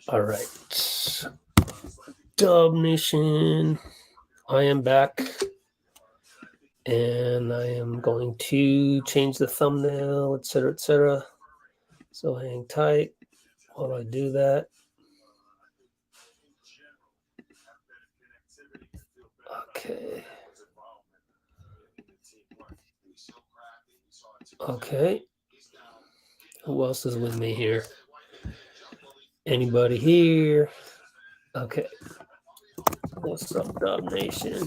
All right. Dub Nation, I am back. And I am going to change the thumbnail, etc., etc. So hang tight while I do that. Okay. Okay. Who else is with me here? Anybody here? Okay. What's up, Dub Nation?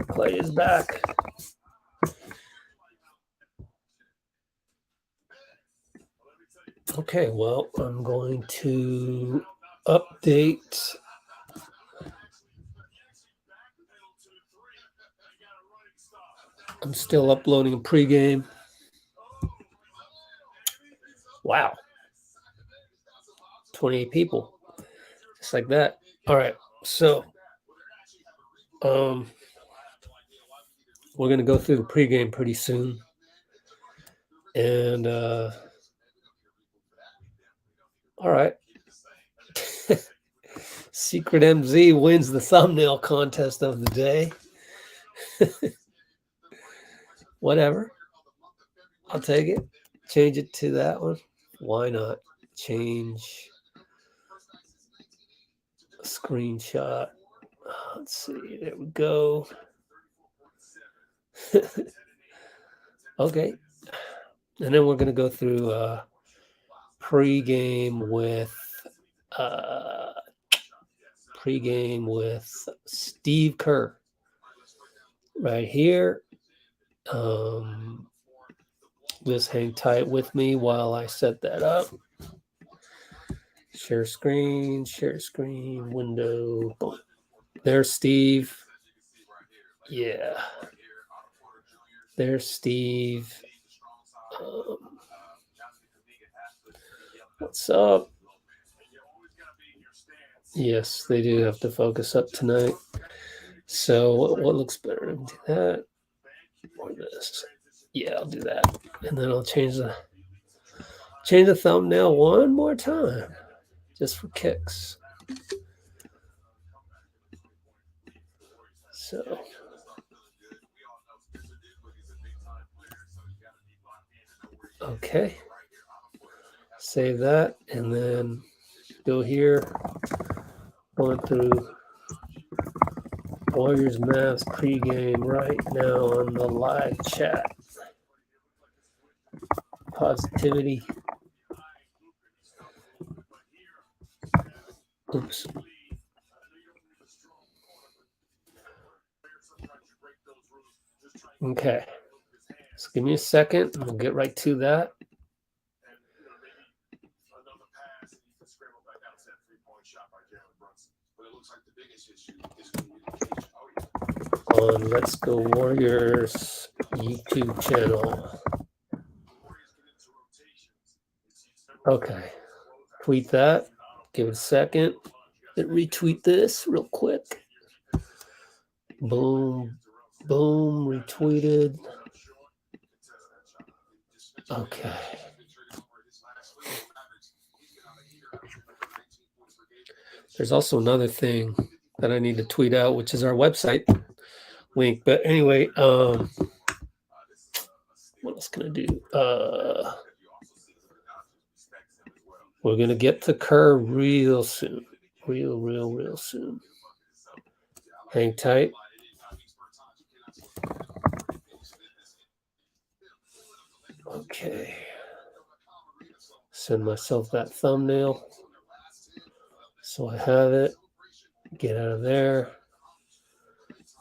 Clay is back. Okay, well, I'm going to update. I'm still uploading a pregame. Wow. 28 people. Just like that. All right. So, we're going to go through the pregame pretty soon. And, all right. Secret MZ wins the thumbnail contest of the day. Whatever. I'll take it. Change it to that one. Why not? Change a screenshot. Let's see. There we go. Okay. And then we're going to go through pregame with Steve Kerr right here. Just hang tight with me while I set that up. Share screen, window. Boom. There's Steve. Yeah. There's Steve. What's up? Yes, they do have to focus up tonight. So what looks better? Do that or this? Yeah, I'll do that. And then I'll change the thumbnail one more time, just for kicks. So. Okay. Save that and then go here. Going through Warriors-Mavs pregame right now on the live chat. Positivity. Oops. Okay. So give me a second and we'll get right to that. On Let's Go Warriors YouTube channel. Okay. Tweet that. Give it a second. Retweet this real quick. Boom. Boom. Retweeted. Okay. There's also another thing that I need to tweet out, which is our website link. But anyway, what else can I do? We're going to get to Kerr real soon. Real soon. Hang tight. Okay. Send myself that thumbnail. So I have it. Get out of there.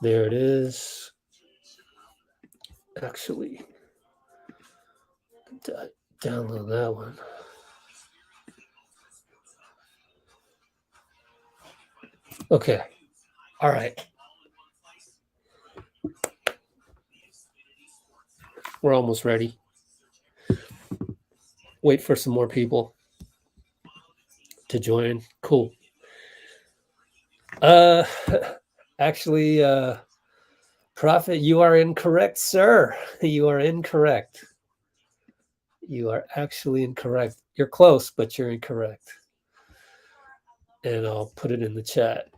There it is. Actually, download that one. Okay. All right. We're almost ready. Wait for some more people to join. Cool. Actually, Prophet, you are incorrect, sir. You are incorrect. You are actually incorrect. You're close, but you're incorrect. And I'll put it in the chat.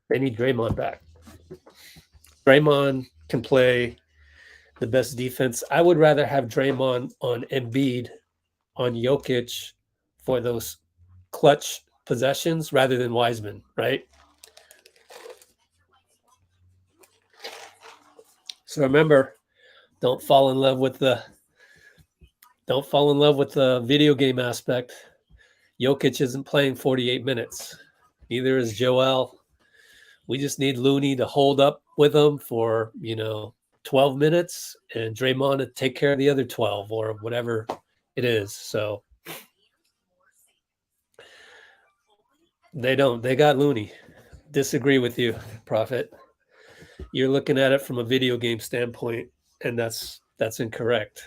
They need Draymond back. Draymond can play the best defense. I would rather have Draymond on Embiid, on Jokic for those clutch possessions rather than Wiseman, right? So remember, don't fall in love with the video game aspect. Jokic isn't playing 48 minutes. Neither is Joel. We just need Looney to hold up with him for, 12 minutes and Draymond to take care of the other 12 or whatever it is. So they don't. They got Looney. Disagree with you, Prophet. You're looking at it from a video game standpoint, and that's incorrect.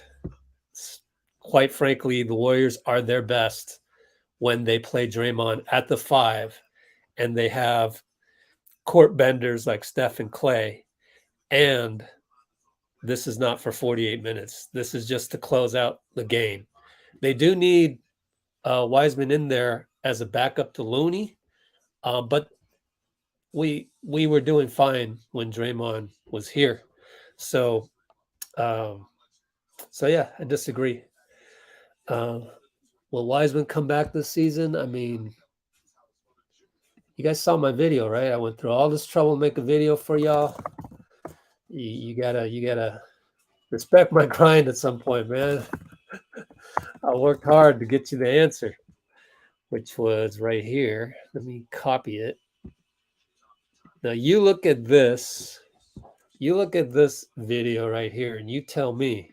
Quite frankly, the Warriors are their best when they play Draymond at the 5 and they have court benders like Steph and Clay. And this is not for 48 minutes. This is just to close out the game. They do need Wiseman in there as a backup to Looney, but we were doing fine when Draymond was here. So yeah, I disagree. Will Wiseman come back this season? I mean, you guys saw my video, right? I went through all this trouble to make a video for y'all. You gotta respect my grind at some point, man. I worked hard to get you the answer, which was right here. Let me copy it. Now you look at this. You look at this video right here, and you tell me.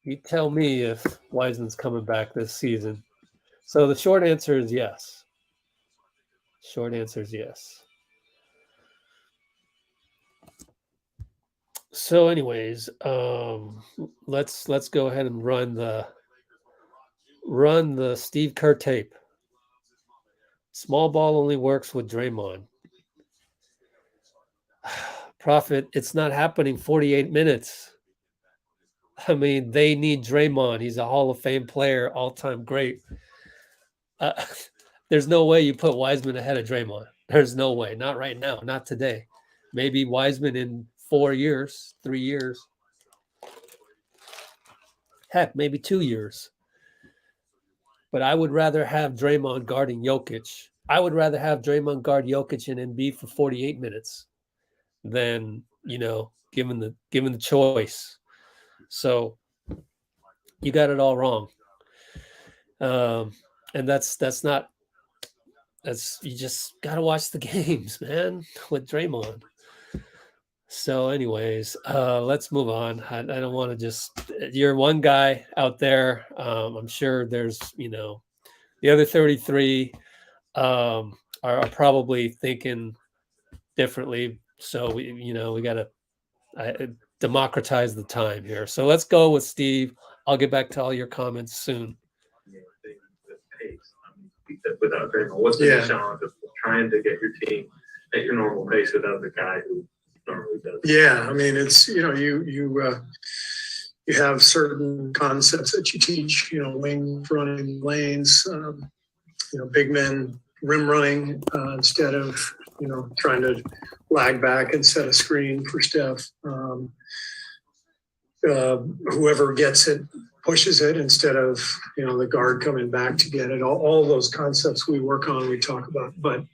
You tell me if Wiseman's coming back this season. So the short answer is yes. Short answer is yes. So, anyways, let's go ahead and run the Steve Kerr tape. Small ball only works with Draymond. Prophet, it's not happening 48 minutes. I mean, they need Draymond. He's a Hall of Fame player, all-time great. There's no way you put Wiseman ahead of Draymond. There's no way. Not right now. Not today. Maybe Wiseman in 4 years, 3 years. Heck, maybe 2 years. But I would rather have Draymond guarding Jokic. I would rather have Draymond guard Jokic and Embiid for 48 minutes than, given the choice. So you got it all wrong. And that's you just gotta watch the games, man, with Draymond. So, anyways, let's move on. I don't want to you're one guy out there. I'm sure there's, the other 33 are probably thinking differently. So we gotta democratize the time here. So let's go with Steve. I'll get back to all your comments soon. Without Draymond, what's the challenge of trying to get your team at your normal pace without the guy who normally does? Yeah, I mean, it's you have certain concepts that you teach. Wing running lanes, big men rim running instead of trying to lag back and set a screen for Steph. Whoever gets it pushes it instead of the guard coming back to get it. All those concepts we work on, we talk about, but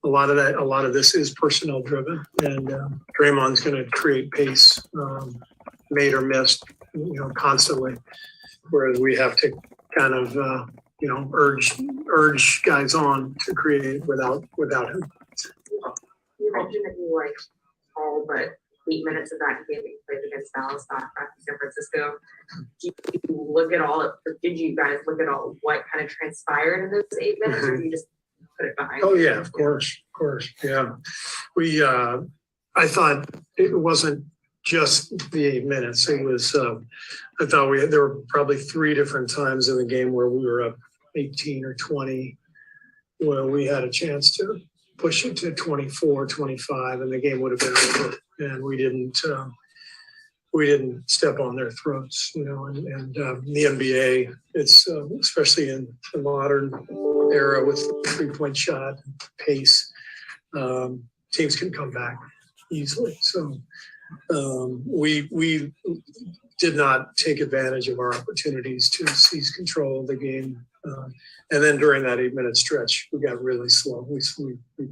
a lot of this is personnel driven, and Draymond's going to create pace, made or missed, constantly, whereas we have to kind of urge guys on to create without him. You mentioned that you all but 8 minutes of that game that you played against Dallas, not San Francisco. Did you guys look at all what kind of transpired in those 8 minutes, or you just put it behind? Oh yeah, of course, yeah. We, I thought it wasn't just the 8 minutes. It was, I thought there were probably 3 different times in the game where we were up 18 or 20, well, we had a chance to push it to 24, 25, and the game would have been over. And we didn't step on their throats, you know. And the NBA, it's especially in the modern era with the 3-point shot pace, teams can come back easily. So we did not take advantage of our opportunities to seize control of the game. And then during that 8-minute stretch, we got really slow. We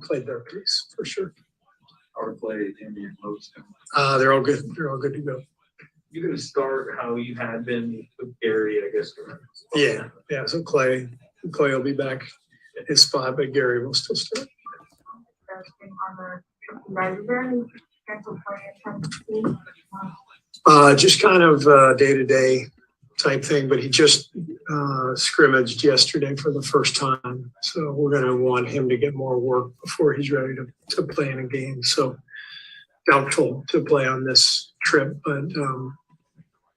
played their pace for sure. Our play, Indian most. They're all good. They're all good to go. You're going to start how you had been with Gary, I guess. Yeah. So Clay will be back at his spot, but Gary will still start. Just kind of day-to-day type thing, but he just scrimmaged yesterday for the first time. So we're going to want him to get more work before he's ready to play in a game. So doubtful to play on this trip, but you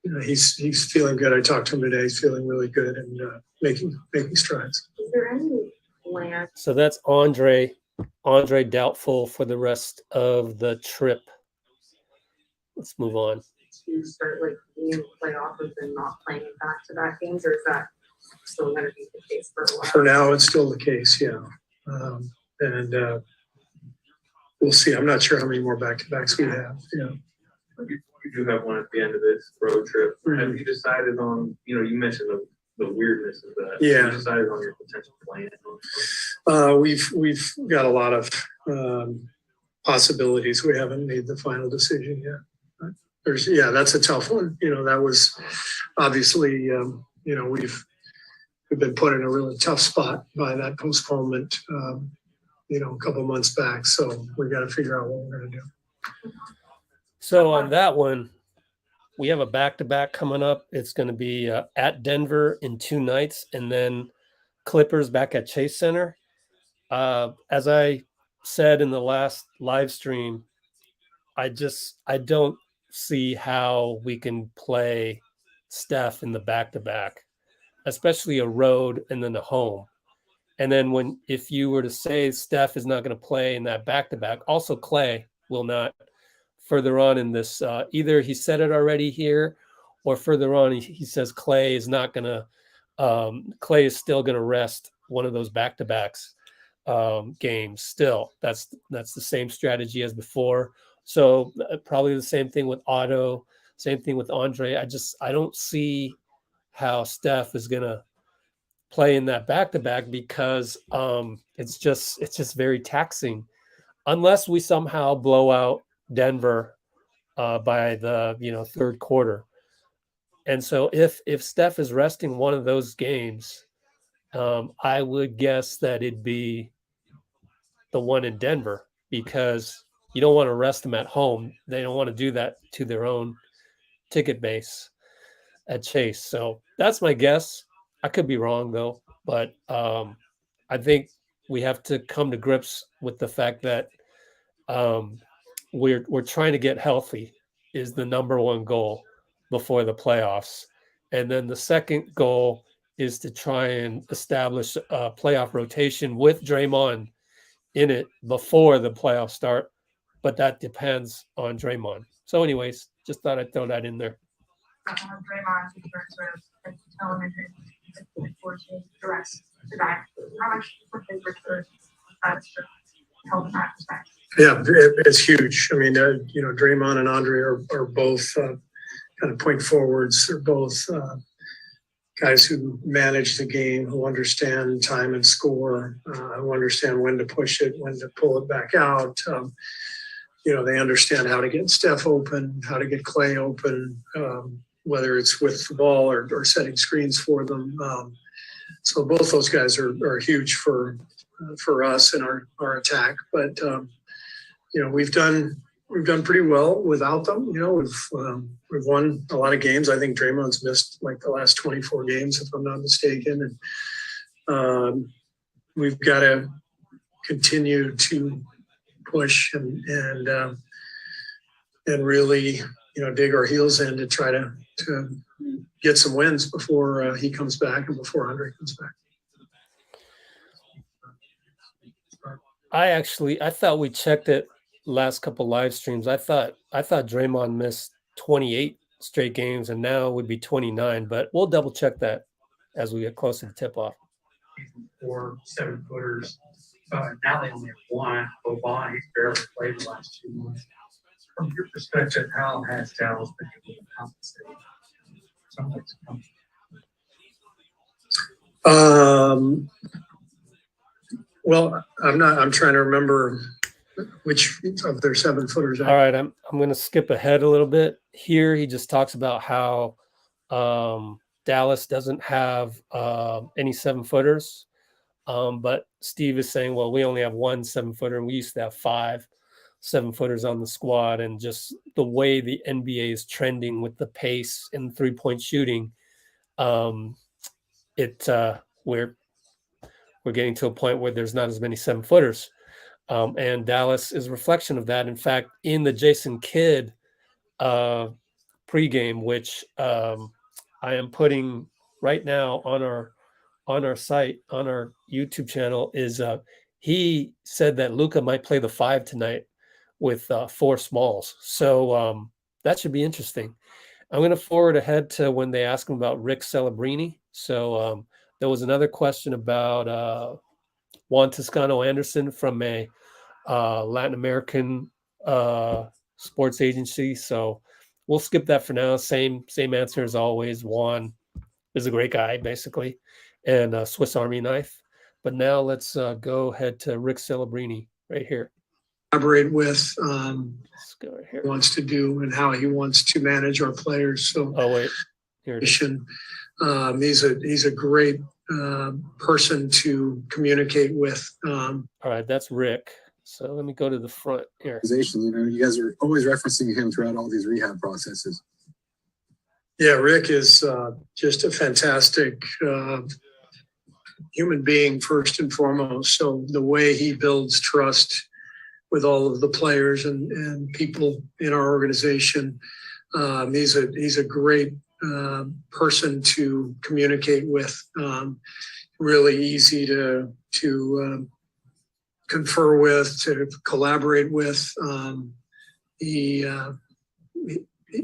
know, he's feeling good. I talked to him today. He's feeling really good and making strides. Is there any plan? So that's Andre doubtful for the rest of the trip. Let's move on. To start like new playoffs and not playing back-to-back games, or is that still going to be the case for a while? For now, it's still the case, yeah. And we'll see. I'm not sure how many more back-to-backs we have. Yeah. We do have one at the end of this road trip. Mhm. Have you decided on, you mentioned the weirdness of that. Yeah. Have you decided on your potential plan? We've got a lot of possibilities. We haven't made the final decision yet. That's a tough one. That was obviously, we've been put in a really tough spot by that postponement, a couple months back. So we got to figure out what we're going to do. So on that one, we have a back-to-back coming up. It's going to be at Denver in 2 nights, and then Clippers back at Chase Center. As I said in the last live stream, I don't see how we can play Steph in the back-to-back, especially a road and then a home. And then if you were to say Steph is not going to play in that back-to-back, also Clay will not. Further on in this, either he said it already here, or further on he says Clay is not going to. Clay is still going to rest one of those back-to-backs games. Still, that's the same strategy as before. So probably the same thing with Otto, same thing with Andre. I don't see how Steph is going to play in that back-to-back because it's just very taxing, unless we somehow blow out Denver by the third quarter. And so if Steph is resting one of those games, I would guess that it'd be the one in Denver, because you don't want to rest them at home. They don't want to do that to their own ticket base at Chase. So that's my guess. I could be wrong though, but I think we have to come to grips with the fact that we're trying to get healthy is the number one goal before the playoffs. And then the second goal is to try and establish a playoff rotation with Draymond in it before the playoffs start. But that depends on Draymond. So anyways, just thought I'd throw that in there. Draymond returns sort of telemetry forcing the rest to that. How much for his return help that respect? Yeah, it's huge. I mean, Draymond and Andre are both kind of point forwards. They're both guys who manage the game, who understand time and score, who understand when to push it, when to pull it back out. They understand how to get Steph open, how to get Clay open, whether it's with the ball or setting screens for them. So both those guys are huge for us in our attack. But we've done pretty well without them. We've won a lot of games. I think Draymond's missed like the last 24 games, if I'm not mistaken. And we've got to continue to push and really, dig our heels in to try to get some wins before he comes back and before Andre comes back. I thought we checked it last couple live streams. I thought Draymond missed 28 straight games, and now it would be 29. But we'll double check that as we get closer to tip off. 4 7-footers. Now they only have one. Boban, he's barely played the last 2 months. From your perspective, how has Dallas been able to compensate? Something's coming. Well, I'm trying to remember which of their 7-footers. All right, I'm going to skip ahead a little bit. Here he just talks about how Dallas doesn't have any 7-footers. But Steve is saying, well, we only have one 7-footer, and we used to have 5 7-footers on the squad. And just the way the NBA is trending with the pace and 3-point shooting, we're getting to a point where there's not as many 7-footers. And Dallas is a reflection of that. In fact, in the Jason Kidd pregame, which I am putting right now on our site, on our YouTube channel, is he said that Luka might play the 5 tonight with 4 smalls. So that should be interesting. I'm going to forward ahead to when they ask him about Rick Celebrini. So there was another question about Juan Toscano Anderson from a Latin American sports agency. So we'll skip that for now. Same answer as always. Juan is a great guy, basically, and a Swiss Army knife. But now let's go ahead to Rick Celebrini right here. Collaborate with Let's go right here. wants to do and how he wants to manage our players. So Oh wait, here it is. he's a great person to communicate with. All right, that's Rick. So let me go to the front here. You know, you guys are always referencing him throughout all these rehab processes. Yeah, Rick is just a fantastic human being first and foremost. So the way he builds trust with all of the players and people in our organization, he's a great person to communicate with. Really easy to confer with, to collaborate with.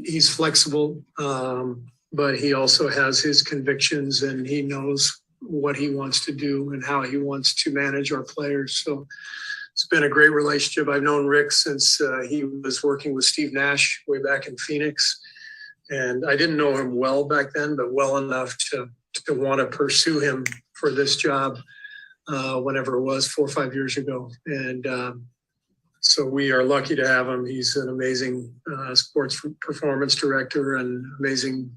He's flexible, but he also has his convictions, and he knows what he wants to do and how he wants to manage our players. So it's been a great relationship. I've known Rick since he was working with Steve Nash way back in Phoenix. And I didn't know him well back then, but well enough to want to pursue him for this job whenever it was 4 or 5 years ago. And so we are lucky to have him. He's an amazing sports performance director and amazing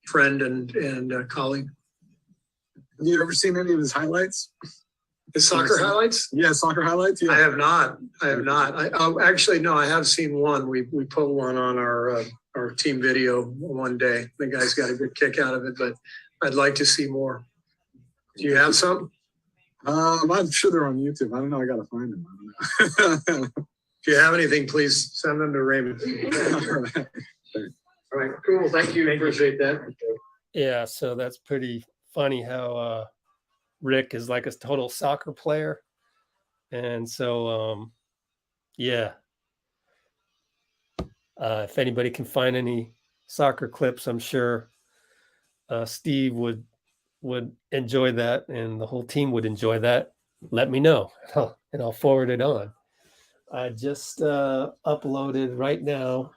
friend and colleague. Have you ever seen any of his highlights? His soccer highlights? Yeah, soccer highlights. Yeah. I have not. Actually, no, I have seen one. We put one on our team video one day. The guys got a good kick out of it, but I'd like to see more. Do you have some? I'm sure they're on YouTube. I don't know. I gotta find them. I don't know. If you have anything, please send them to Raymond. All right, cool. Thank you. I appreciate that. Yeah, so that's pretty funny how Rick is like a total soccer player. And so, yeah. If anybody can find any soccer clips, I'm sure Steve would enjoy that, and the whole team would enjoy that. Let me know, and I'll forward it on. I just uploaded right now.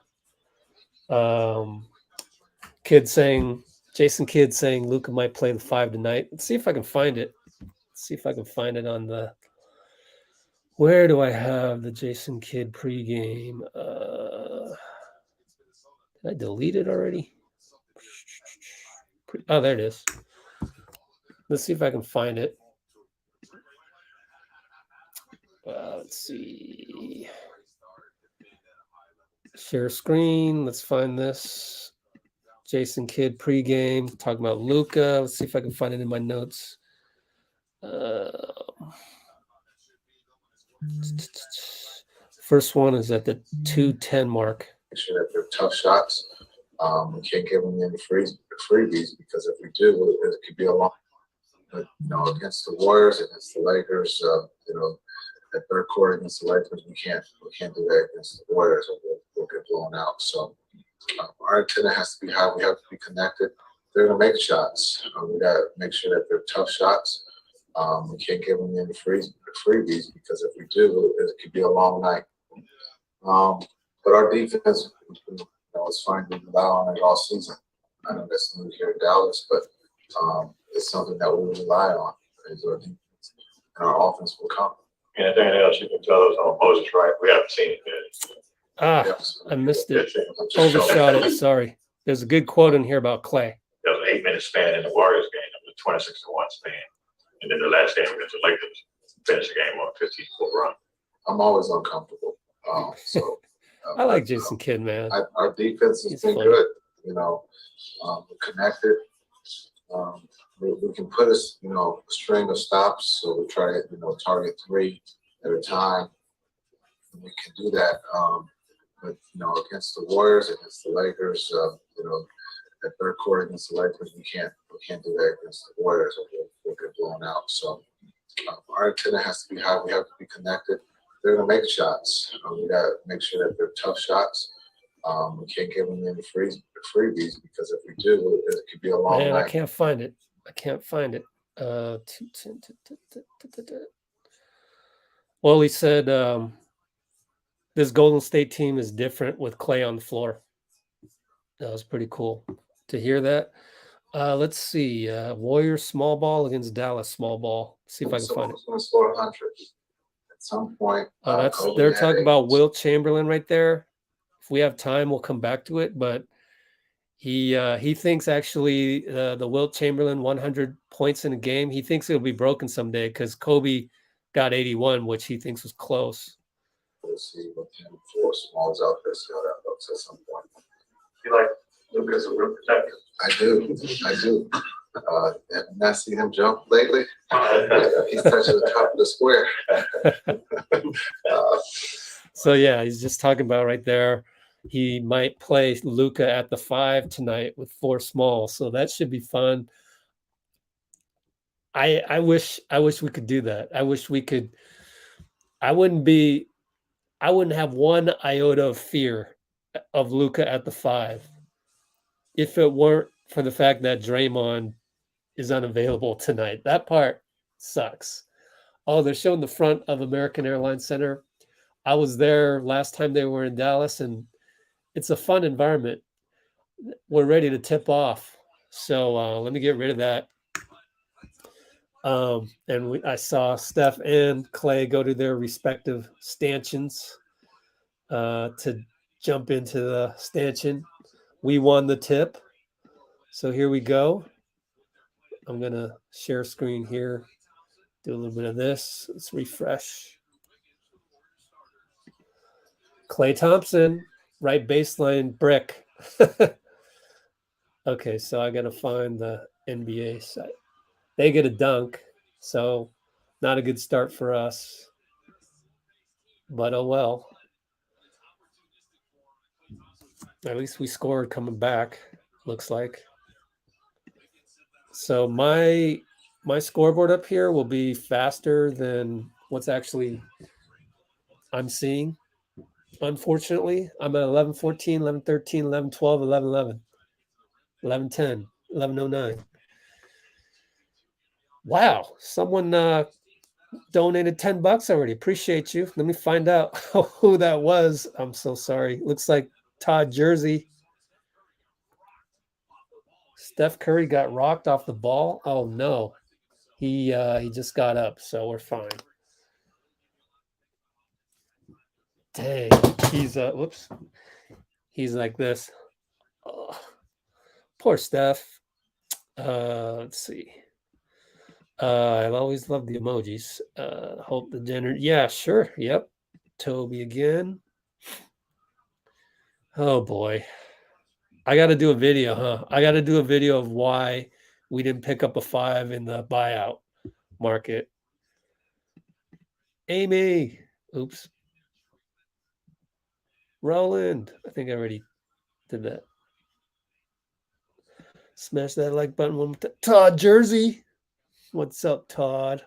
Jason Kidd saying Luka might play the 5 tonight. Let's see if I can find it. On the. Where do I have the Jason Kidd pregame? Did I delete it already? Oh, there it is. Let's see if I can find it. Let's see. Share screen. Let's find this. Jason Kidd pregame talking about Luka. Let's see if I can find it in my notes. First one is at the 2:10 mark. Sure that they're tough shots. We can't give them any freebies because if we do, it could be a long. But, against the Warriors, against the Lakers, that third court against the Lakers, we can't do that against the Warriors, or we'll get blown out. So our antenna has to be high. We have to be connected. They're gonna make shots. We gotta make sure that they're tough shots. We can't give them any freebies, because if we do, it could be a long night. But our defense, it's fine. We rely on it all season. I know that's new here in Dallas, but it's something that we rely on. Is our defense, and our offense will come. Anything else you can tell us on Moses, right? We haven't seen it yet. Yes. I missed it. I'm just Overshot showing- it. Sorry. There's a good quote in here about Clay. There was an 8-minute span in the Warriors game. It was a 26-1 span. And then the last game against the Lakers finished the game on a 15-4 run. I'm always uncomfortable. I like Jason Kidd, man. Our defense has He's been funny. good. We're connected. We can put a string of stops. So we try to target 3 at a time. We can do that. But against the Warriors, against the Lakers, that third quarter against the Lakers, we can't do that against the Warriors, or we'll get blown out. So our antenna has to be high. We have to be connected. They're gonna make shots. We gotta make sure that they're tough shots. We can't give them any freebies, because if we do, it could be a long Man, night. I can't find it. Well, he said this Golden State team is different with Clay on the floor. That was pretty cool to hear that. Let's see. Warriors small ball against Dallas small ball. See if I can find it. Someone's gonna score 100 at some point. They're Kobe talking had about eight. Wilt Chamberlain right there. If we have time, we'll come back to it. But he thinks actually the Wilt Chamberlain 100 points in a game, he thinks it'll be broken someday because Kobe got 81, which he thinks was close. We'll see what 4 smalls out there. See how that looks at some point. You like Luka's a real protector. I do. Have you not seen him jump lately? He's touching the top of the square. So yeah, he's just talking about right there. He might play Luka at the 5 tonight with 4 small, so that should be fun. I wish we could do that. I wish we could. I wouldn't have one iota of fear of Luka at the 5 if it weren't for the fact that Draymond is unavailable tonight. That part sucks. Oh, they're showing the front of American Airlines Center. I was there last time they were in Dallas, and it's a fun environment. We're ready to tip off. So let me get rid of that. I saw Steph and Clay go to their respective stanchions to jump into the stanchion. We won the tip. So here we go. I'm going to share screen here. Do a little bit of this. Let's refresh. Klay Thompson, right baseline brick. Okay, so I got to find the NBA site. They get a dunk, so not a good start for us. But oh well. At least we scored coming back, looks like. So my scoreboard up here will be faster than what's actually I'm seeing. Unfortunately, I'm at 11:14, 11:13, 11:12, 11:11, 11:10, 11:09. Wow, someone donated $10 already. Appreciate you. Let me find out who that was. I'm so sorry. Looks like Todd Jersey. Steph Curry got rocked off the ball. Oh no. He just got up, so we're fine. Dang. He's whoops. He's like this. Oh, poor Steph. Let's see. I've always loved the emojis. Hope the dinner. Yeah, sure. Yep. Toby again. Oh boy. I got to do a video, huh? I got to do a video of why we didn't pick up a 5 in the buyout market. Amy. Oops. Roland. I think I already did that. Smash that like button one more time. Todd Jersey. What's up, Todd?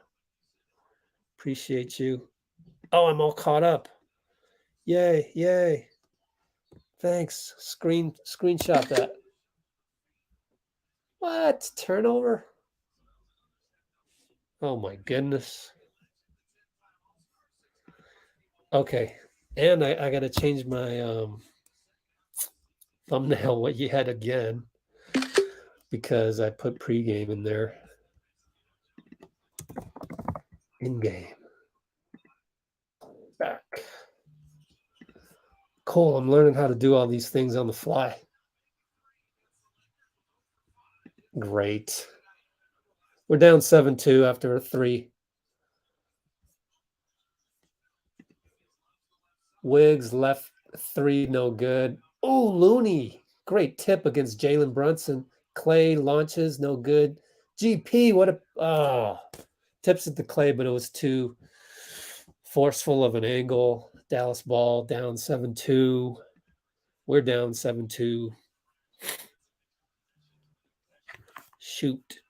Appreciate you. Oh, I'm all caught up. Yay, yay. Thanks. Screenshot that. What? Turnover? Oh my goodness. Okay. And I gotta change my thumbnail what you had again because I put pregame in there. In game. Back. Cool. I'm learning how to do all these things on the fly. Great. We're down 7-2 after a 3. Wiggs left 3, no good. Oh, Looney. Great tip against Jalen Brunson. Clay launches, no good. GP, what a tips at the Clay, but it was too forceful of an angle. Dallas ball down 7-2. We're down 7-2. Shoot.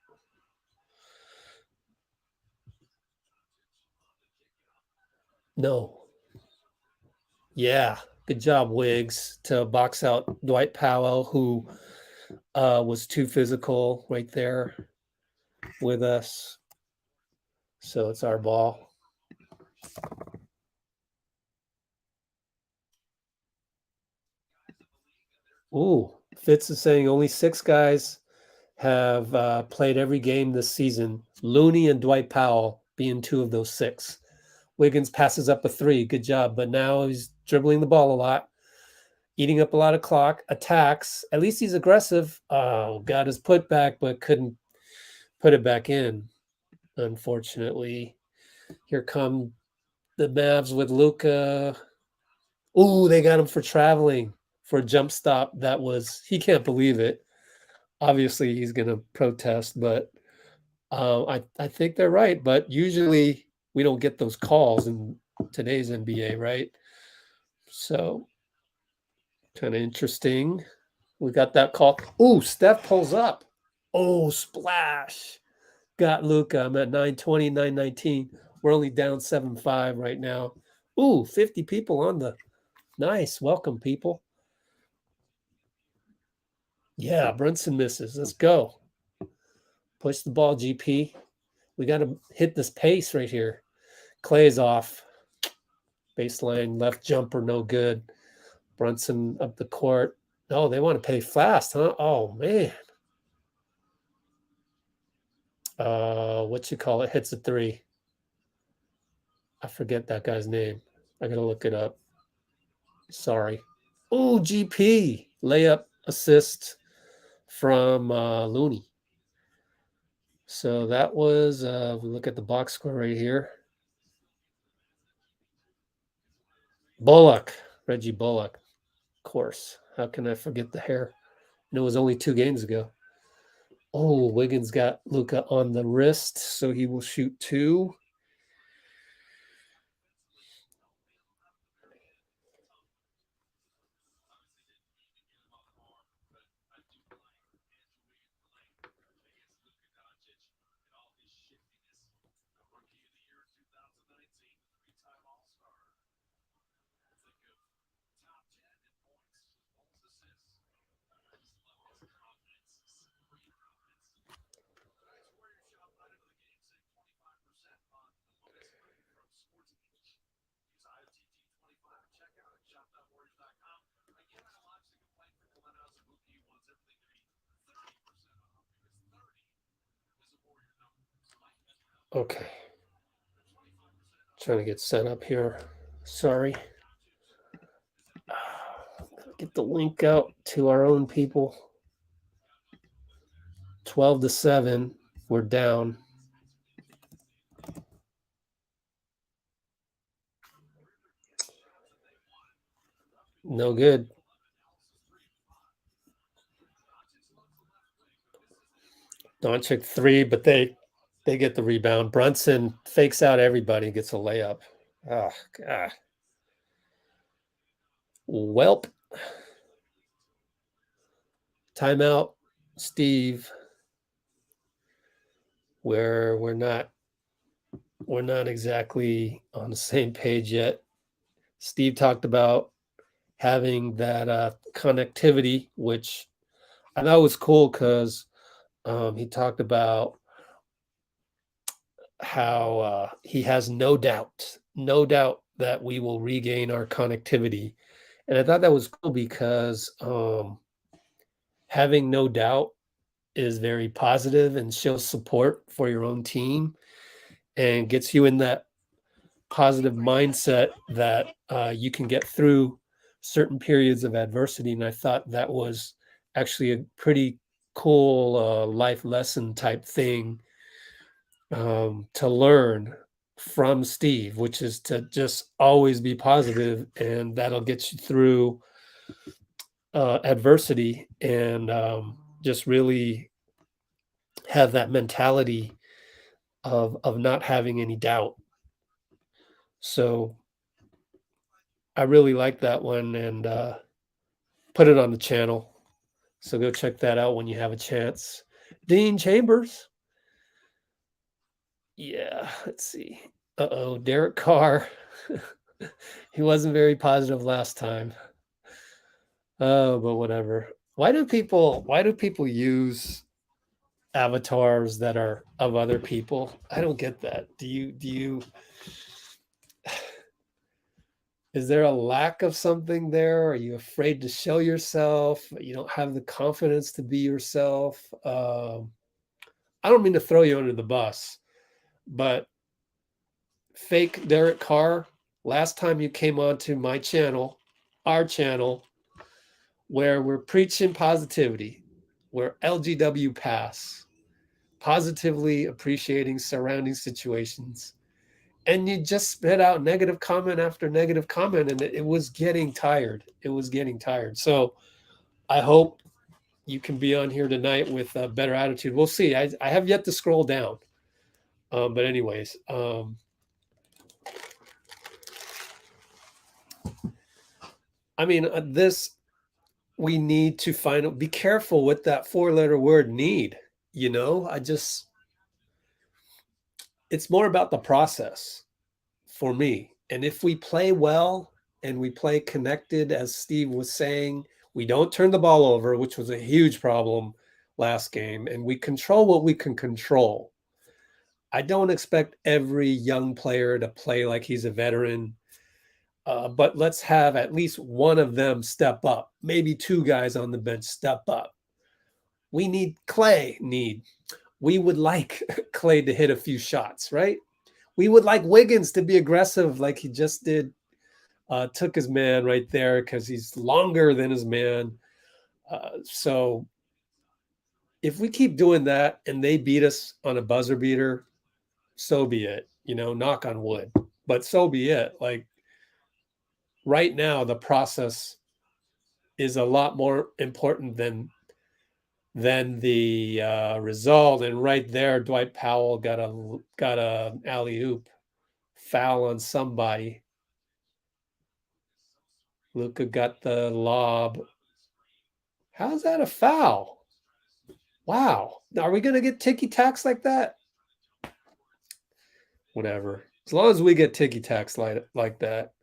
No. Yeah. Good job, Wiggs, to box out Dwight Powell, who was too physical right there with us. So it's our ball. Ooh, Fitz is saying only 6 guys have played every game this season. Looney and Dwight Powell being 2 of those 6. Wiggins passes up a 3. Good job. But now he's dribbling the ball a lot, eating up a lot of clock, attacks. At least he's aggressive. Oh, got his put back, but couldn't put it back in, unfortunately. Here come the Mavs with Luka. Ooh, they got him for traveling for a jump stop. That was, he can't believe it. Obviously, he's going to protest, but I think they're right. But usually we don't get those calls in today's NBA, right? So kind of interesting. We got that call. Ooh, Steph pulls up. Oh, splash. Got Luka. I'm at 920, 919. We're only down 7-5 right now. Ooh, 50 people on the nice. Welcome, people. Yeah, Brunson misses. Let's go. Push the ball, GP. We got to hit this pace right here. Clay's off. Baseline left jumper, no good. Brunson up the court. Oh, they want to play fast, huh? Oh, man. What you call it? Hits a 3. I forget that guy's name. I got to look it up. Sorry. Oh, GP. Layup assist from Looney. So that was, we look at the box score right here. Bullock, Reggie Bullock, of course. How can I forget the hair? And it was only 2 games ago. Oh, Wiggins got Luka on the wrist, so he will shoot 2. Okay. Trying to get set up here. Sorry. Get the link out to our own people. 12-7. We're down. No good. Doncic 3, but they get the rebound. Brunson fakes out everybody, gets a layup. Oh, God. Welp. Timeout, Steve. Where we're not we're not exactly on the same page yet. Steve talked about having that connectivity, which I thought was cool because he talked about how he has no doubt that we will regain our connectivity. And I thought that was cool because having no doubt is very positive and shows support for your own team and gets you in that positive mindset that you can get through certain periods of adversity. And I thought that was actually a pretty cool life lesson type thing to learn from Steve, which is to just always be positive, and that'll get you through adversity and just really have that mentality of not having any doubt. So I really like that one and put it on the channel. So go check that out when you have a chance. Dean Chambers. Yeah, let's see. Uh-oh, Derek Carr. He wasn't very positive last time. Oh, but whatever. Why do people use avatars that are of other people? I don't get that. Do you is there a lack of something there? Are you afraid to show yourself? You don't have the confidence to be yourself? I don't mean to throw you under the bus, but fake Derek Carr, last time you came onto my channel, our channel, where we're preaching positivity, we're LGW pass, positively appreciating surrounding situations. And you just spit out negative comment after negative comment, and it was getting tired. It was getting tired. So I hope you can be on here tonight with a better attitude. We'll see. I have yet to scroll down. But anyways, I mean, this, we need to find, be careful with that 4-letter word need, you know, it's more about the process for me. And if we play well and we play connected, as Steve was saying, we don't turn the ball over, which was a huge problem last game, and we control what we can control. I don't expect every young player to play like he's a veteran, but let's have at least one of them step up, maybe two guys on the bench step up. We need Clay, we would like Clay to hit a few shots, right? We would like Wiggins to be aggressive like he just did. Took his man right there because he's longer than his man. So if we keep doing that and they beat us on a buzzer beater, so be it, you know, knock on wood, but so be it. Like right now, the process is a lot more important than the result. And right there, Dwight Powell got a alley-oop foul on somebody. Luka got the lob. How's that a foul? Wow. Are we going to get ticky-tacks like that? Whatever. As long as we get ticky-tacks like that.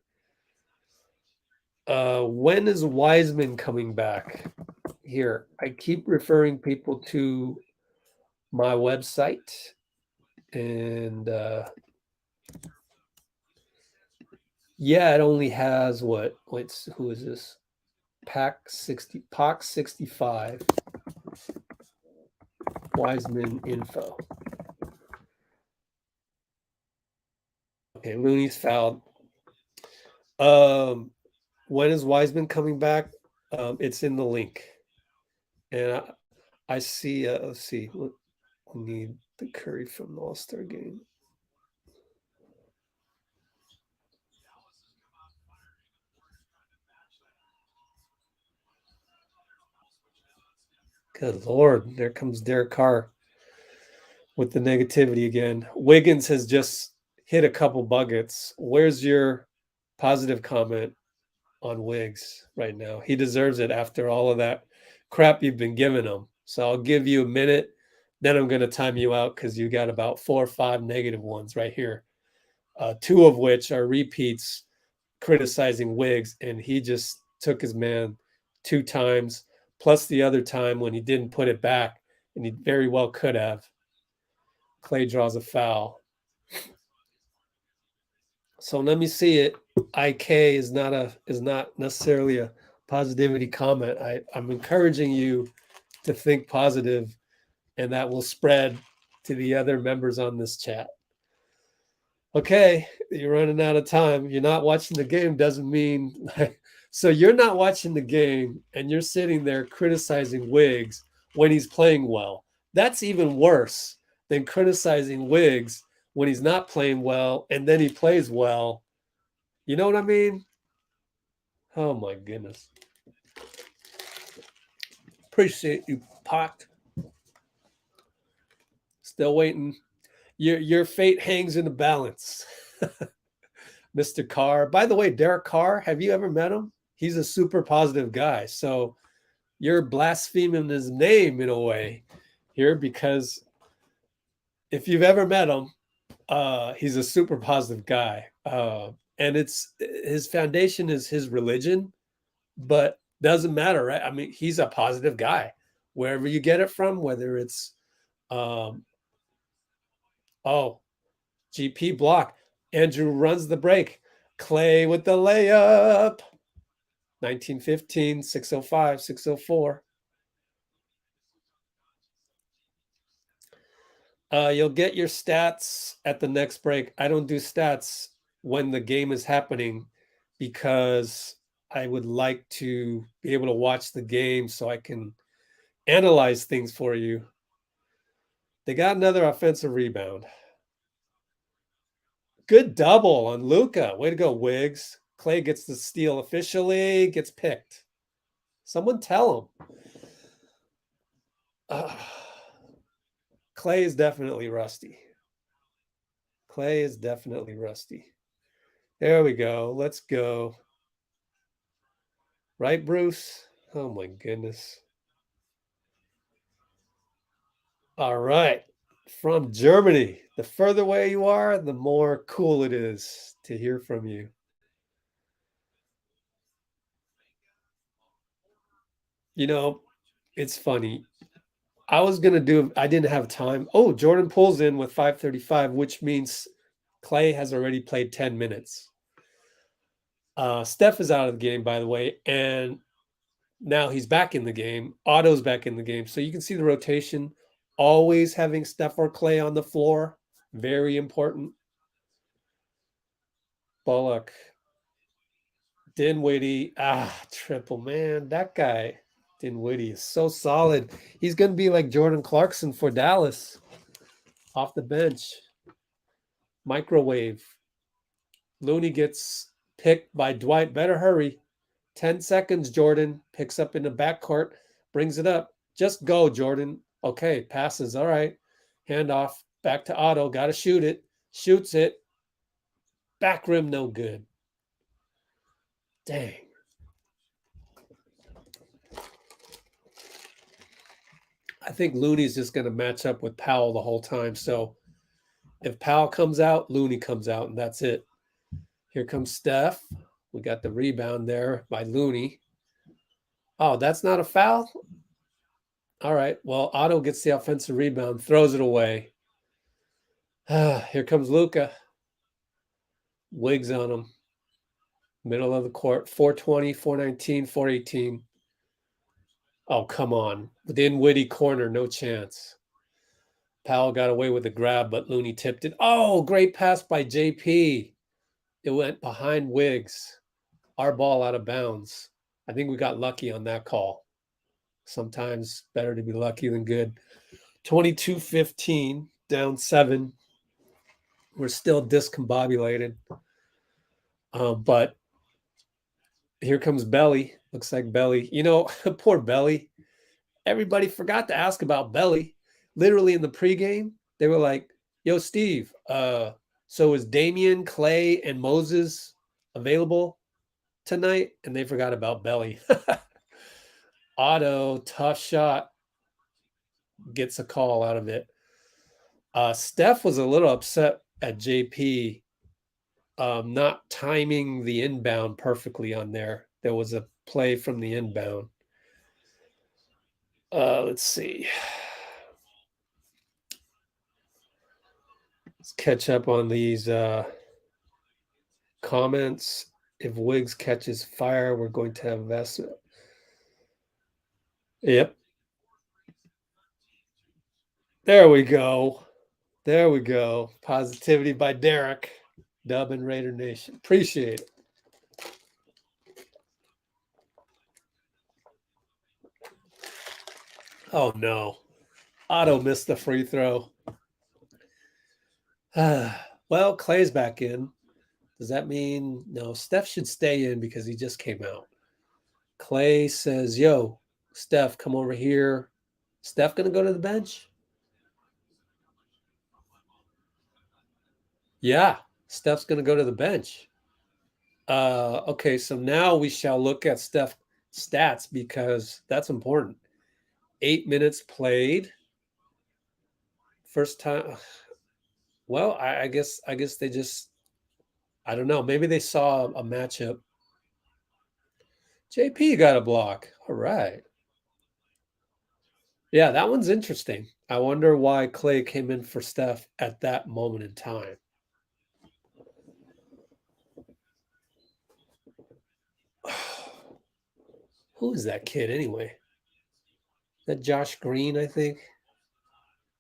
When is Wiseman coming back? Here, I keep referring people to my website. And yeah, it only has what? Who is this? Pack 65. Wiseman info. Okay, Looney's fouled. When is Wiseman coming back? It's in the link. And I see, let's see, we need the Curry from the All-Star game. Good Lord, there comes Derek Carr with the negativity again. Wiggins has just hit a couple buckets. Where's your positive comment on Wiggs right now? He deserves it after all of that crap you've been giving him. So I'll give you a minute, then I'm going to time you out because you got about 4 or 5 negative ones right here. two of which are repeats criticizing Wiggs, and he just took his man 2 times, plus the other time when he didn't put it back, and he very well could have. Clay draws a foul. So let me see it. IK is not necessarily a positivity comment. I'm encouraging you to think positive, and that will spread to the other members on this chat. Okay, you're running out of time. You're not watching the game doesn't mean so you're not watching the game and you're sitting there criticizing Wiggs when he's playing well. That's even worse than criticizing Wiggs when he's not playing well and then he plays well. You know what I mean? Oh my goodness. Appreciate you, Pot. Still waiting. Your fate hangs in the balance. Mr. Carr. By the way, Derek Carr, have you ever met him? He's a super positive guy. So you're blaspheming his name in a way here, because if you've ever met him, he's a super positive guy. And it's his foundation is his religion, but doesn't matter, right? I mean, he's a positive guy wherever you get it from, whether it's GP block. Andrew runs the break. Clay with the layup. 1915, 605, 604. You'll get your stats at the next break. I don't do stats when the game is happening because I would like to be able to watch the game so I can analyze things for you. They got another offensive rebound. Good double on Luka. Way to go, Wiggs. Clay gets the steal officially, gets picked. Someone tell him. Clay is definitely rusty. Clay is definitely rusty. There we go. Let's go. Right, Bruce? Oh, my goodness. All right. From Germany. The further away you are, the more cool it is to hear from you. You know, it's funny. I didn't have time. Oh, Jordan pulls in with 5:35, which means Clay has already played 10 minutes. Steph is out of the game, by the way, and now he's back in the game. Otto's back in the game. So you can see the rotation. Always having Steph or Clay on the floor. Very important. Bullock. Dinwiddie. Triple, man. That guy, Dinwiddie, is so solid. He's going to be like Jordan Clarkson for Dallas. Off the bench. Microwave. Looney gets picked by Dwight. Better hurry. 10 seconds, Jordan. Picks up in the backcourt. Brings it up. Just go, Jordan. Okay, passes. All right. Handoff. Back to Otto. Got to shoot it. Shoots it. Back rim, no good. Dang. I think Looney's just going to match up with Powell the whole time. So if Powell comes out, Looney comes out, and that's it. Here comes Steph. We got the rebound there by Looney. Oh, that's not a foul? All right. Well, Otto gets the offensive rebound, throws it away. Here comes Luka. Wiggs on him. Middle of the court. 420, 419, 418. Oh, come on. Dinwiddie corner, no chance. Powell got away with the grab, but Looney tipped it. Oh, great pass by JP. It went behind Wiggs. Our ball out of bounds. I think we got lucky on that call. Sometimes better to be lucky than good. 22-15, down 7. We're still discombobulated. But here comes Belly. Looks like Belly. You know, poor Belly. Everybody forgot to ask about Belly. Literally in the pregame, they were like, yo, Steve, so is Damian, Clay, and Moses available tonight? And they forgot about Belly. Otto, tough shot. Gets a call out of it. Steph was a little upset at JP not timing the inbound perfectly on there. There was a play from the inbound. Let's see. Let's catch up on these comments. If Wiggs catches fire, we're going to have investment. Yep. There we go. There we go. Positivity by Derek. Dub and Raider Nation. Appreciate it. Oh no. Otto missed the free throw. Well, Clay's back in. Does that mean no? Steph should stay in because he just came out. Clay says, yo, Steph, come over here. Steph gonna go to the bench? Yeah, Steph's gonna go to the bench. Okay, so now we shall look at Steph stats because that's important. 8 minutes played. First time. Well, I guess they just, I don't know. Maybe they saw a matchup. JP got a block. All right. Yeah, that one's interesting. I wonder why Clay came in for Steph at that moment in time. Who is that kid anyway? Is that Josh Green, I think?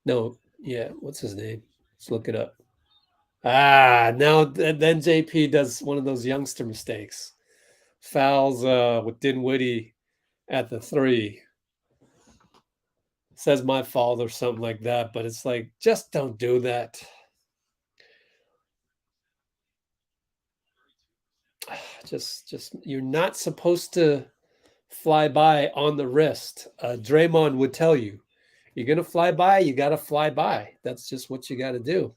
No, yeah. What's his name? Let's look it up. Now then JP does one of those youngster mistakes. Fouls with Dinwiddie at the 3. Says my fault or something like that, but it's like, just don't do that. Just you're not supposed to fly by on the wrist. Draymond would tell you, you're gonna fly by, you gotta fly by. That's just what you gotta do.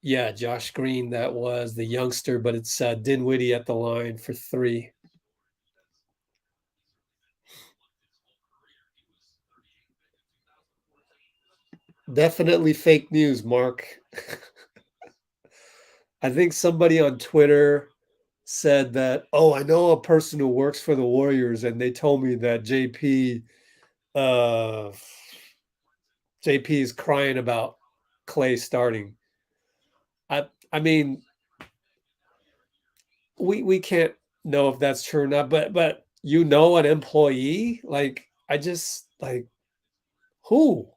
Yeah, Josh Green, that was the youngster, but it's Dinwiddie at the line for 3. Definitely fake news, Mark. I think somebody on Twitter said that, oh, I know a person who works for the Warriors, and they told me that JP is crying about Clay starting. I mean, we can't know if that's true or not, but you know, an employee, like, I just like, who?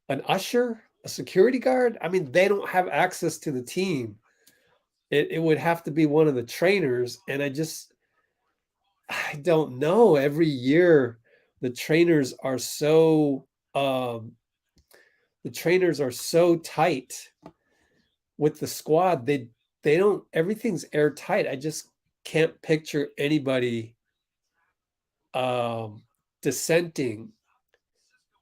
An usher, a security guard? I mean, they don't have access to the team. It would have to be one of the trainers, and I don't know. Every year, the trainers are so tight with the squad. They don't. Everything's airtight. I just can't picture anybody dissenting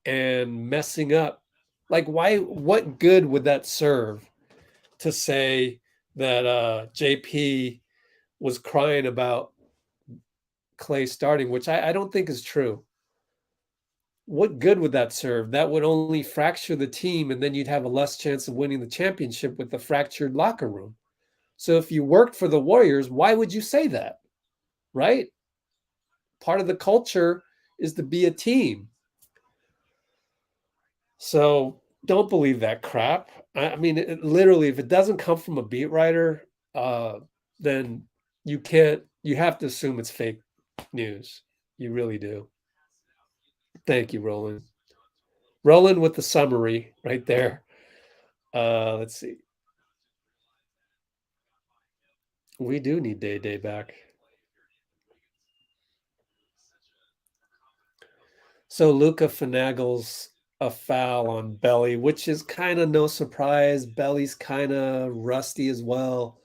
and messing up. Like, why? What good would that serve to say that JP was crying about Clay starting, which I don't think is true? What good would that serve? That would only fracture the team, and then you'd have a less chance of winning the championship with the fractured locker room. So if you worked for the Warriors, why would you say that? Right? Part of the culture is to be a team. So don't believe that crap. I mean, literally, if it doesn't come from a beat writer, then you have to assume it's fake news. You really do. Thank you, Roland. Roland with the summary right there. Let's see. We do need Day back. So Luka finagles a foul on Belly, which is kind of no surprise. Belly's kind of rusty as well.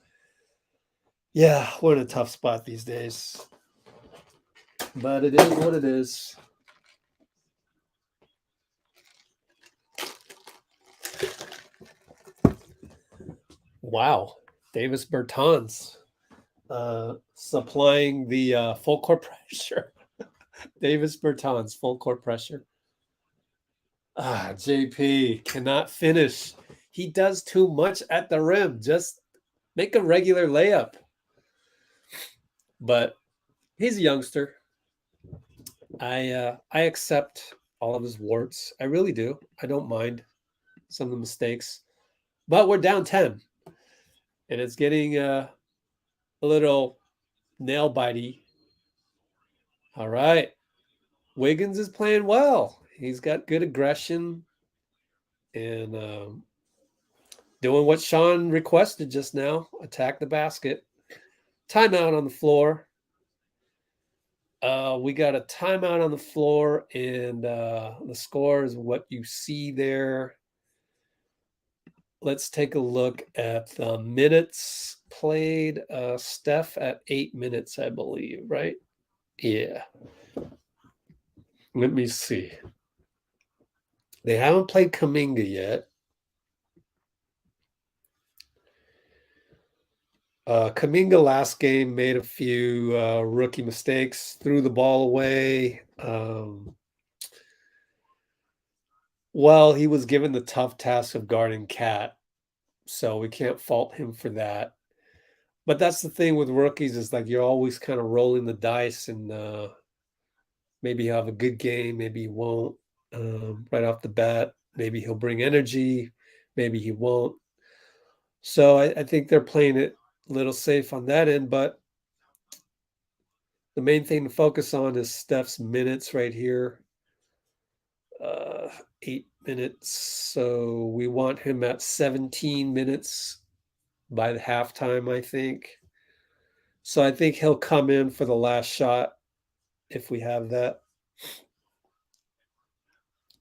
Yeah, we're in a tough spot these days. But it is what it is. Wow. Davis Bertans supplying the full court pressure. Davis Bertans, full court pressure. JP cannot finish. He does too much at the rim. Just Make a regular layup. But he's a youngster. I accept all of his warts. I really do. I don't mind some of the mistakes. But we're down 10. And it's getting a little nail bitey. All right. Wiggins is playing well. He's got good aggression and doing what Sean requested just now, attack the basket. Timeout on the floor. We got a timeout on the floor, and the score is what you see there. Let's take a look at the minutes played. Steph at 8 minutes, I believe, right? Yeah. Let me see. They haven't played Kuminga yet. Kuminga last game made a few rookie mistakes, threw the ball away. Well, he was given the tough task of guarding Cat, so we can't fault him for that. But that's the thing with rookies is like you're always kind of rolling the dice, and maybe he'll have a good game, maybe he won't. Right off the bat, maybe he'll bring energy, maybe he won't. So I think they're playing it a little safe on that end, but the main thing to focus on is Steph's minutes right here. 8 minutes. So we want him at 17 minutes by the halftime, I think. So I think he'll come in for the last shot if we have that.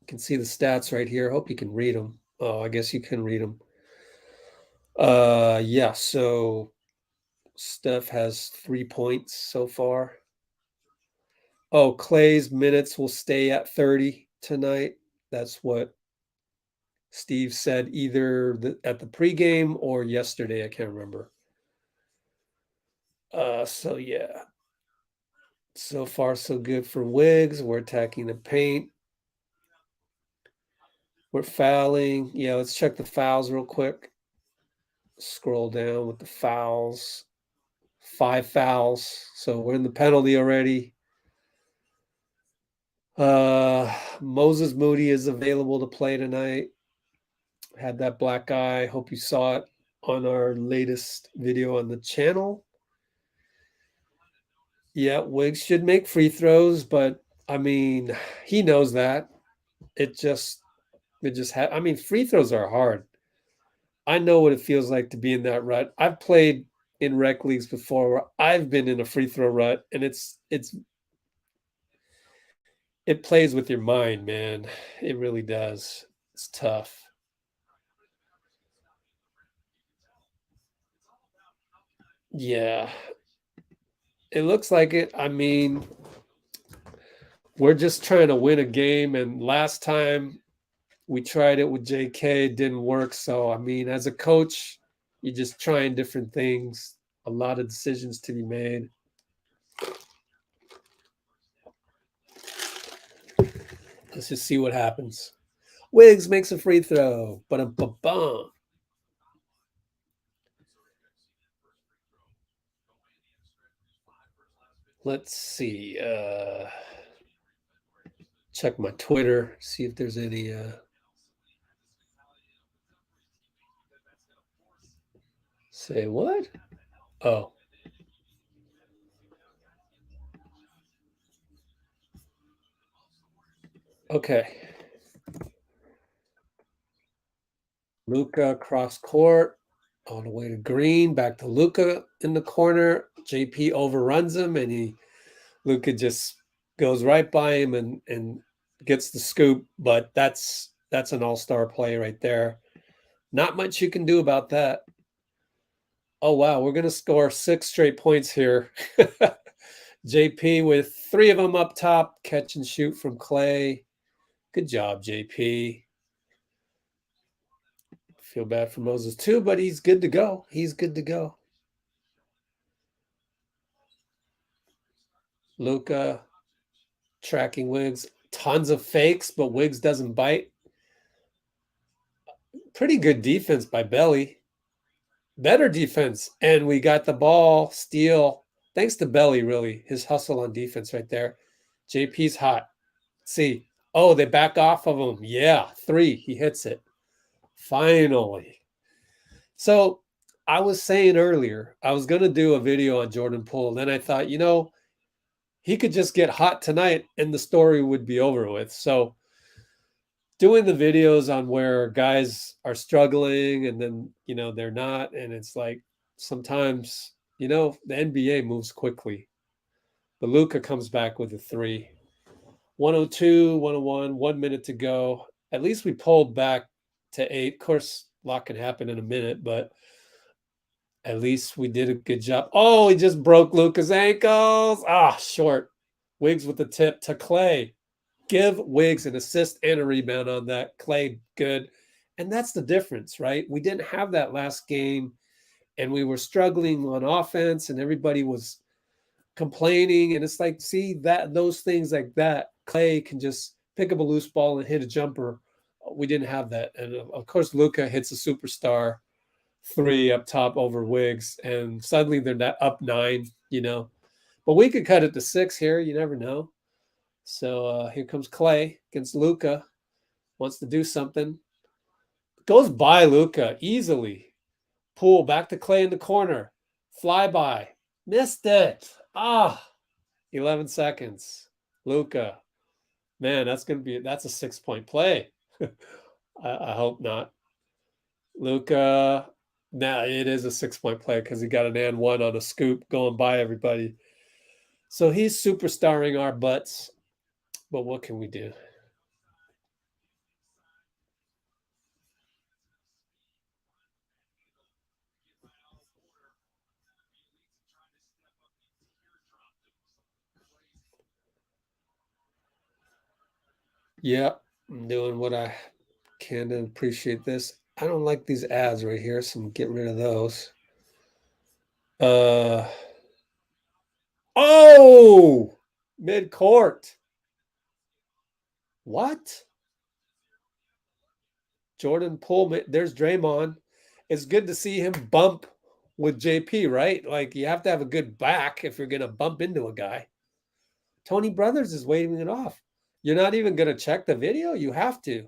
You can see the stats right here. Hope you can read them. Oh, I guess you can read them. Yeah, so Steph has 3 points so far. Oh, Klay's minutes will stay at 30 tonight. That's what Steve said either at the pregame or yesterday. I can't remember. So yeah. So far, so good for Wiggs. We're attacking the paint. We're fouling. Yeah, let's check the fouls real quick. Scroll down with the fouls. 5 fouls. So we're in the penalty already. Moses Moody is available to play tonight. Had that black eye. Hope you saw it on our latest video on the channel. Yeah, Wiggs should make free throws, but I mean, he knows that. I mean, free throws are hard. I know what it feels like to be in that rut. I've played in rec leagues before where I've been in a free throw rut, and it plays with your mind, man. It really does. It's tough. Yeah. It looks like it. I mean, we're just trying to win a game, and last time we tried it with JK, it didn't work. So, I mean, as a coach, you're just trying different things, a lot of decisions to be made. Let's just see what happens. Wiggs makes a free throw. Ba-dum-ba-bum. Let's see. Check my Twitter, see if there's any say what? Oh. Okay. Luka cross court on the way to Green, back to Luka in the corner. JP overruns him, and Luka just goes right by him and gets the scoop. But that's an all-star play right there. Not much you can do about that. Oh wow, we're gonna score 6 straight points here. JP with 3 of them up top, catch and shoot from Klay. Good job, JP. Feel bad for Moses too, but he's good to go. He's good to go. Luka tracking Wiggs. Tons of fakes, but Wiggs doesn't bite. Pretty good defense by Belly. better defense, and we got the ball steal thanks to Belly, really, his hustle on defense right there. JP's hot. See, oh, they back off of him. Yeah, 3, he hits it. Finally. So I was saying earlier, I was going to do a video on Jordan Poole. Then I thought, he could just get hot tonight and the story would be over with. So doing the videos on where guys are struggling and then, they're not. And it's like sometimes, the NBA moves quickly. But Luka comes back with a 3. 102, 101, 1 minute to go. At least we pulled back to 8. Of course, a lot can happen in a minute, but at least we did a good job. Oh, he just broke Luka's ankles. Short. Wiggs with the tip to Clay. Give Wiggs an assist and a rebound on that. Clay, good. And that's the difference, right? We didn't have that last game, and we were struggling on offense, and everybody was complaining. And it's like, see, those things like that, Clay can just pick up a loose ball and hit a jumper. We didn't have that. And of course, Luka hits a superstar 3 up top over Wiggs, and suddenly they're up 9, But we could cut it to 6 here. You never know. So here comes Clay against Luka. Wants to do something. Goes by Luka easily. Poole back to Clay in the corner. Fly by. Missed it. 11 seconds. Luka. Man, that's a 6-point play. I hope not. Luka. Now it is a 6-point play because he got an and 1 on a scoop going by everybody. So he's superstarring our butts. But what can we do? Yeah, I'm doing what I can to appreciate this. I don't like these ads right here, so I'm getting rid of those. Mid-court. What? Jordan Poole, there's Draymond. It's good to see him bump with JP, right? Like, you have to have a good back if you're going to bump into a guy. Tony Brothers is waving it off. You're not even going to check the video? You have to.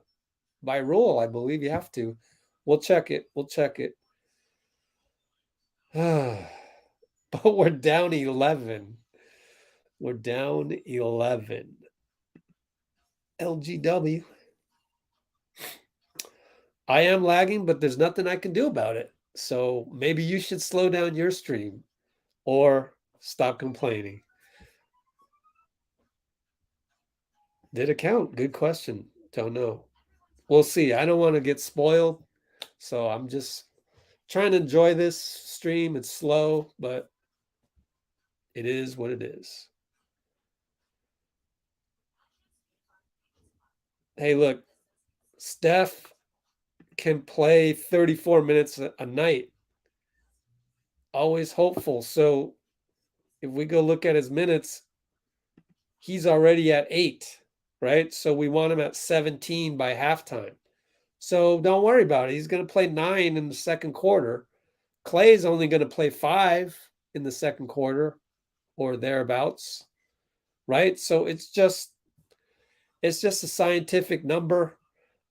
By rule, I believe you have to. We'll check it. But we're down 11. We're down 11. LGW. I am lagging, but there's nothing I can do about it. So maybe you should slow down your stream or stop complaining. Did it count? Good question. Don't know. We'll see. I don't want to get spoiled. So I'm just trying to enjoy this stream. It's slow, but it is what it is. Hey, look, Steph can play 34 minutes a night. Always hopeful. So if we go look at his minutes, he's already at 8, right? So we want him at 17 by halftime. So don't worry about it. He's going to play 9 in the second quarter. Clay's only going to play 5 in the second quarter or thereabouts, right? So it's just a scientific number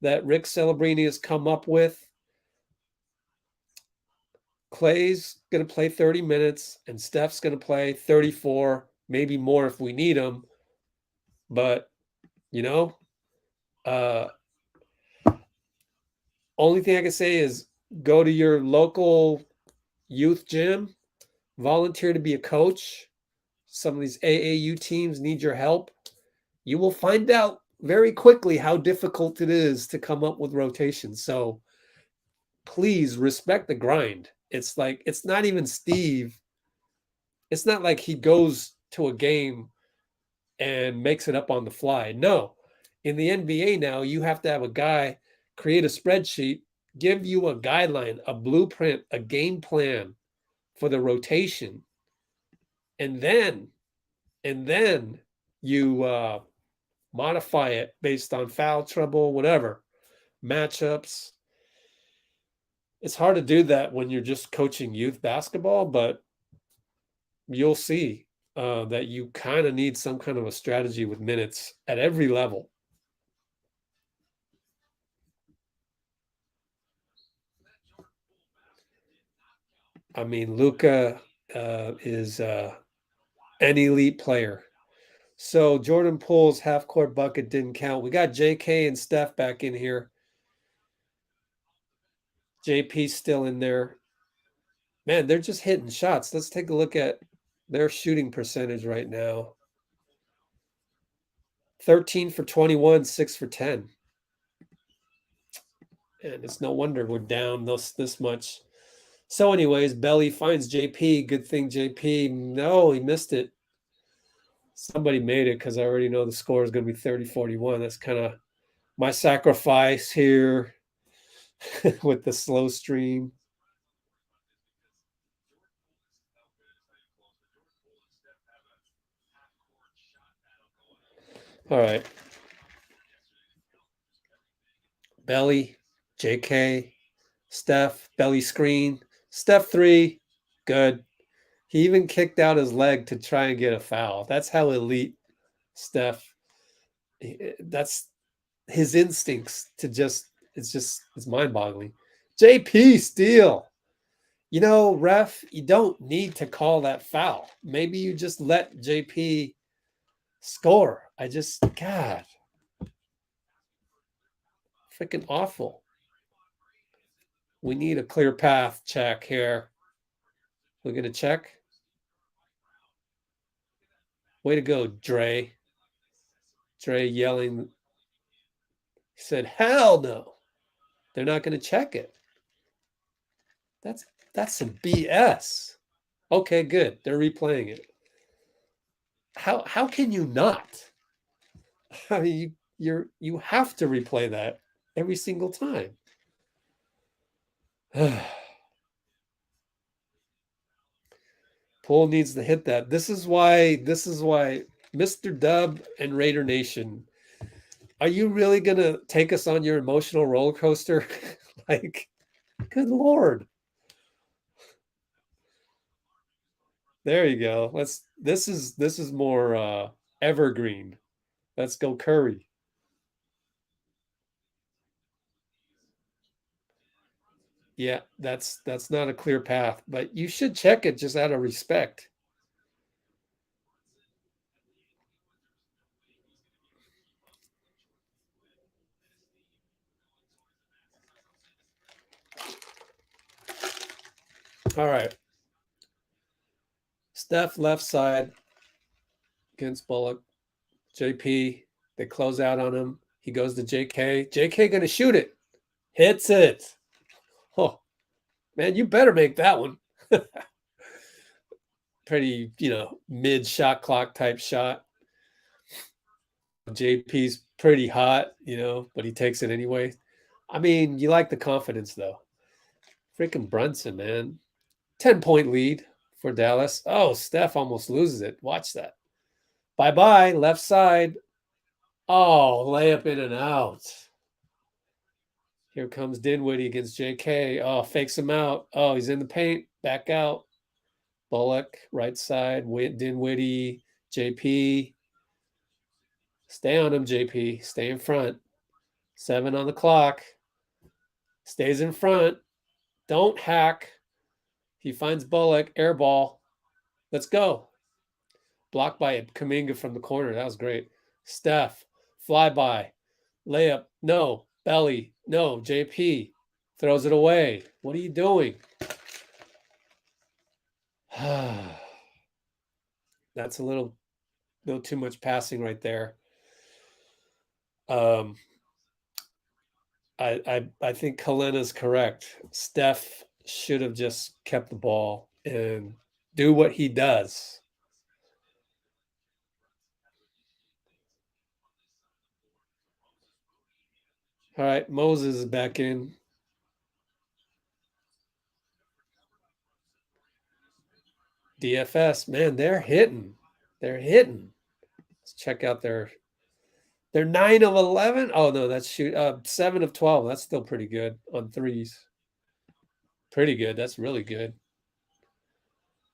that Rick Celebrini has come up with. Clay's going to play 30 minutes and Steph's going to play 34, maybe more if we need him. But, only thing I can say is go to your local youth gym, volunteer to be a coach. Some of these AAU teams need your help. You will find out very quickly how difficult it is to come up with rotations. So please respect the grind. It's like, it's not even Steve. It's not like he goes to a game and makes it up on the fly. No, in the NBA now, you have to have a guy create a spreadsheet, give you a guideline, a blueprint, a game plan for the rotation. And then you modify it based on foul trouble, whatever, matchups. It's hard to do that when you're just coaching youth basketball, but you'll see that you kind of need some kind of a strategy with minutes at every level. I mean, Luka is an elite player. So Jordan Poole's half-court bucket didn't count. We got JK and Steph back in here. JP's still in there. Man, they're just hitting shots. Let's take a look at their shooting percentage right now. 13 for 21, 6 for 10. And it's no wonder we're down this much. So anyways, Belly finds JP. Good thing JP. No, he missed it. Somebody made it because I already know the score is going to be 30-41. That's kind of my sacrifice here with the slow stream. All right. Belly, JK, Steph, Belly screen, Steph 3, good. He even kicked out his leg to try and get a foul. That's how elite Steph. That's his instincts to it's mind-boggling. JP steal. You know, ref, you don't need to call that foul. Maybe you just let JP score. God, freaking awful. We need a clear path check here. We're going to check. Way to go, Dre. Dre yelling. He said, hell no. They're not going to check it. That's some BS. Okay, good. They're replaying it. How can you not? I mean, you have to replay that every single time. Poole needs to hit that. This is why Mr. Dub and Raider Nation, are you really gonna take us on your emotional roller coaster? Like, good Lord. There you go. This is more evergreen. Let's go Curry. Yeah, that's not a clear path, but you should check it just out of respect. All right. Steph left side against Bullock. JP, they close out on him. He goes to JK. JK going to shoot it. Hits it. Oh, man, you better make that one. Pretty, mid shot clock type shot. JP's pretty hot, but he takes it anyway. I mean, you like the confidence, though. Freaking Brunson, man. 10-point lead for Dallas. Oh, Steph almost loses it. Watch that. Bye-bye, left side. Oh, layup in and out. Here comes Dinwiddie against JK. Oh, fakes him out. Oh, he's in the paint. Back out. Bullock, right side. Dinwiddie, JP. Stay on him, JP. Stay in front. 7 on the clock. Stays in front. Don't hack. He finds Bullock. Air ball. Let's go. Blocked by Kuminga from the corner. That was great. Steph. Flyby. Layup. No. Belly. No. JP. Throws it away. What are you doing? That's a little too much passing right there. I think Kalena's correct. Steph should have just kept the ball and do what he does. All right, Moses is back in. DFS, man, they're hitting. They're hitting. Let's check out their 9 of 11. Oh no, that's 7 of 12. That's still pretty good on threes. Pretty good. That's really good.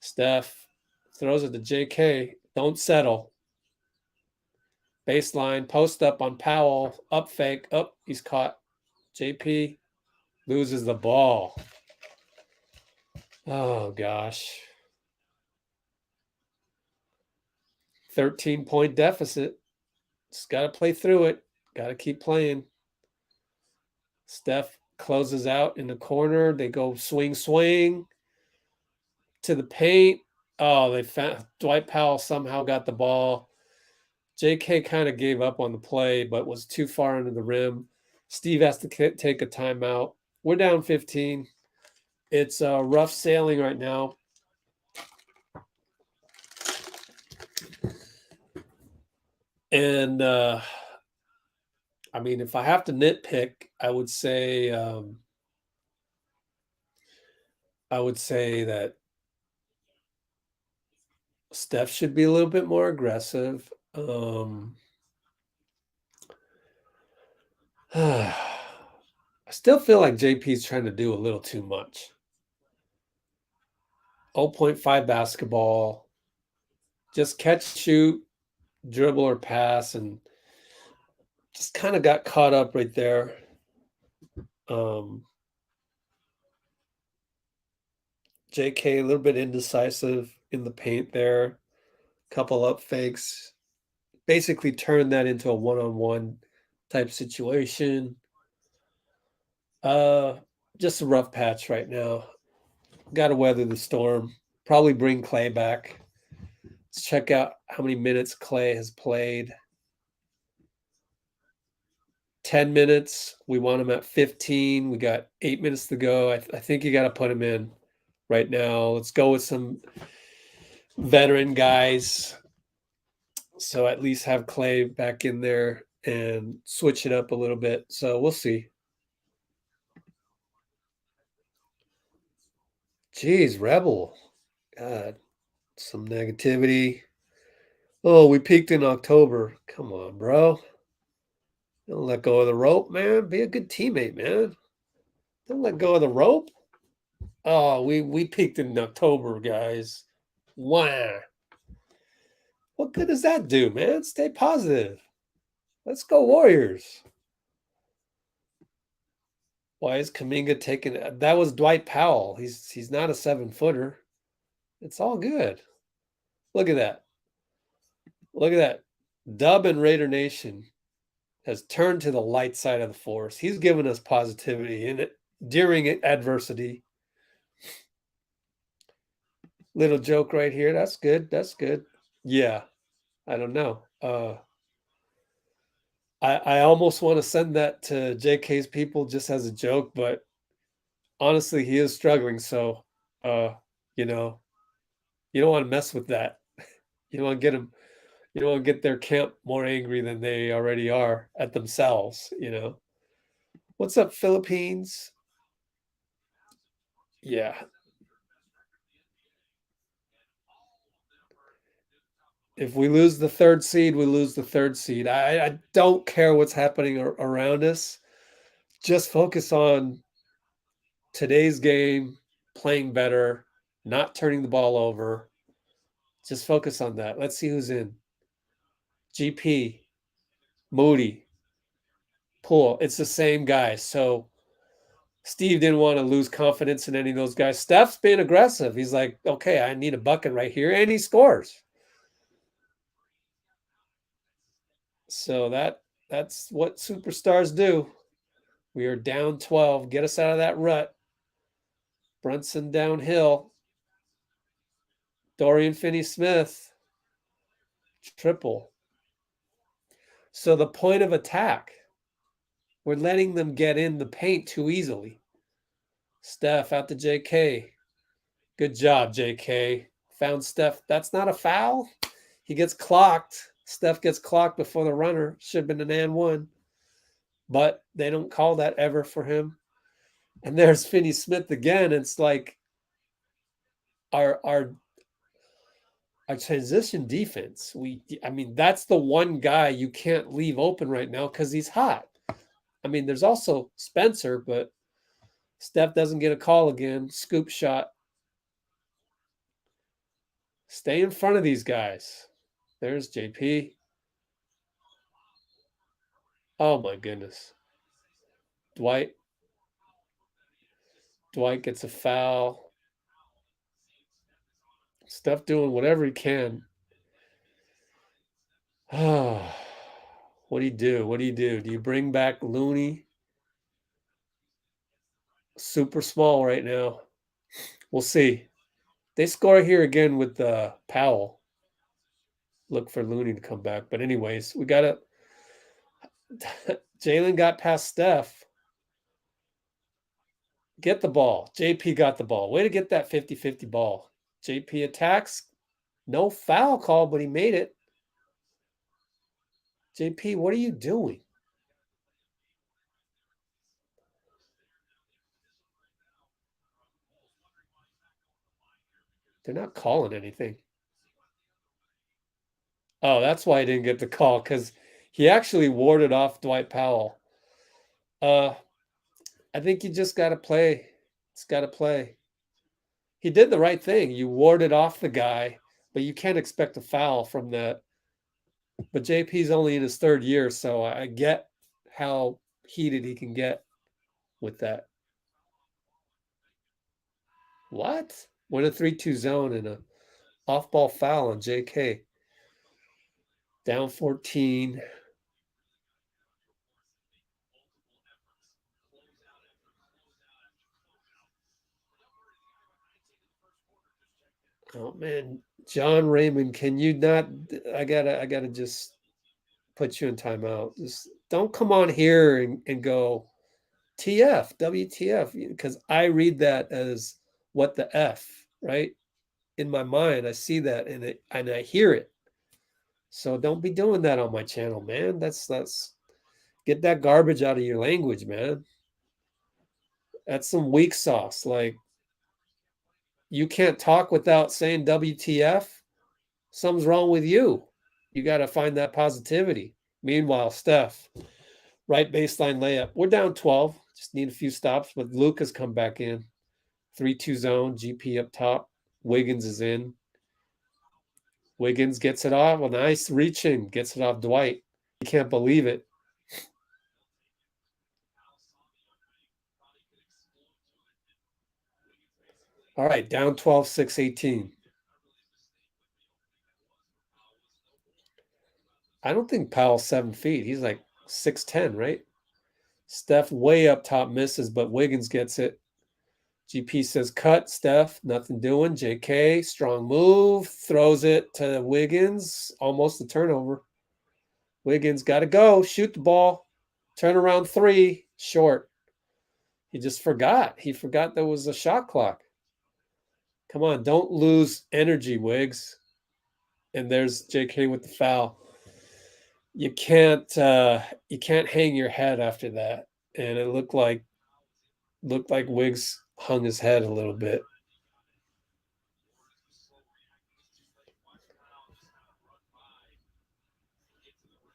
Steph throws it to JK. Don't settle. Baseline, post up on Powell. Up fake. Up, he's caught. JP loses the ball. Oh, gosh. 13-point deficit. Just got to play through it. Got to keep playing. Steph closes out in the corner. They go swing to the paint. Oh, they found Dwight Powell somehow got the ball. JK kind of gave up on the play, but was too far under the rim. Steve has to take a timeout. We're down 15. It's rough sailing right now. And I mean, if I have to nitpick, I would say that Steph should be a little bit more aggressive. I still feel like JP's trying to do a little too much. 0.5 basketball, just catch, shoot, dribble or pass, and just kind of got caught up right there. JK a little bit indecisive in the paint there. Couple up fakes. Basically turned that into a one-on-one type situation. Just a rough patch right now. Got to weather the storm. Probably bring Clay back. Let's check out how many minutes Clay has played. 10 minutes. We want him at 15. We got 8 minutes to go. I think you got to put him in right now. Let's go with some veteran guys. So at least have Clay back in there and switch it up a little bit. So we'll see. Jeez, Rebel. God, some negativity. Oh, we peaked in October. Come on, bro. Don't let go of the rope, man. Be a good teammate, man. Don't let go of the rope. Oh, we peaked in October, guys. Wow. What good does that do, man? Stay positive. Let's go Warriors. Why is Kuminga taking it? That was Dwight Powell. He's not a 7-footer. It's all good. Look at that. Look at that. Dub and Raider Nation has turned to the light side of the force. He's given us positivity in it during adversity. Little joke right here. That's good. That's good. Yeah. I don't know. I almost want to send that to JK's people just as a joke, but honestly, he is struggling. So, you know, you don't want to mess with that. You don't want to get him. You don't want to get their camp more angry than they already are at themselves. You know. What's up, Philippines? Yeah. If we lose the third seed, we lose the third seed. I don't care what's happening around us. Just focus on today's game, playing better, not turning the ball over. Just focus on that. Let's see who's in. GP, Moody, Poole. It's the same guys. So Steve didn't want to lose confidence in any of those guys. Steph's being aggressive. He's like, okay, I need a bucket right here, and he scores. So that's what superstars do. We are down 12. Get us out of that rut. Brunson downhill. Dorian Finney-Smith. Triple. So the point of attack, we're letting them get in the paint too easily. Steph out to JK. Good job, JK. Found Steph. That's not a foul. He gets clocked. Steph gets clocked before the runner. Should have been an and one. But they don't call that ever for him. And there's Finney-Smith again. It's like our transition defense. I mean, that's the one guy you can't leave open right now because he's hot. I mean, there's also Spencer, but Steph doesn't get a call again. Scoop shot. Stay in front of these guys. There's JP. Oh my goodness. Dwight gets a foul. Steph doing whatever he can. Oh, what do you do? What do you do? Do you bring back Looney? Super small right now. We'll see. They score here again with Powell. Look for Looney to come back. But anyways, we got to Jalen got past Steph. Get the ball. JP got the ball. Way to get that 50-50 ball. JP attacks. No foul call, but he made it. JP, what are you doing? They're not calling anything. Oh, that's why he didn't get the call, because he actually warded off Dwight Powell. I think you just got to play. It's got to play. He did the right thing. You warded off the guy, but you can't expect a foul from that. But JP's only in his third year, so I get how heated he can get with that. What? Win a 3-2 zone and a off-ball foul on JK. Down 14. Oh man, John Raymond, can you not? I gotta just put you in timeout. Just don't come on here and go TF, WTF, because I read that as what the F, right? In my mind, I see that and I hear it. So don't be doing that on my channel, man. That's get that garbage out of your language, man. That's some weak sauce. Like, you can't talk without saying WTF. Something's wrong with you. You got to find that positivity. Meanwhile, Steph, right baseline layup. We're down 12. Just need a few stops, but Luka's come back in. 3-2 zone, GP up top. Wiggins is in. Wiggins gets it off. A nice reaching. Gets it off Dwight. You can't believe it. All right, down 12, 6-18. I don't think Powell's 7 feet. He's like 6'10", right? Steph way up top misses, but Wiggins gets it. GP says, cut, Steph, nothing doing. JK, strong move, throws it to Wiggins, almost a turnover. Wiggins got to go, shoot the ball, turn around 3, short. He just forgot. He forgot there was a shot clock. Come on, don't lose energy, Wiggs. And there's JK with the foul. You can't hang your head after that. And it looked like Wiggs hung his head a little bit.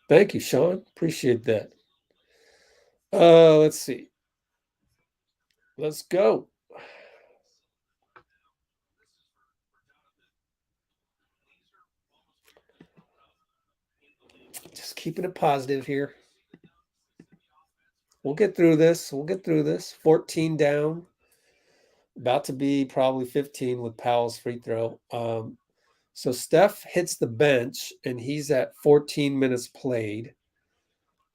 Thank you, Sean. Appreciate that. Let's see. Let's go. Just keeping it positive here. We'll get through this. 14 down. About to be probably 15 with Powell's free throw. So Steph hits the bench, and he's at 14 minutes played.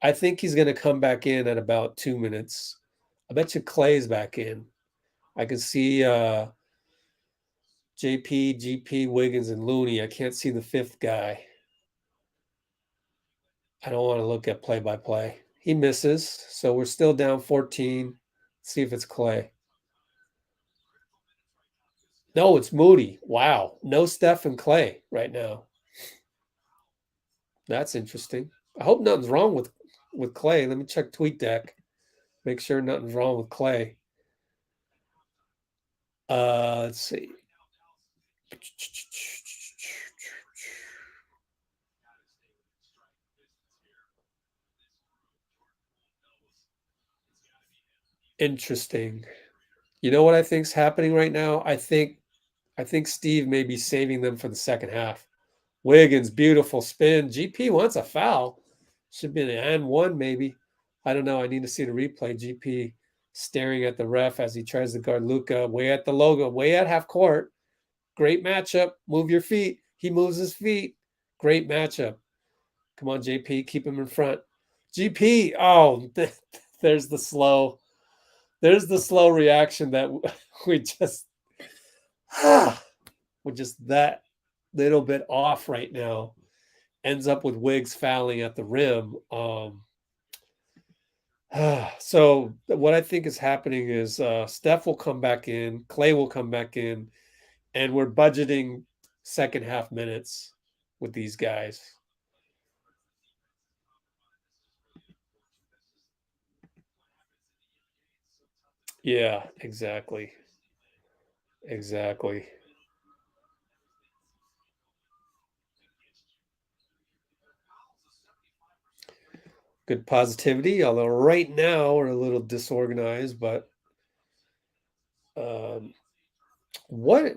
I think he's going to come back in at about 2 minutes. I bet you Klay's back in. I can see JP, GP, Wiggins, and Looney. I can't see the fifth guy. I don't want to look at play-by-play. He misses, so we're still down 14. Let's see if it's Klay. No, it's Moody. Wow. No Steph and Klay right now. That's interesting. I hope nothing's wrong with Klay. Let me check TweetDeck. Make sure nothing's wrong with Klay. Let's see. Interesting. You know what I think's happening right now? I think Steve may be saving them for the second half. Wiggins, beautiful spin. GP wants a foul. Should be an and one, maybe. I don't know. I need to see the replay. GP staring at the ref as he tries to guard Luka, way at the logo, way at half court. Great matchup. Move your feet. He moves his feet. Great matchup. Come on, JP. Keep him in front. GP. Oh, there's the slow. There's the slow reaction that we just we're just that little bit off right now. Ends up with Wiggs fouling at the rim. So what I think is happening is Steph will come back in, Clay will come back in, and we're budgeting second half minutes with these guys. Yeah, exactly. Exactly. Good positivity, although right now we're a little disorganized, but what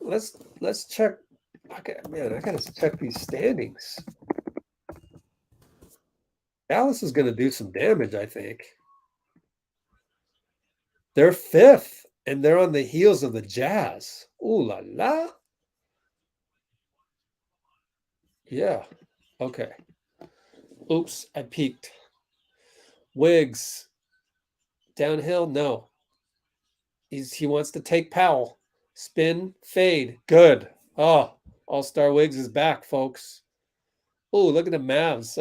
let's check. Okay, man, I gotta check these standings. Dallas is gonna do some damage, I think. They're fifth, and they're on the heels of the Jazz. Ooh la la. Yeah. Okay. Oops, I peeked. Wiggs. Downhill? No. He wants to take Powell. Spin, fade. Good. Oh, All-Star Wiggs is back, folks. Oh, look at the Mavs.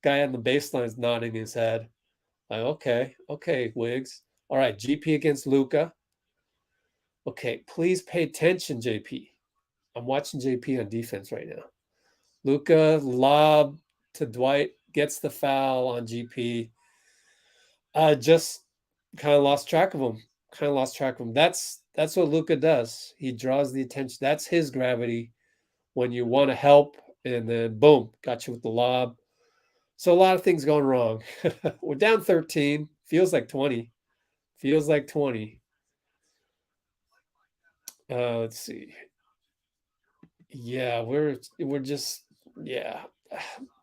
Guy on the baseline is nodding his head. Like, okay, Wiggs. All right, GP against Luka. Okay, please pay attention, JP. I'm watching JP on defense right now. Luka lob to Dwight, gets the foul on GP. Just kind of lost track of him. That's what Luka does. He draws the attention. That's his gravity when you want to help, and then boom, got you with the lob. So a lot of things going wrong. We're down 13. Feels like 20. Let's see. Yeah, we're just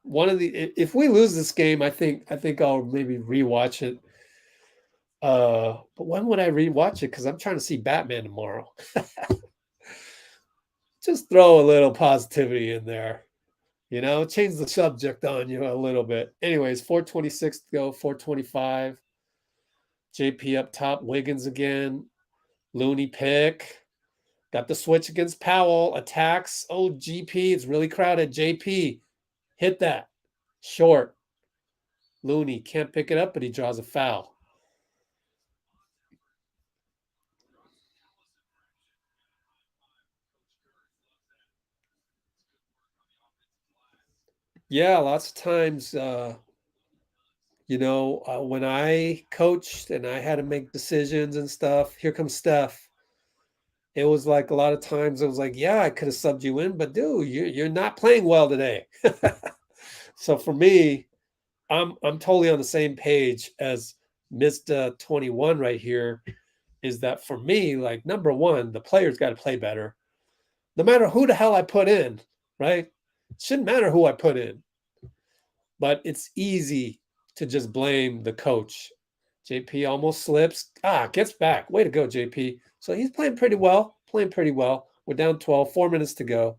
one of the if we lose this game, I think I'll maybe rewatch it. But when would I rewatch it? Because I'm trying to see Batman tomorrow. Just throw a little positivity in there, change the subject on you a little bit. Anyways, 4:26 to go, 4:25. JP up top, Wiggins again, Looney pick. Got the switch against Powell, attacks. Oh, GP, it's really crowded. JP, hit that. Short. Looney can't pick it up, but he draws a foul. Yeah, lots of times, when I coached and I had to make decisions and stuff, here comes Steph. It was like a lot of times it was like, yeah, I could have subbed you in, but dude, you're not playing well today. So for me, I'm totally on the same page as Mr. 21 right here. Is that for me, like number one, the players got to play better. No matter who the hell I put in, right? It shouldn't matter who I put in. But it's easy to just blame the coach. JP almost slips. Gets back. Way to go, JP. So he's playing pretty well. We're down 12, 4 minutes to go.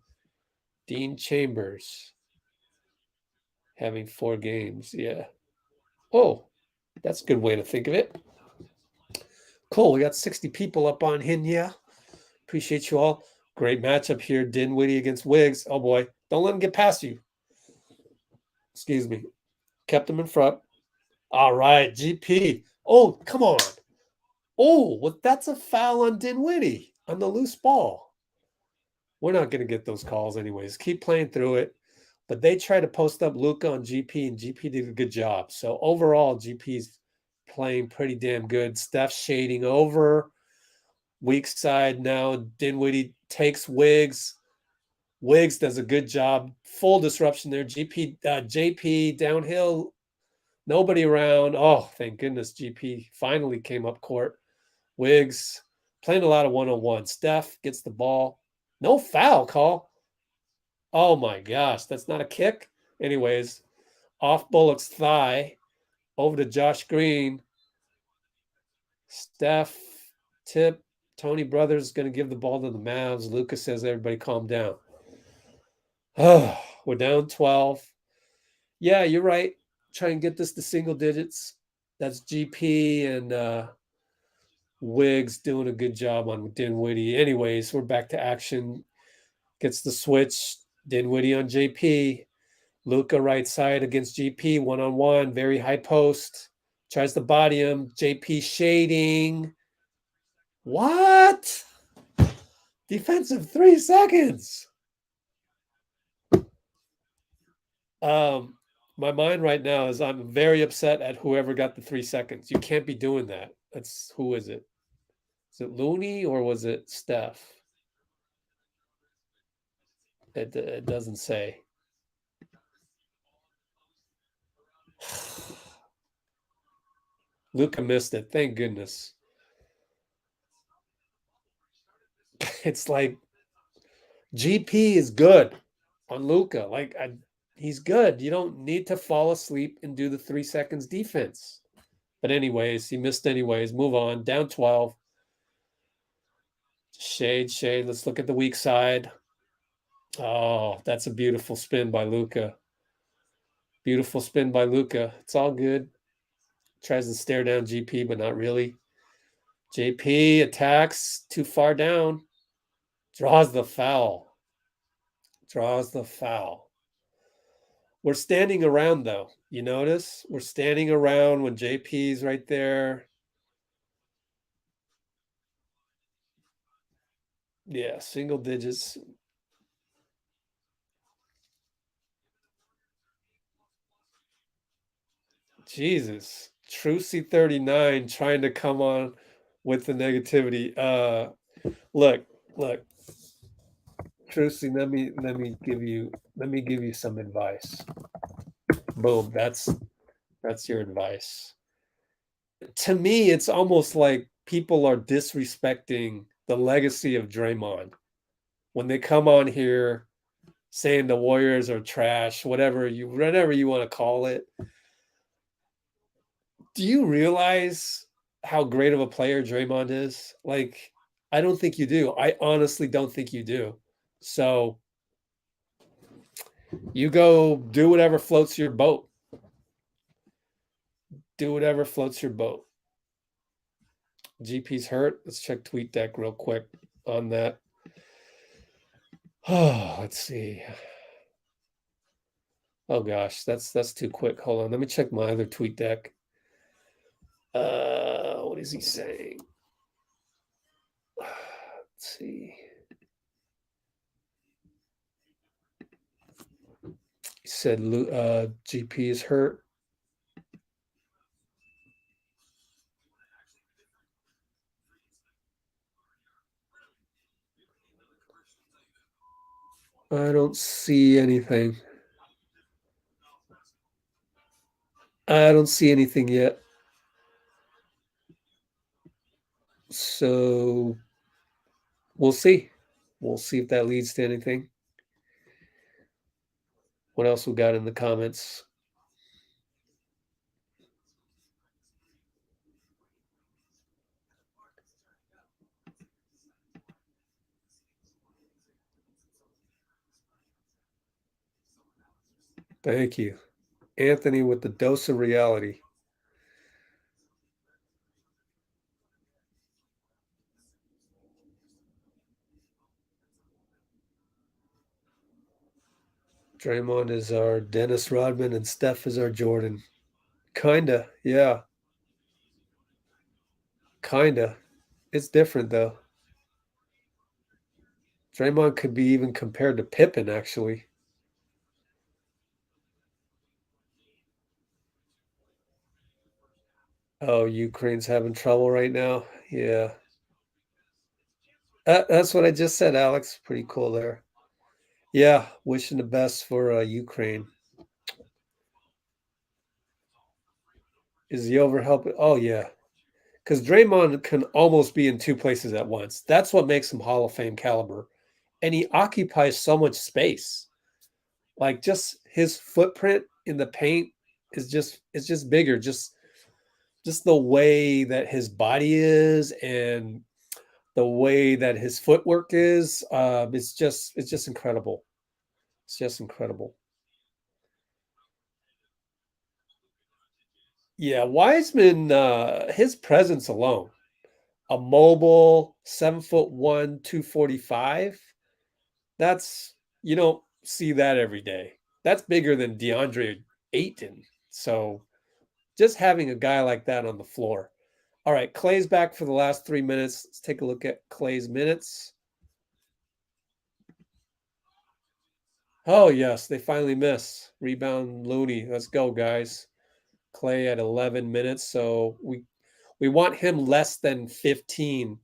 Dean Chambers having 4 games. Yeah. Oh, that's a good way to think of it. Cool. We got 60 people up on Hinya. Appreciate you all. Great matchup here. Dinwiddie against Wiggs. Oh, boy. Don't let him get past you. Excuse me. Kept him in front. All right. GP. Oh, come on. Oh, well, that's a foul on Dinwiddie on the loose ball. We're not going to get those calls anyways. Keep playing through it. But they try to post up Luka on GP, and GP did a good job. So overall, GP's playing pretty damn good. Steph shading over. Weak side now. Dinwiddie takes Wiggs. Wiggs does a good job. Full disruption there. JP downhill. Nobody around. Oh, thank goodness GP finally came up court. Wiggs playing a lot of one-on-one. Steph gets the ball. No foul call. Oh my gosh, that's not a kick. Anyways, off Bullock's thigh, over to Josh Green. Steph, tip. Tony Brothers going to give the ball to the Mavs. Lucas says, everybody calm down. Oh, we're down 12. Yeah, you're right. Try and get this to single digits. That's GP and Wiggs doing a good job on Dinwiddie. Anyways, we're back to action. Gets the switch. Dinwiddie on JP. Luka right side against GP, one-on-one, very high post. Tries to body him. JP shading. What? Defensive 3 seconds. My mind right now is I'm very upset at whoever got the 3 seconds. You can't be doing that. That's who is it? Is it Looney or was it Steph? It doesn't say. Luka missed it. Thank goodness. It's like GP is good on Luka. Like he's good. You don't need to fall asleep and do the 3 seconds defense. But anyways, he missed anyways. Move on. Down 12. Shade. Let's look at the weak side. Oh, that's a beautiful spin by Luka. Beautiful spin by Luka. It's all good. Tries to stare down GP, but not really. JP attacks too far down. Draws the foul. We're standing around, though. You notice? We're standing around when JP's right there. Yeah, single digits. Jesus. Trucy 39 trying to come on with the negativity. Look. Trucy, let me give you some advice. Boom, that's your advice. To me, it's almost like people are disrespecting the legacy of Draymond when they come on here saying the Warriors are trash, whatever you want to call it. Do you realize how great of a player Draymond is? Like, I don't think you do. I honestly don't think you do. So you go do whatever floats your boat. GP's hurt. Let's check TweetDeck real quick on that. Oh, let's see. Oh gosh, that's too quick. Hold on. Let me check my other TweetDeck. What is he saying? Let's see. He said GP is hurt. I don't see anything. I don't see anything yet. So we'll see. We'll see if that leads to anything. What else we got in the comments? Thank you. Anthony with the dose of reality. Draymond is our Dennis Rodman and Steph is our Jordan. Kinda, yeah. Kinda. It's different though. Draymond could be even compared to Pippen, actually. Oh, Ukraine's having trouble right now. Yeah. That's what I just said, Alex. Pretty cool there. Yeah, wishing the best for Ukraine. Is the over helping? Oh, yeah. because Draymond can almost be in two places at once. That's what makes him Hall of Fame caliber. And he occupies so much space. Like just his footprint in the paint is just bigger. Just the way that his body is and the way that his footwork is, it's just incredible. It's just incredible. Yeah, Wiseman, his presence alone, a mobile 7'1", 245. That's you don't see that every day. That's bigger than DeAndre Ayton. So just having a guy like that on the floor. All right, Klay's back for the last 3 minutes. Let's take a look at Klay's minutes. Oh, yes, they finally miss. Rebound Looney. Let's go, guys. Klay at 11 minutes, so we want him less than 15.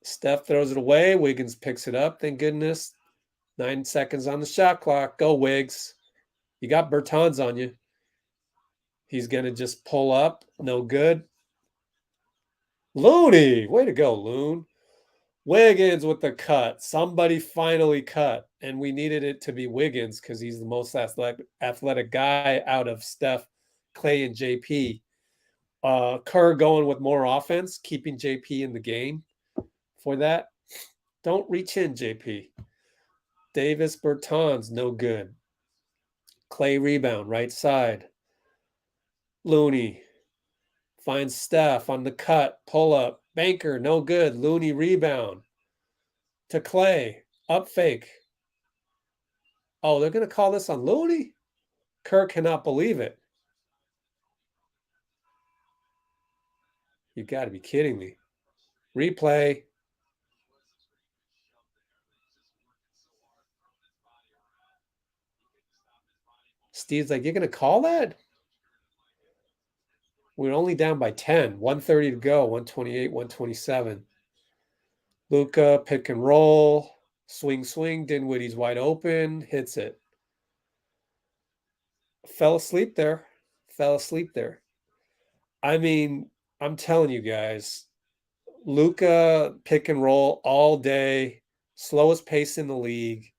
Steph throws it away. Wiggins picks it up. Thank goodness. 9 seconds on the shot clock. Go, Wiggs. You got Bertans on you. He's going to just pull up. No good. Looney. Way to go, Loon. Wiggins with the cut. Somebody finally cut. And we needed it to be Wiggins because he's the most athletic guy out of Steph, Klay, and JP. Kerr going with more offense, keeping JP in the game for that. Don't reach in, JP. Davis Bertans, no good. Klay rebound, right side. Looney finds Steph on the cut, pull up. Banker, no good. Looney rebound to Klay. Up fake. Oh, they're going to call this on Looney? Kerr cannot believe it. You got to be kidding me. Replay. Steve's like, you're going to call that? We're only down by 10. 1:30 to go. 128, 127. Luka, pick and roll. Swing. Dinwiddie's wide open. Hits it. Fell asleep there. I mean, I'm telling you guys, Luka, pick and roll all day. Slowest pace in the league.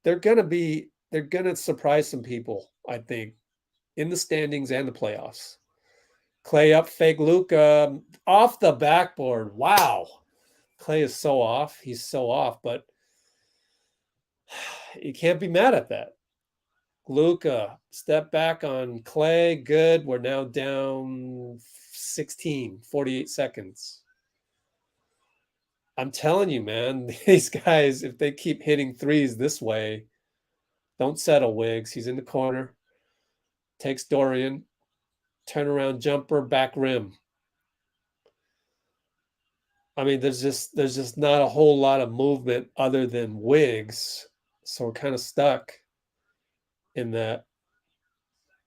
They're going to surprise some people, I think, in the standings and the playoffs. Klay up fake Luka off the backboard. Wow. Klay is so off. He's so off, but you can't be mad at that. Luka, step back on Klay. Good. We're now down 16, 48 seconds. I'm telling you, man, these guys, if they keep hitting threes this way, don't settle, Wiggs. He's in the corner. Takes Dorian. Turnaround jumper, back rim. I mean, there's just not a whole lot of movement other than Wiggs. So we're kind of stuck in that.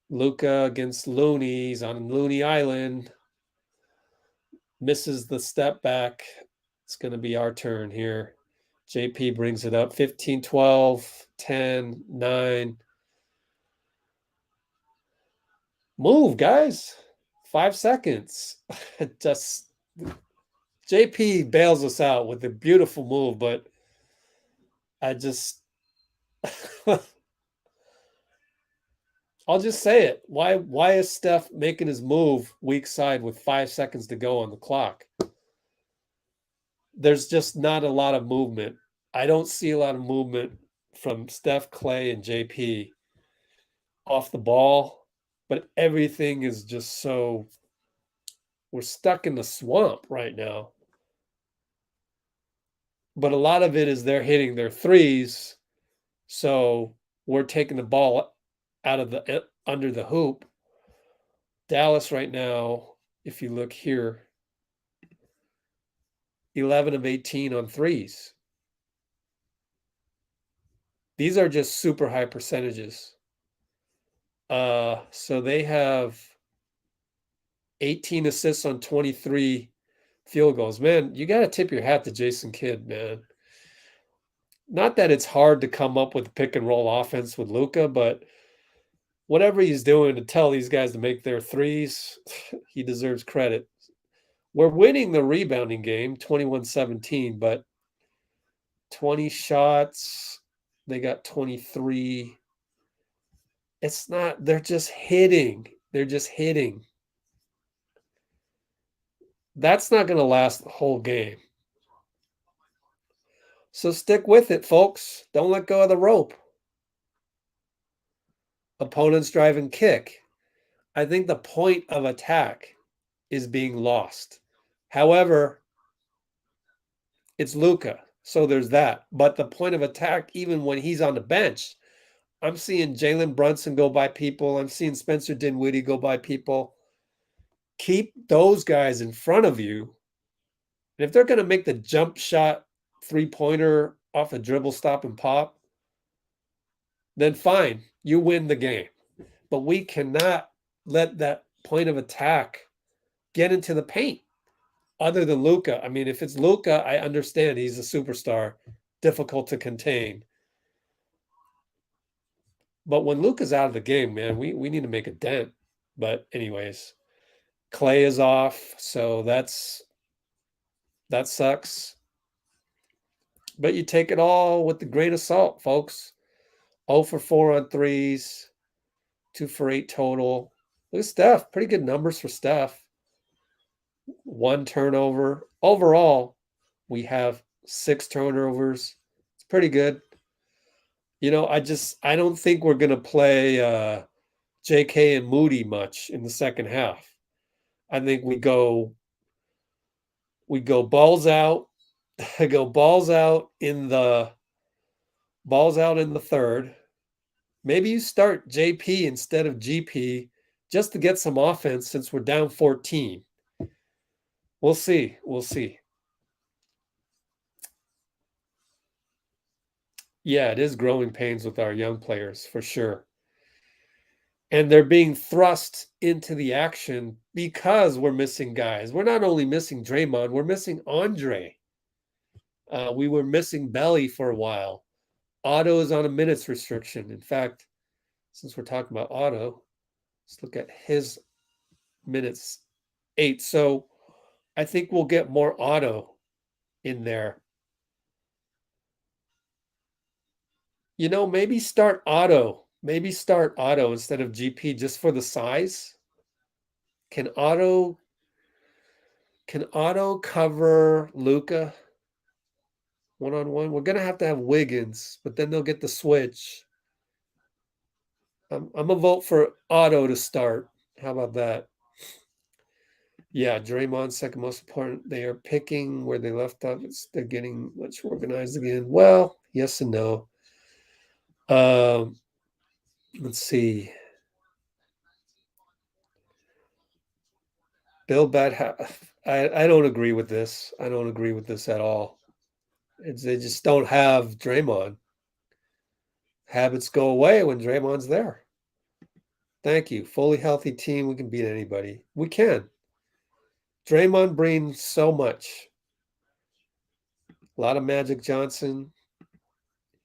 Luka against Looney. He's on Looney Island. Misses the step back. It's going to be our turn here. JP brings it up. 15, 12, 10, 9. Move, guys. 5 seconds. Just JP bails us out with a beautiful move, but I just I'll just say it. Why is Steph making his move weak side with 5 seconds to go on the clock? There's just not a lot of movement. I don't see a lot of movement from Steph, Klay, and JP off the ball, but everything is just so we're stuck in the swamp right now. But a lot of it is they're hitting their threes, so we're taking the ball out of the under the hoop. Dallas right now, if you look here, 11 of 18 on threes. These are just super high percentages. So they have 18 assists on 23 field goals. Man, you got to tip your hat to Jason Kidd, man. Not that it's hard to come up with pick and roll offense with Luka, but whatever he's doing to tell these guys to make their threes, he deserves credit. We're winning the rebounding game, 21-17, but 20 shots, they got 23. It's not, they're just hitting. They're just hitting. That's not going to last the whole game. So stick with it, folks. Don't let go of the rope. Opponents drive and kick. I think the point of attack is being lost. However, it's Luka, so there's that. But the point of attack, even when he's on the bench, I'm seeing Jalen Brunson go by people. I'm seeing Spencer Dinwiddie go by people. Keep those guys in front of you. And if they're going to make the jump shot three-pointer off a dribble, stop, and pop, then fine, you win the game. But we cannot let that point of attack get into the paint other than Luka. I mean, if it's Luka, I understand he's a superstar, difficult to contain. But when Luka's out of the game, man, we need to make a dent. But anyways, Klay is off, so that sucks. But you take it all with a grain of salt, folks. 0 for 4 on threes, 2 for 8 total. Look at Steph. Pretty good numbers for Steph. 1 turnover. Overall, we have 6 turnovers. It's pretty good. You know, I don't think we're going to play JK and Moody much in the second half. I think we go balls out. Go balls out in the third. Maybe you start JP instead of GP just to get some offense since we're down 14. We'll see. We'll see. Yeah, it is growing pains with our young players for sure. And they're being thrust into the action because we're missing guys. We're not only missing Draymond, we're missing Andre. We were missing Belly for a while. Otto is on a minutes restriction. In fact, since we're talking about Otto, let's look at his minutes. 8. So I think we'll get more Otto in there. You know, maybe start Otto. Maybe start Otto instead of GP just for the size. Can Otto cover Luka one-on-one? We're going to have Wiggins, but then they'll get the switch. I'm going to vote for Otto to start. How about that? Yeah, Draymond, second most important. They are picking where they left off. They're getting much organized again. Well, yes and no. Let's see. Bill Bad. I don't agree with this. I don't agree with this at all. They just don't have Draymond. Habits go away when Draymond's there. Thank you. Fully healthy team. We can beat anybody. We can. Draymond brings so much. A lot of Magic Johnson.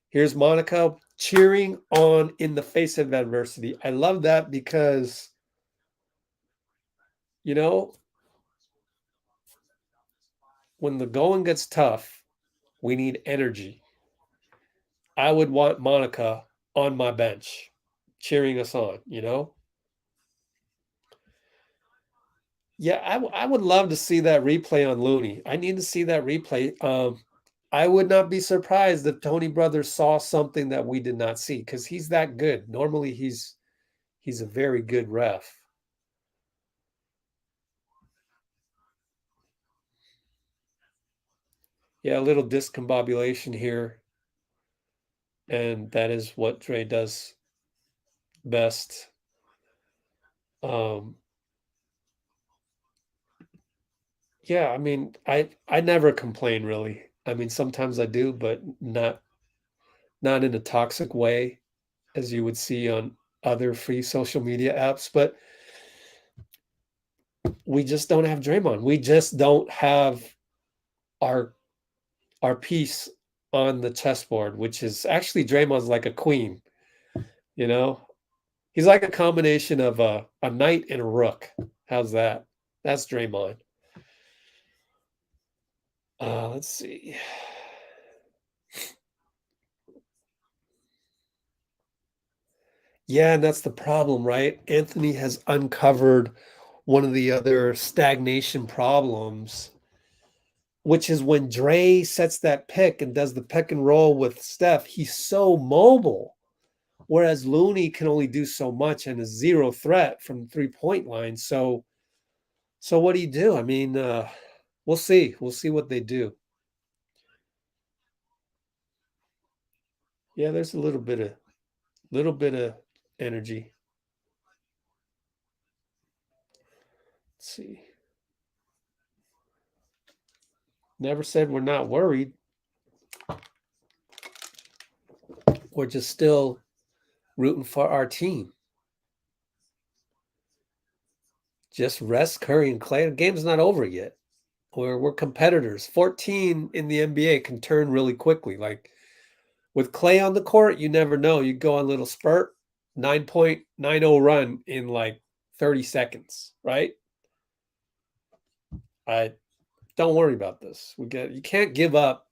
Here's Monica cheering on in the face of adversity. I love that because, you know, when the going gets tough, we need energy. I would want Monica on my bench cheering us on, you know? Yeah, I would love to see that replay on Looney. I need to see that replay. I would not be surprised if Tony Brothers saw something that we did not see because he's that good. Normally, he's a very good ref. Yeah, a little discombobulation here. And that is what Dre does best. Yeah, I mean, I never complain really. I mean, sometimes I do, but not in a toxic way, as you would see on other free social media apps. But we just don't have Draymond. We just don't have our piece on the chessboard, which is actually Draymond's like a queen. You know, He's like a combination of a knight and a rook. How's that? That's Draymond. Let's see. Yeah, and that's the problem, right? Anthony has uncovered one of the other stagnation problems, which is when Dre sets that pick and does the pick and roll with Steph, he's so mobile. Whereas Looney can only do so much and is zero threat from the 3-point line. So what do you do? I mean, we'll see. We'll see what they do. Yeah, there's a little bit of energy. Let's see. Never said we're not worried. We're just still rooting for our team. Just rest Curry and Clay. The game's not over yet. We're competitors. 14 in the NBA can turn really quickly. Like with Clay on the court, you never know. You go on a little spurt, 9.90 run in like 30 seconds, right? Don't worry about this. You can't give up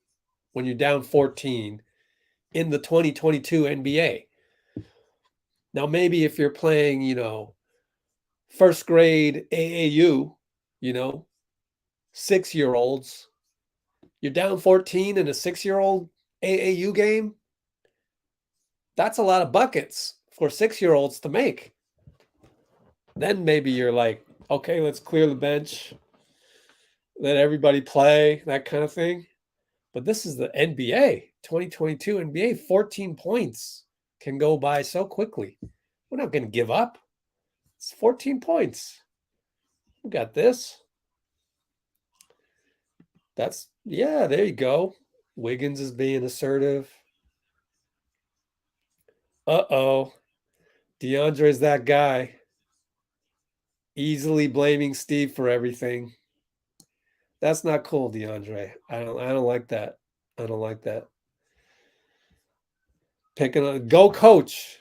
when you're down 14 in the 2022 NBA. Now, maybe if you're playing, first grade AAU, 6-year-olds, you're down 14 in a 6-year-old AAU game. That's a lot of buckets for 6-year-olds to make. Then maybe you're like, okay, let's clear the bench, let everybody play, that kind of thing. But this is the NBA, 2022 NBA, 14 points can go by so quickly. We're not going to give up. It's 14 points. We got this. There you go. Wiggins is being assertive. Uh-oh. DeAndre's that guy. Easily blaming Steve for everything. That's not cool, DeAndre. I don't like that. I don't like that. Go coach.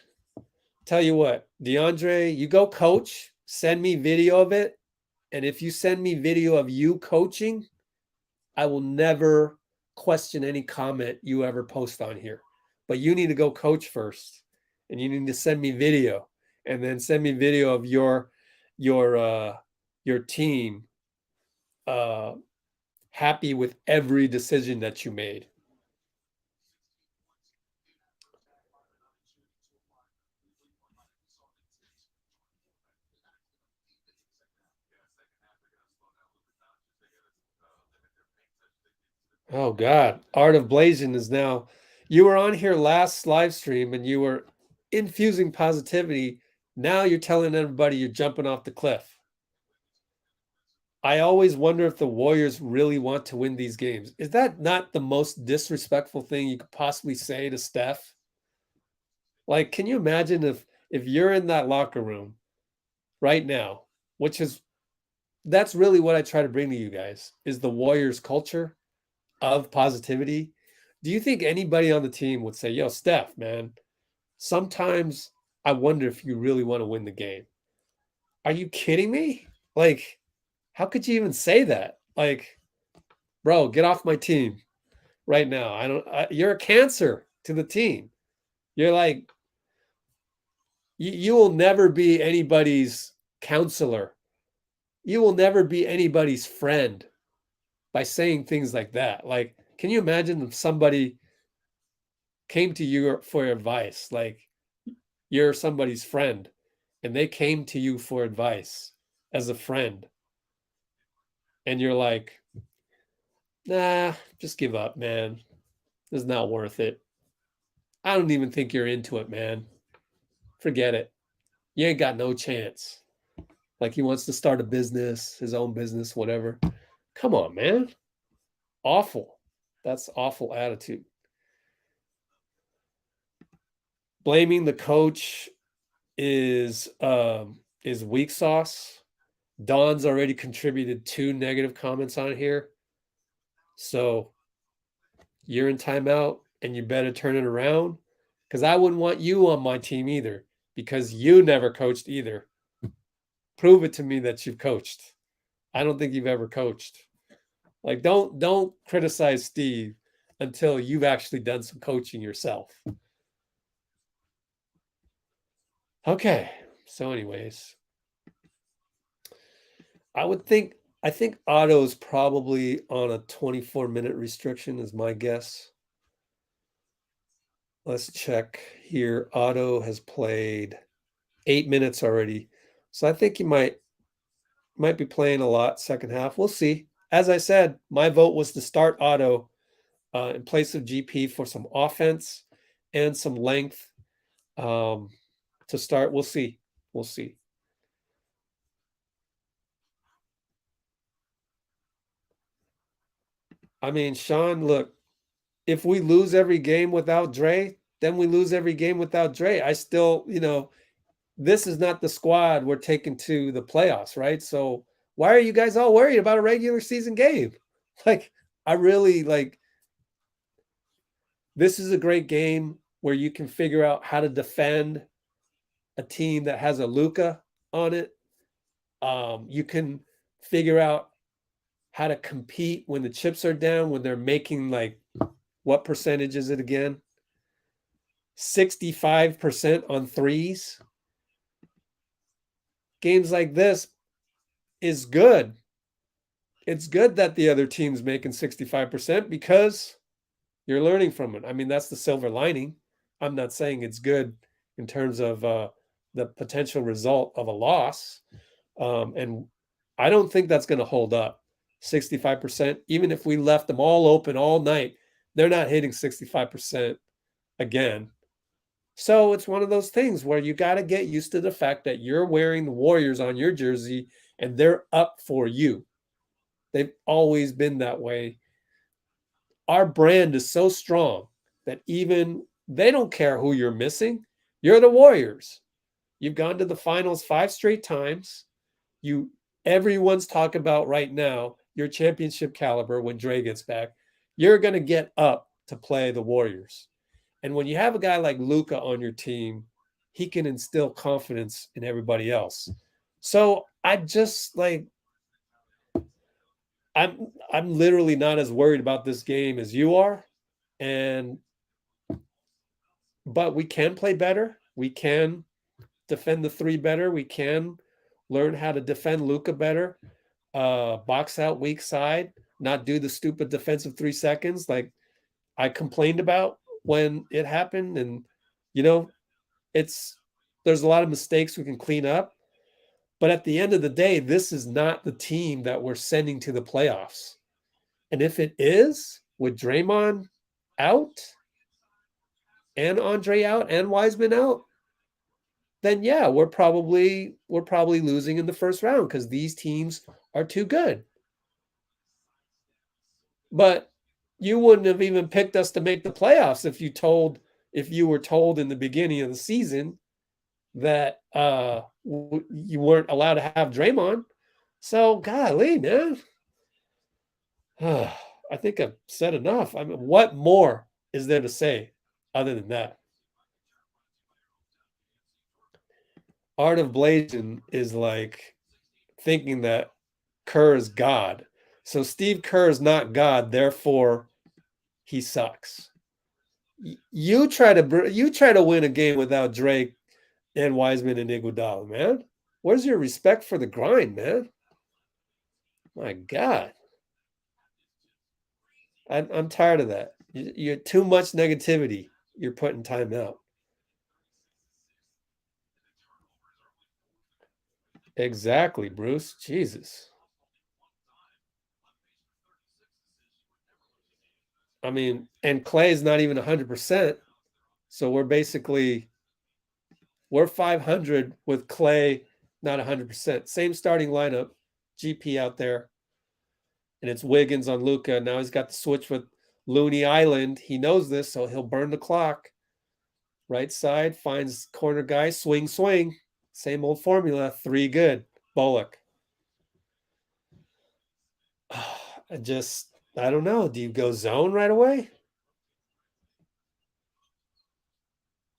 Tell you what, DeAndre, you go coach. Send me video of it. And if you send me video of you coaching, I will never question any comment you ever post on here. But you need to go coach first. And you need to send me video. And then send me video of your team happy with every decision that you made. Oh God, Art of Blazing is now. You were on here last live stream and you were infusing positivity. Now you're telling everybody you're jumping off the cliff. I always wonder if the Warriors really want to win these games. Is that not the most disrespectful thing you could possibly say to Steph? Like, can you imagine if you're in that locker room right now, that's really what I try to bring to you guys, is the Warriors culture of positivity. Do you think anybody on the team would say, yo, Steph, man, sometimes I wonder if you really want to win the game? Are you kidding me? Like, how could you even say that? Like, bro, get off my team right now. You're a cancer to the team. You're like, you will never be anybody's counselor. You will never be anybody's friend by saying things like that. Like, can you imagine if somebody came to you for advice? Like, you're somebody's friend and they came to you for advice as a friend. And you're like, nah, just give up, man. It's not worth it. I don't even think you're into it, man. Forget it. You ain't got no chance. Like, he wants to start a business, his own business, whatever. Come on, man. Awful. That's awful attitude. Blaming the coach is weak sauce. Don's already contributed 2 negative comments on here. So you're in timeout and you better turn it around, because I wouldn't want you on my team either. because you never coached either. Prove it to me that you've coached. I don't think you've ever coached. Like, don't criticize Steve until you've actually done some coaching yourself. Okay. So anyways, I think Otto's probably on a 24-minute restriction is my guess. Let's check here. Otto has played 8 minutes already. So I think he might be playing a lot second half. We'll see. As I said, my vote was to start Otto in place of GP for some offense and some length to start. We'll see. We'll see. I mean, Sean, look, if we lose every game without Dre, then we lose every game without Dre. I still, this is not the squad we're taking to the playoffs, right? So why are you guys all worried about a regular season game? Like, I really this is a great game where you can figure out how to defend a team that has a Luka on it. You can figure out how to compete when the chips are down, when they're making what percentage is it again? 65% on threes. Games like this is good. It's good that the other team's making 65% because you're learning from it. I mean, that's the silver lining. I'm not saying it's good in terms of the potential result of a loss. And I don't think that's going to hold up. 65%, even if we left them all open all night, they're not hitting 65% again. So it's one of those things where you got to get used to the fact that you're wearing the Warriors on your jersey and they're up for you. They've always been that way. Our brand is so strong that even they don't care who you're missing. You're the Warriors. You've gone to the finals 5 straight times. Everyone's talking about right now your championship caliber when Dre gets back. You're going to get up to play the Warriors. And when you have a guy like Luka on your team, he can instill confidence in everybody else. So I just I'm literally not as worried about this game as you are. But we can play better. We can defend the three better. We can learn how to defend Luka better. Box out weak side, not do the stupid defensive 3 seconds like I complained about when it happened. And there's a lot of mistakes we can clean up. But at the end of the day, this is not the team that we're sending to the playoffs. And if it is, with Draymond out and Andre out and Wiseman out, then yeah, we're probably losing in the first round because these teams are too good. But you wouldn't have even picked us to make the playoffs if you were told in the beginning of the season that you weren't allowed to have Draymond. So golly, man. I think I've said enough. I mean, what more is there to say other than that? Art of Blazing is like thinking that Kerr is God. So Steve Kerr is not God, therefore he sucks. You try to win a game without Drake and Wiseman and Iguodala, man. Where's your respect for the grind, man? My God. I'm tired of that. You're too much negativity. You're putting time out. Exactly, Bruce. Jesus. I mean, and Clay is not even 100%. So we're 500 with Clay not 100%. Same starting lineup, GP out there. And it's Wiggins on Luka. Now he's got the switch with Looney Island. He knows this, so he'll burn the clock. Right side, finds corner guy, swing. Same old formula, 3 good. Bullock. I don't know. Do you go zone right away?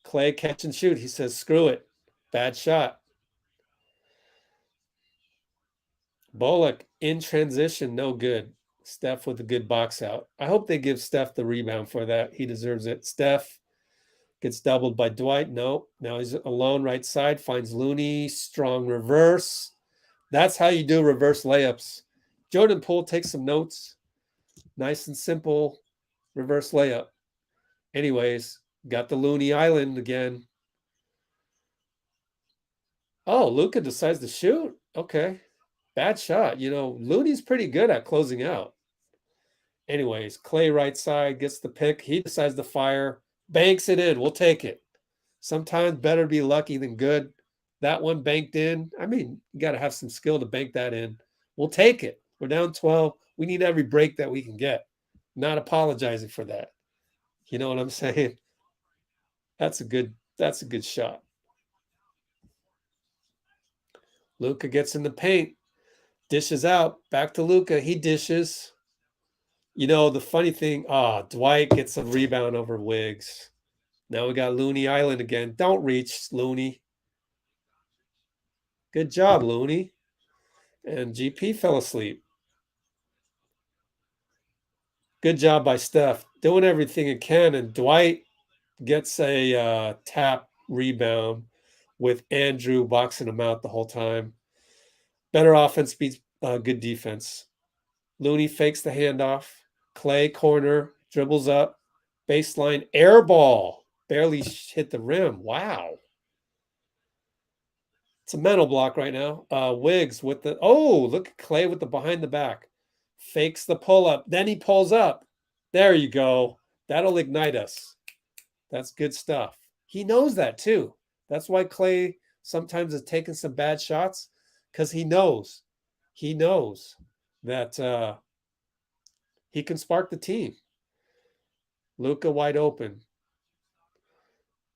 Clay catch and shoot. He says, screw it. Bad shot. Bullock in transition, no good. Steph with a good box out. I hope they give Steph the rebound for that. He deserves it. Steph gets doubled by Dwight. No, now he's alone right side. Finds Looney. Strong reverse. That's how you do reverse layups. Jordan Poole takes some notes. Nice and simple reverse layup. Anyways, got the Looney Island again. Oh, Luka decides to shoot. Okay. Bad shot. You know, Looney's pretty good at closing out. Anyways, Clay right side gets the pick. He decides to fire. Banks it in. We'll take it. Sometimes better to be lucky than good. That one banked in. I mean, you got to have some skill to bank that in. We'll take it. We're down 12. We need every break that we can get. Not apologizing for that. You know what I'm saying? That's a good shot. Luka gets in the paint. Dishes out. Back to Luka. He dishes. You know, the funny thing, Dwight gets a rebound over Wiggs. Now we got Looney Island again. Don't reach, Looney. Good job, Looney. And GP fell asleep. Good job by Steph. Doing everything it can. And Dwight gets a tap rebound with Andrew boxing him out the whole time. Better offense beats good defense. Looney fakes the handoff. Clay corner, dribbles up. Baseline, air ball. Barely hit the rim. Wow. It's a mental block right now. Wiggs with the, look at Clay with the behind the back. Fakes the pull up. Then he pulls up. There you go. That'll ignite us. That's good stuff. He knows that too. That's why Clay sometimes is taking some bad shots, because he knows that he can spark the team. Luka wide open.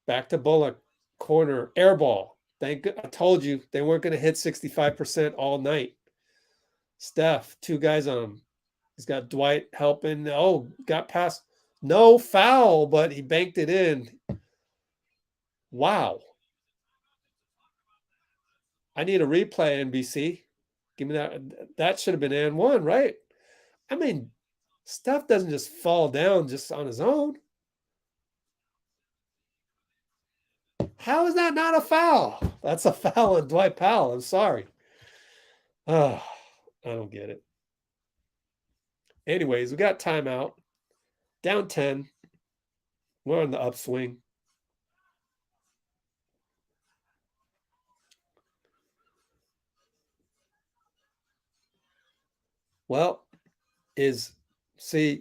Back to Bullock. Corner. Air ball. I told you they weren't going to hit 65% all night. Steph, two guys on him. He's got Dwight helping. Got past. No foul, but he banked it in. Wow. I need a replay, NBC. Give me that. That should have been and one, right? I mean, Steph doesn't just fall down just on his own. How is that not a foul? That's a foul on Dwight Powell. I'm sorry. I don't get it. Anyways, we got timeout. Down 10. We're on the upswing. Well, is Steve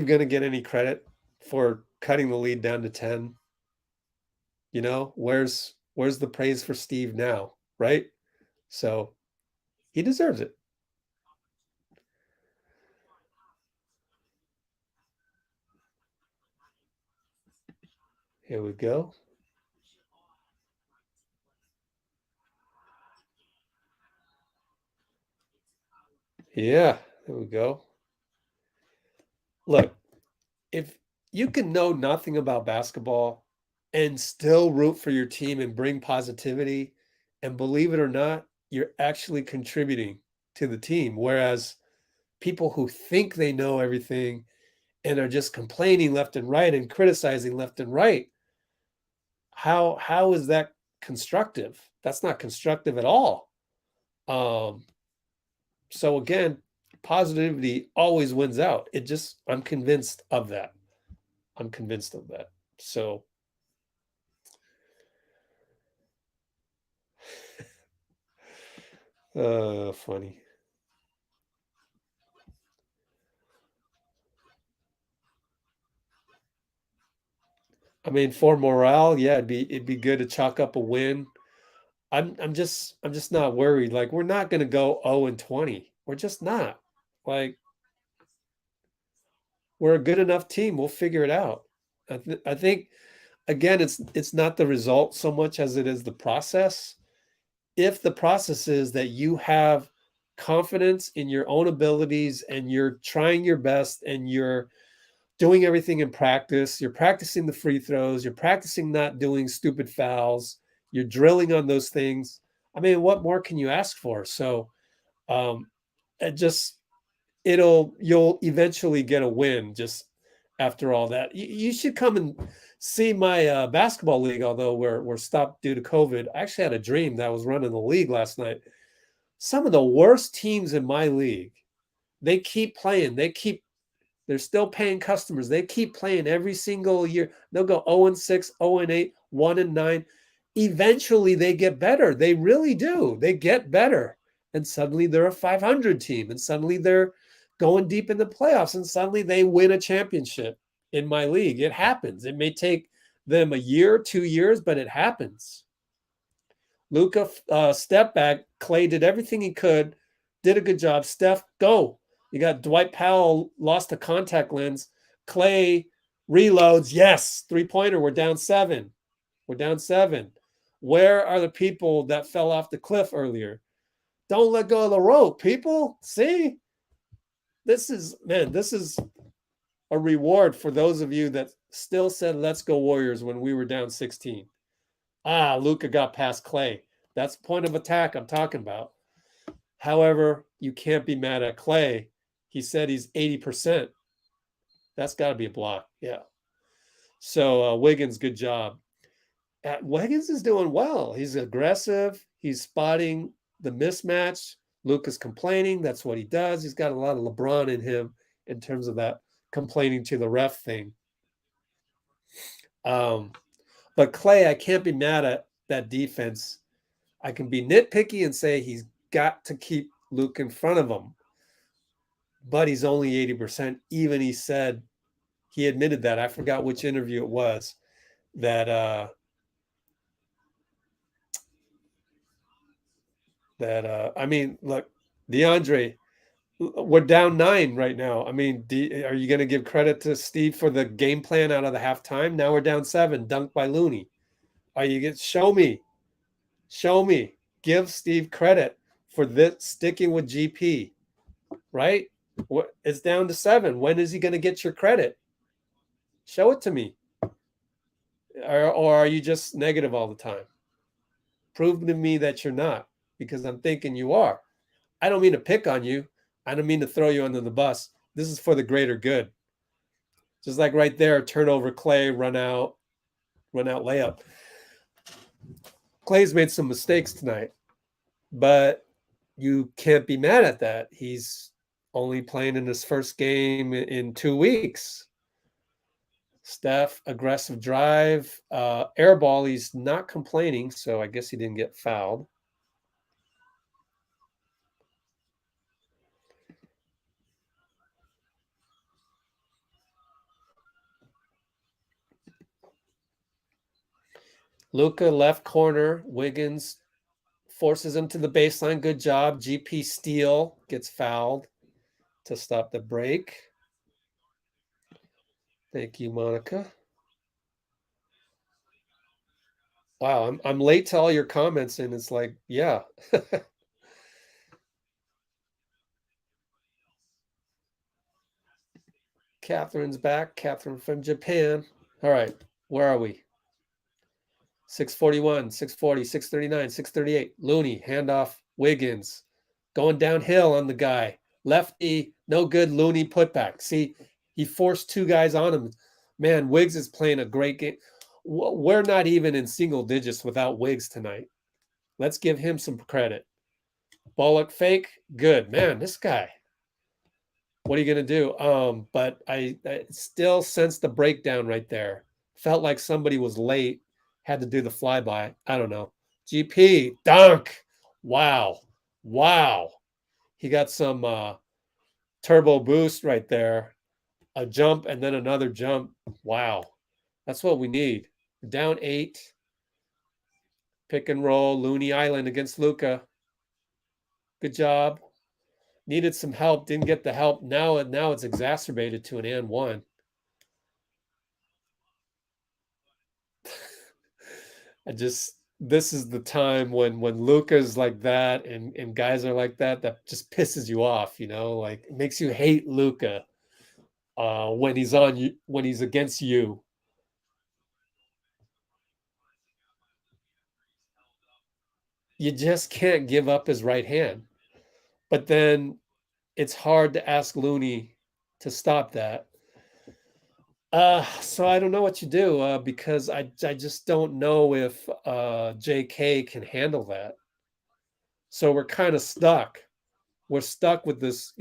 going to get any credit for cutting the lead down to 10? You know, where's the praise for Steve now, right? So he deserves it. Here we go. Yeah, there we go. Look, if you can know nothing about basketball and still root for your team and bring positivity, and believe it or not, you're actually contributing to the team. Whereas people who think they know everything and are just complaining left and right and criticizing left and right, how is that constructive? That's not constructive at all. So again, positivity always wins out. I'm convinced of that. So funny. I mean, for morale, yeah, it'd be good to chalk up a win. I'm just not worried. Like, we're not going to go 0-20. We're just not. Like, we're a good enough team. We'll figure it out. I think again, it's not the result so much as it is the process. If the process is that you have confidence in your own abilities and you're trying your best and you're doing everything in practice. You're practicing the free throws. You're practicing not doing stupid fouls. You're drilling on those things. I mean, what more can you ask for? So it just you'll eventually get a win just after all that. You should come and see my basketball league, although we're stopped due to COVID. I actually had a dream that I was running the league last night. Some of the worst teams in my league, they keep playing. They're still paying customers. They keep playing every single year. They'll go 0-6, 0-8, 1-9. Eventually they get better. They really do. They get better. And suddenly they're a 500 team. And suddenly they're going deep in the playoffs. And suddenly they win a championship in my league. It happens. It may take them a year, 2 years, but it happens. Luka stepped back. Clay did everything he could. Did a good job. Steph, go. You got Dwight Powell lost a contact lens. Clay reloads. Yes, three-pointer. We're down 7. We're down 7. Where are the people that fell off the cliff earlier? Don't let go of the rope, people. See? This is a reward for those of you that still said, let's go Warriors when we were down 16. Luka got past Clay. That's point of attack I'm talking about. However, you can't be mad at Clay. He said he's 80%. That's got to be a block. Yeah. So Wiggins, good job. Wiggins is doing well. He's aggressive. He's spotting the mismatch. Luka's complaining. That's what he does. He's got a lot of LeBron in him in terms of that complaining to the ref thing. But Clay, I can't be mad at that defense. I can be nitpicky and say he's got to keep Luke in front of him. But he's only 80%. Even he said, he admitted that. I forgot which interview it was. That I mean, look, DeAndre, we're down 9 right now. I mean, are you going to give credit to Steve for the game plan out of the halftime? Now we're down 7, dunked by Looney. Are you going to show me, give Steve credit for this sticking with GP, right? It's down to 7. When is he going to get your credit? Show it to me. Or are you just negative all the time? Prove to me that you're not, because I'm thinking you are. I don't mean to pick on you. I don't mean to throw you under the bus. This is for the greater good. Just like right there, turnover, Clay, run out layup. Clay's made some mistakes tonight, but you can't be mad at that. He's only playing in his first game in 2 weeks. Steph, aggressive drive, air ball. He's not complaining, so I guess he didn't get fouled. Luka left corner. Wiggins forces him to the baseline. Good job. GP steal, gets fouled to stop the break. Thank you, Monica. Wow, I'm late to all your comments, and it's like, yeah. Catherine's back. Catherine from Japan. All right, where are we? 641, 640, 639, 638. Looney, handoff, Wiggins. Going downhill on the guy. Lefty, no good. Looney putback. See, he forced 2 guys on him. Man, Wiggs is playing a great game. We're not even in single digits without Wiggs tonight. Let's give him some credit. Bullock fake, good. Man, this guy. What are you going to do? But I still sense the breakdown right there. Felt like somebody was late, had to do the flyby. I don't know. GP, dunk. Wow. He got some turbo boost right there. A jump and then another jump. Wow. That's what we need. Down 8. Pick and roll. Looney Island against Luka. Good job. Needed some help. Didn't get the help. Now it's exacerbated to an and 1. This is the time when Luka's like that and guys are like that just pisses you off, like it makes you hate Luka. when he's on you, when he's against you. You just can't give up his right hand. But then it's hard to ask Looney to stop that. So I don't know what you do because I just don't know if JK can handle that. So we're kind of stuck. We're stuck with this,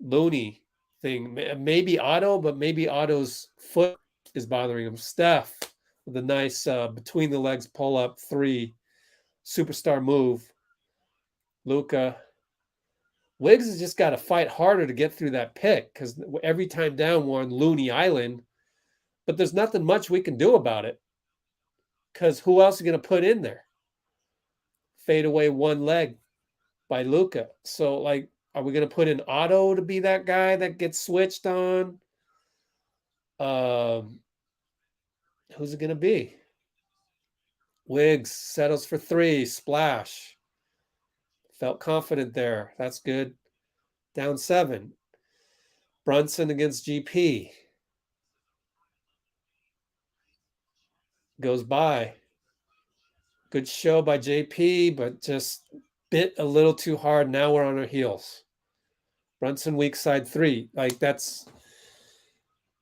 Looney thing. Maybe Otto, but maybe Otto's foot is bothering him. Steph with a nice between the legs pull up three, superstar move. Luka. Wiggs has just got to fight harder to get through that pick because every time down we're on Looney Island, but there's nothing much we can do about it because who else is going to put in there? Fade away one leg by Luka. So, like, are we going to put in Otto to be that guy that gets switched on? Who's it going to be? Wiggs settles for three, splash. Felt confident there. That's good. Down 7. Brunson against GP. Goes by. Good show by JP, but just bit a little too hard. Now we're on our heels. Brunson weak side 3. Like that's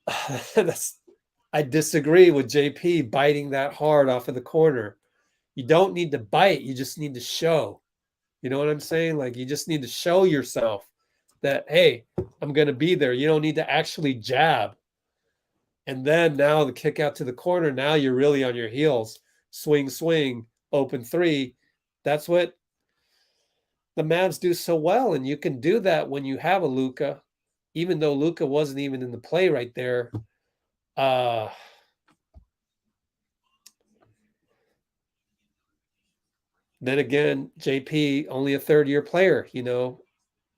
I disagree with JP biting that hard off of the corner. You don't need to bite, you just need to show. You know what I'm saying? Like you just need to show yourself that, hey, I'm going to be there. You don't need to actually jab. And then now the kick out to the corner, now you're really on your heels. Swing, swing, open 3. That's what the Mavs do so well. And you can do that when you have a Luka, even though Luka wasn't even in the play right there. Then again, JP, only a third-year player,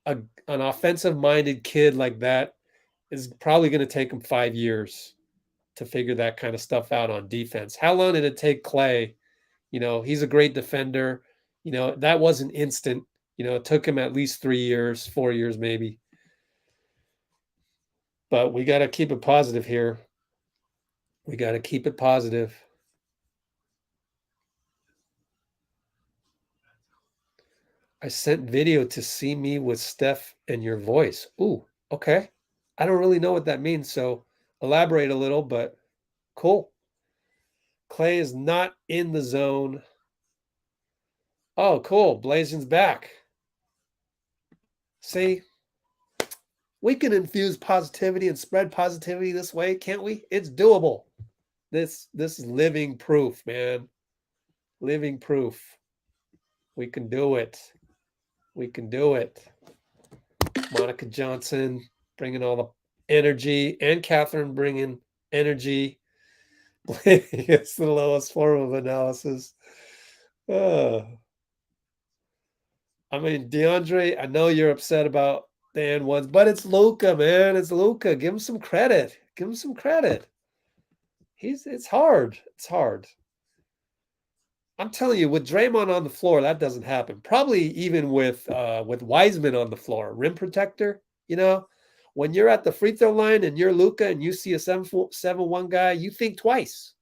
an offensive-minded kid like that is probably going to take him 5 years to figure that kind of stuff out on defense. How long did it take Klay? He's a great defender. That wasn't instant. It took him at least 3 years, 4 years maybe. But we got to keep it positive here. We got to keep it positive. I sent video to see me with Steph and your voice. Ooh, okay. I don't really know what that means, so elaborate a little, but cool. Klay is not in the zone. Oh, cool. Blazing's back. See, we can infuse positivity and spread positivity this way, can't we? It's doable. This is living proof, man. Living proof. We can do it. We can do it. Monica Johnson bringing all the energy, and Catherine bringing energy. It's the lowest form of analysis. I mean, DeAndre, I know you're upset about the and ones, but it's Luka, man. It's Luka. Give him some credit. Give him some credit. It's hard. It's hard. I'm telling you, with Draymond on the floor, that doesn't happen. Probably even with Wiseman on the floor, rim protector. When you're at the free throw line and you're Luka and you see a 7-1 guy, you think twice.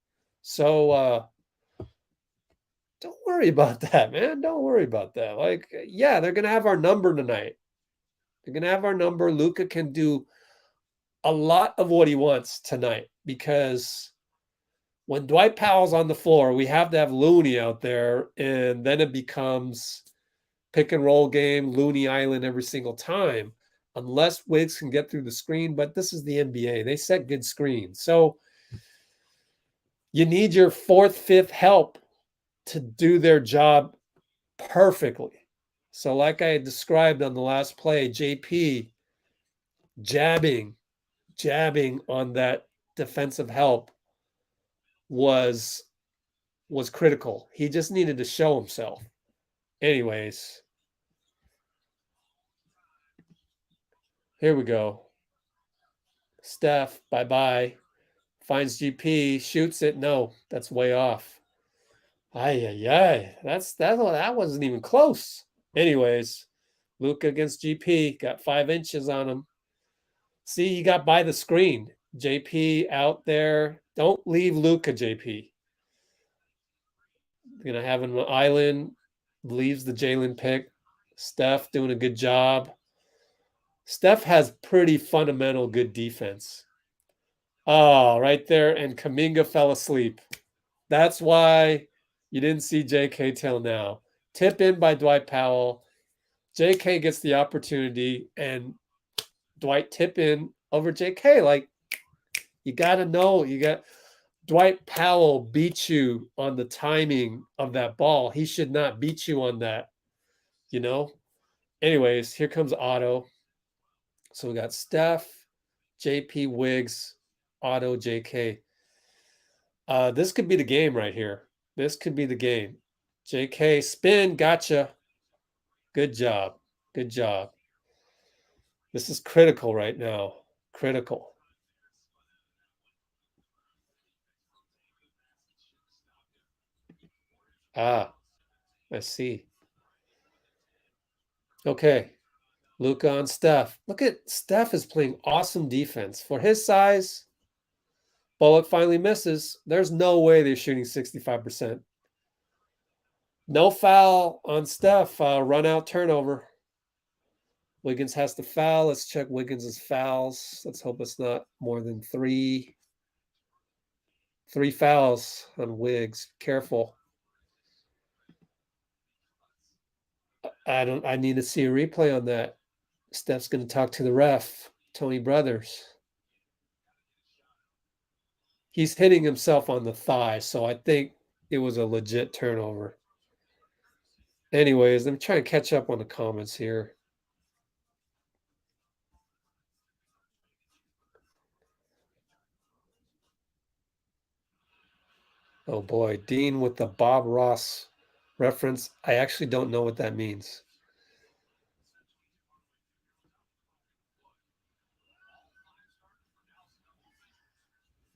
So don't worry about that, man. Don't worry about that. Like, yeah, they're gonna have our number tonight. They're gonna have our number. Luka can do a lot of what he wants tonight because when Dwight Powell's on the floor, we have to have Looney out there, and then it becomes pick and roll game, Looney Island every single time, unless Wiggs can get through the screen. But this is the NBA. They set good screens. So you need your 4th, 5th help to do their job perfectly. So like I had described on the last play, JP jabbing on that defensive help was critical. He just needed to show himself. Anyways, here we go. Steph, bye-bye. Finds GP, shoots it. No, that's way off. That wasn't even close. Anyways, Luka against GP, got 5 inches on him. See, he got by the screen. JP out there. Don't leave Luka, JP. Gonna have him on the island. Leaves the Jalen pick. Steph doing a good job. Steph has pretty fundamental good defense. Oh, right there. And Kuminga fell asleep. That's why you didn't see JK till now. Tip in by Dwight Powell. JK gets the opportunity, and Dwight tip in over JK. Like, you got to know, Dwight Powell beat you on the timing of that ball. He should not beat you on that, you know? Anyways, here comes Otto. So we got Steph, JP, Wiggs, Otto, JK. This could be the game right here. This could be the game. JK, spin, gotcha. Good job. Good job. This is critical right now. Critical. Ah, I see. Okay. Luka on Steph. Look at Steph is playing awesome defense. For his size, Bullock finally misses. There's no way they're shooting 65%. No foul on Steph. Run out turnover. Wiggins has to foul. Let's check Wiggins' fouls. Let's hope it's not more than three. 3 fouls on Wiggs. Careful. I need to see a replay on that. Steph's going to talk to the ref, Tony Brothers. He's hitting himself on the thigh, so I think it was a legit turnover. Anyways, let me try and catch up on the comments here. Oh boy, Dean with the Bob Ross reference. I actually don't know what that means.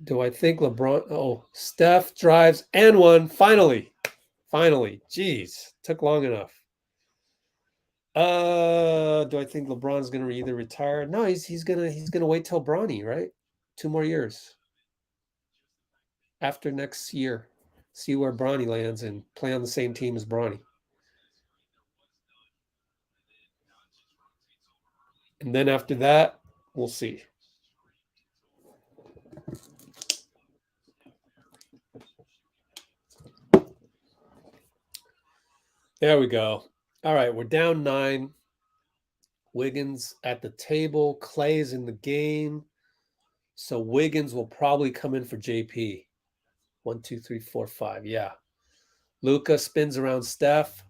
Do I think LeBron? Oh, Steph drives and one. Finally. Jeez, took long enough. Do I think LeBron's gonna either retire? No, he's gonna wait till Bronny, right? 2 more years. After next year, see where Bronny lands and play on the same team as Bronny. And then after that, we'll see. There we go. All right, we're down 9. Wiggins at the table. Clay's in the game. So Wiggins will probably come in for JP. 1, 2, 3, 4, 5. Yeah. Luka spins around Steph.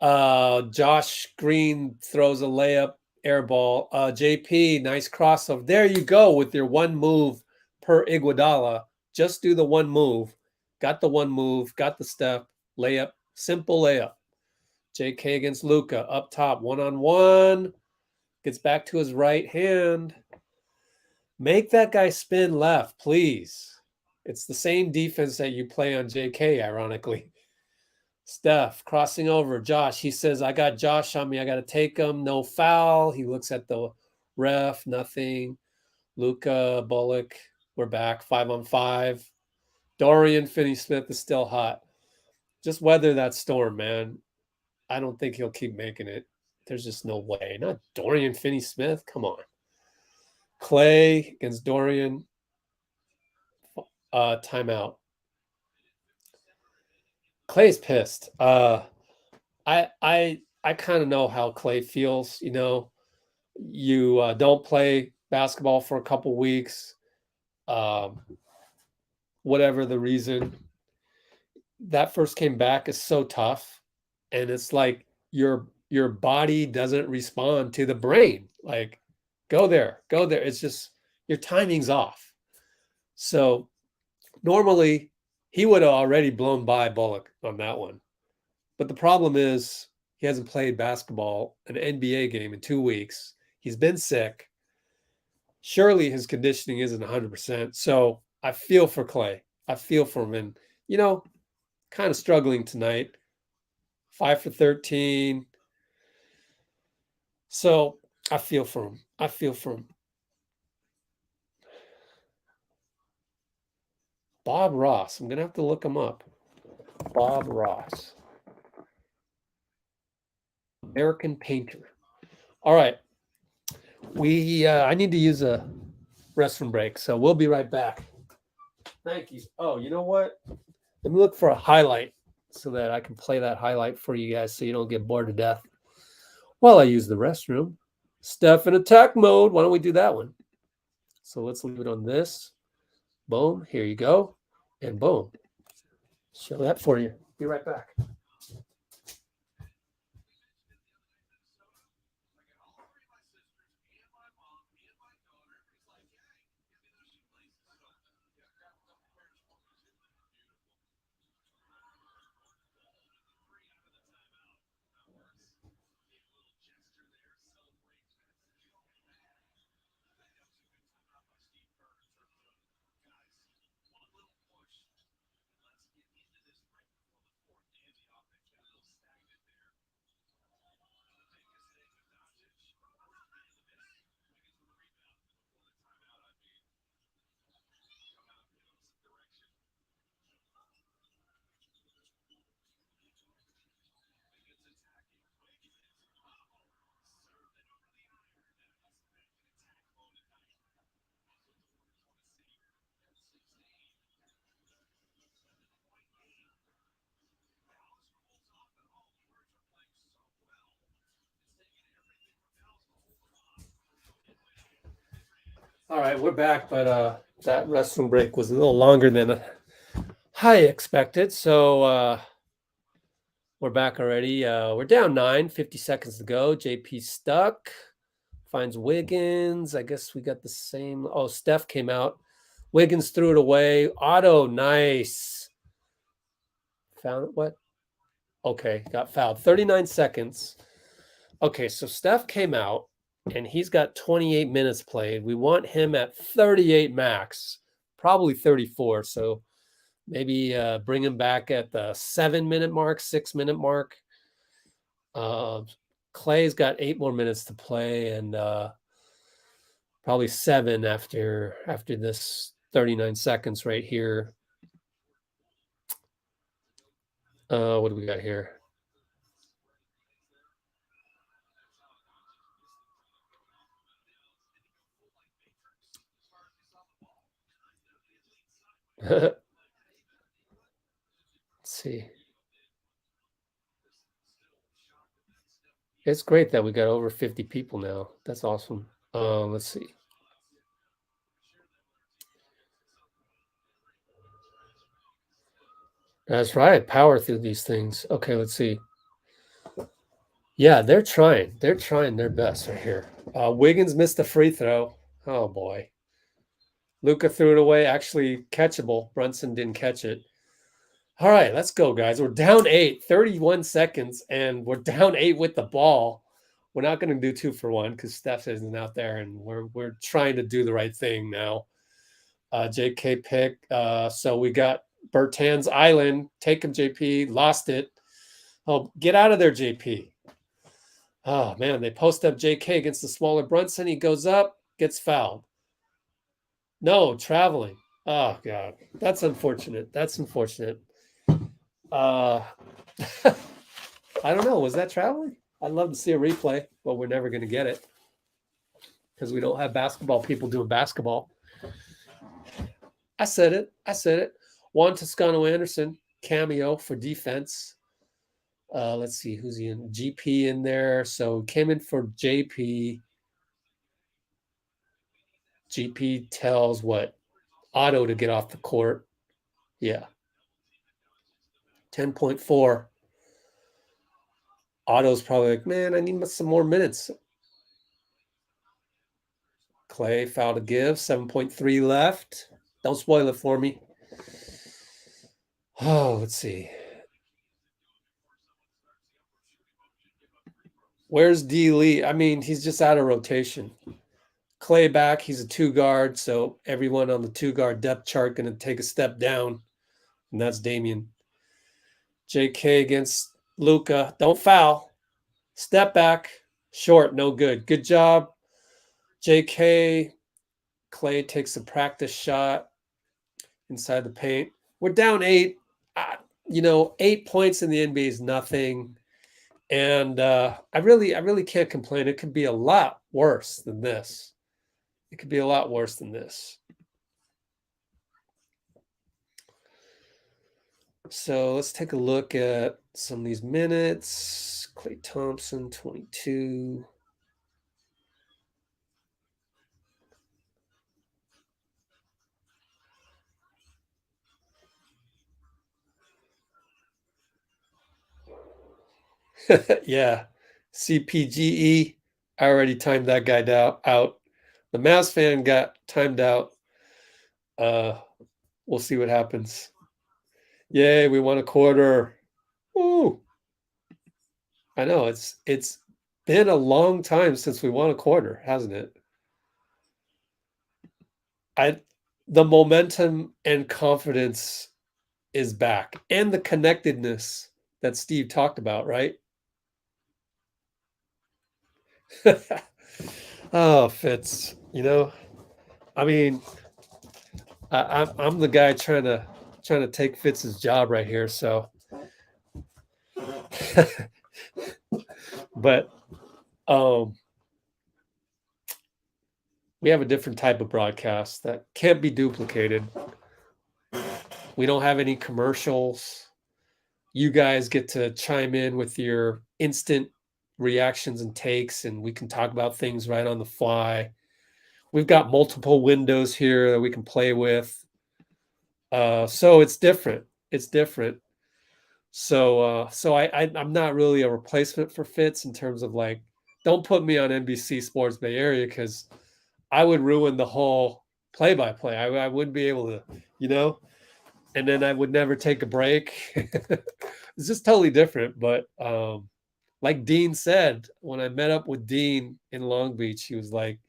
Josh Green throws a layup, air ball. JP, nice crossover. There you go with your one move per Iguodala. Just do the one move. Got the one move. Got the step. Layup. Simple layup. JK against Luka. Up top. 1-on-1. Gets back to his right hand. Make that guy spin left, please. It's the same defense that you play on JK, ironically. Steph crossing over. Josh, he says, I got Josh on me. I got to take him. No foul. He looks at the ref. Nothing. Luka, Bullock. We're back. 5-on-5. Dorian Finney-Smith is still hot. Just weather that storm, man. I don't think he'll keep making it. There's just no way. Not Dorian Finney-Smith. Come on. Clay against Dorian. Timeout. Clay's pissed. I kind of know how Clay feels. You know, you don't play basketball for a couple weeks, whatever the reason. That first came back is so tough, and it's like your body doesn't respond to the brain. Like, go there. It's just your timing's off. So normally he would have already blown by Bullock on that one. But the problem is he hasn't played basketball, an NBA game in 2 weeks. He's been sick. Surely his conditioning isn't 100%. So I feel for Clay. I feel for him. And, you know, kind of struggling tonight. 5 for 13. So I feel for him. I feel for him. Bob Ross. I'm gonna have to look him up. Bob Ross. American painter. All right. I need to use a restroom break, so we'll be right back. Thank you. Oh, you know what? Let me look for a highlight so that I can play that highlight for you guys so you don't get bored to death while I use the restroom. Steph in attack mode. Why don't we do that one? So let's leave it on this. Boom. Here you go. And boom. Show that for you. Be right back. All right, we're back, but that restroom break was a little longer than I expected. So we're back already. We're down 9, 50 seconds to go. JP stuck. Finds Wiggins. I guess we got the same. Oh, Steph came out. Wiggins threw it away. Otto, nice. Found what? Okay, got fouled. 39 seconds. Okay, so Steph came out and he's got 28 minutes played. We want him at 38 max, probably 34. So maybe bring him back at the 7-minute mark, 6-minute mark. Clay's got 8 more minutes to play and probably 7 after this 39 seconds right here. What do we got here? Let's see. It's great that we got over 50 people now. That's awesome. Let's see. That's right. Power through these things. Okay, let's see. Yeah, they're trying. They're trying their best right here. Wiggins missed a free throw. Oh, boy. Luka threw it away. Actually catchable. Brunson didn't catch it. All right, let's go, guys. We're down 8, 31 seconds, and we're down 8 with the ball. We're not going to do 2 for 1 because Steph isn't out there, and we're trying to do the right thing now. JK pick. So we got Bertan's Island. Take him, JP. Lost it. Oh, get out of there, JP. Oh, man, they post up JK against the smaller Brunson. He goes up, gets fouled. No, traveling. Oh, God. That's unfortunate. That's unfortunate. I don't know. Was that traveling? I'd love to see a replay, but we're never going to get it because we don't have basketball people doing basketball. I said it. Juan Toscano-Anderson, cameo for defense. Let's see. Who's he in? GP in there. So came in for JP. GP tells what? Otto to get off the court. Yeah. 10.4. Otto's probably like, man, I need some more minutes. Clay foul to give. 7.3 left. Don't spoil it for me. Oh, let's see. Where's D. Lee? I mean, he's just out of rotation. Clay back. He's a 2 guard, so everyone on the 2 guard depth chart going to take a step down, and that's Damian. JK against Luka. Don't foul. Step back. Short, no good. Good job, JK. Clay takes a practice shot inside the paint. We're down 8. 8 points in the NBA is nothing. And I really can't complain. It could be a lot worse than this. It could be a lot worse than this. So let's take a look at some of these minutes. Klay Thompson, 22. Yeah. CPGE. I already timed that guy out. The Mavs fan got timed out. We'll see what happens. Yay, we won a quarter. Woo. I know it's been a long time since we won a quarter, hasn't it? The momentum and confidence is back, and the connectedness that Steve talked about, right? Oh, Fitz, I mean, I'm the guy trying to take Fitz's job right here, so but we have a different type of broadcast that can't be duplicated. We don't have any commercials. You guys get to chime in with your instant reactions and takes, and we can talk about things right on the fly. We've got multiple windows here that we can play with. So it's different. It's different. So I'm not really a replacement for Fitz in terms of like, don't put me on NBC Sports Bay Area because I would ruin the whole play-by-play. I wouldn't be able to, and then I would never take a break. It's just totally different. But like Dean said, when I met up with Dean in Long Beach, he was like,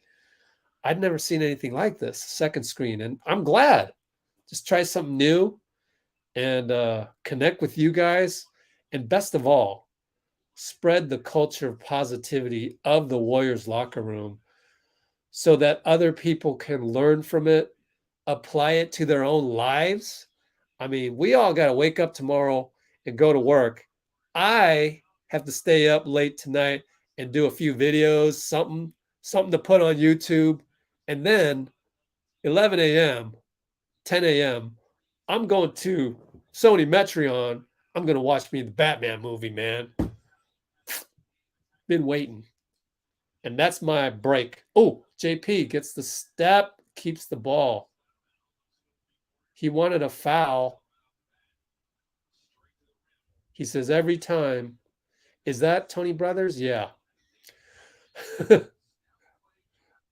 I'd never seen anything like this, second screen. And I'm glad. Just try something new and connect with you guys. And best of all, spread the culture of positivity of the Warriors locker room so that other people can learn from it, apply it to their own lives. I mean, we all got to wake up tomorrow and go to work. I have to stay up late tonight and do a few videos, something to put on YouTube. And then 11 a.m., 10 a.m., I'm going to Sony Metreon. I'm going to watch me the Batman movie, man. Been waiting. And that's my break. Oh, JP gets the step, keeps the ball. He wanted a foul. He says every time. Is that Tony Brothers? Yeah.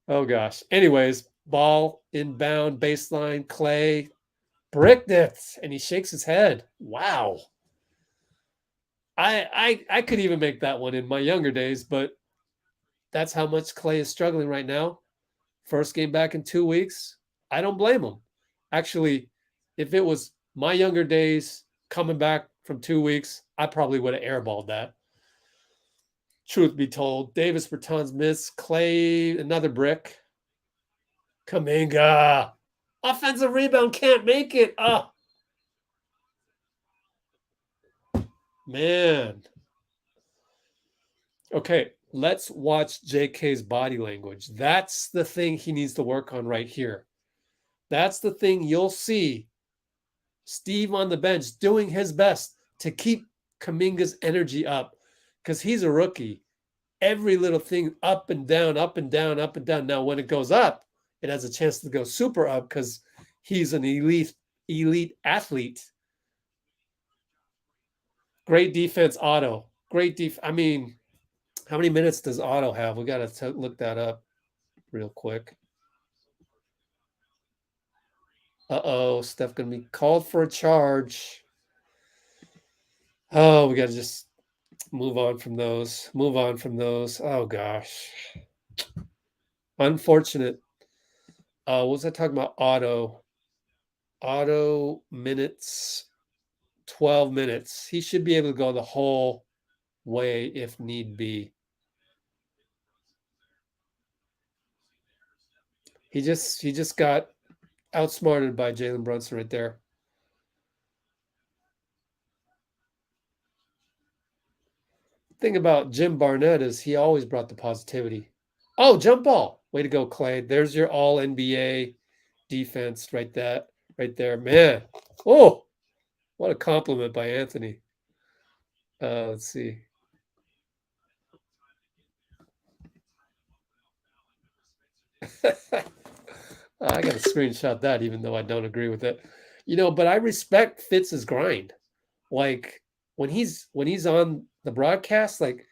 Oh, gosh. Anyways, ball inbound, baseline, Clay bricked it, and he shakes his head. Wow. I could even make that one in my younger days, but that's how much Clay is struggling right now. First game back in 2 weeks. I don't blame him. Actually, if it was my younger days coming back from 2 weeks, I probably would have airballed that. Truth be told, Davis Bertans miss. Clay, another brick. Kuminga. Offensive rebound, can't make it. Oh, man. Okay, let's watch JK's body language. That's the thing he needs to work on right here. That's the thing you'll see Steve on the bench doing his best to keep Kuminga's energy up because he's a rookie. Every little thing up and down, up and down, up and down. Now, when it goes up, it has a chance to go super up because he's an elite athlete. Great defense, Otto. Great I mean, how many minutes does Otto have? We got to look that up real quick. Uh-oh, Steph going to be called for a charge. Oh, we got to just move on from those. Move on from those. Oh, gosh. Unfortunate. What was I talking about? Otto minutes, 12 minutes. He should be able to go the whole way if need be. He just got outsmarted by Jalen Brunson right there. Thing about Jim Barnett is he always brought the positivity. Oh, jump ball. Way to go, Clay. There's your all NBA defense right there. Man. Oh, what a compliment by Anthony. Let's see. I got to screenshot that, even though I don't agree with it. But I respect Fitz's grind. Like when he's on the broadcast, like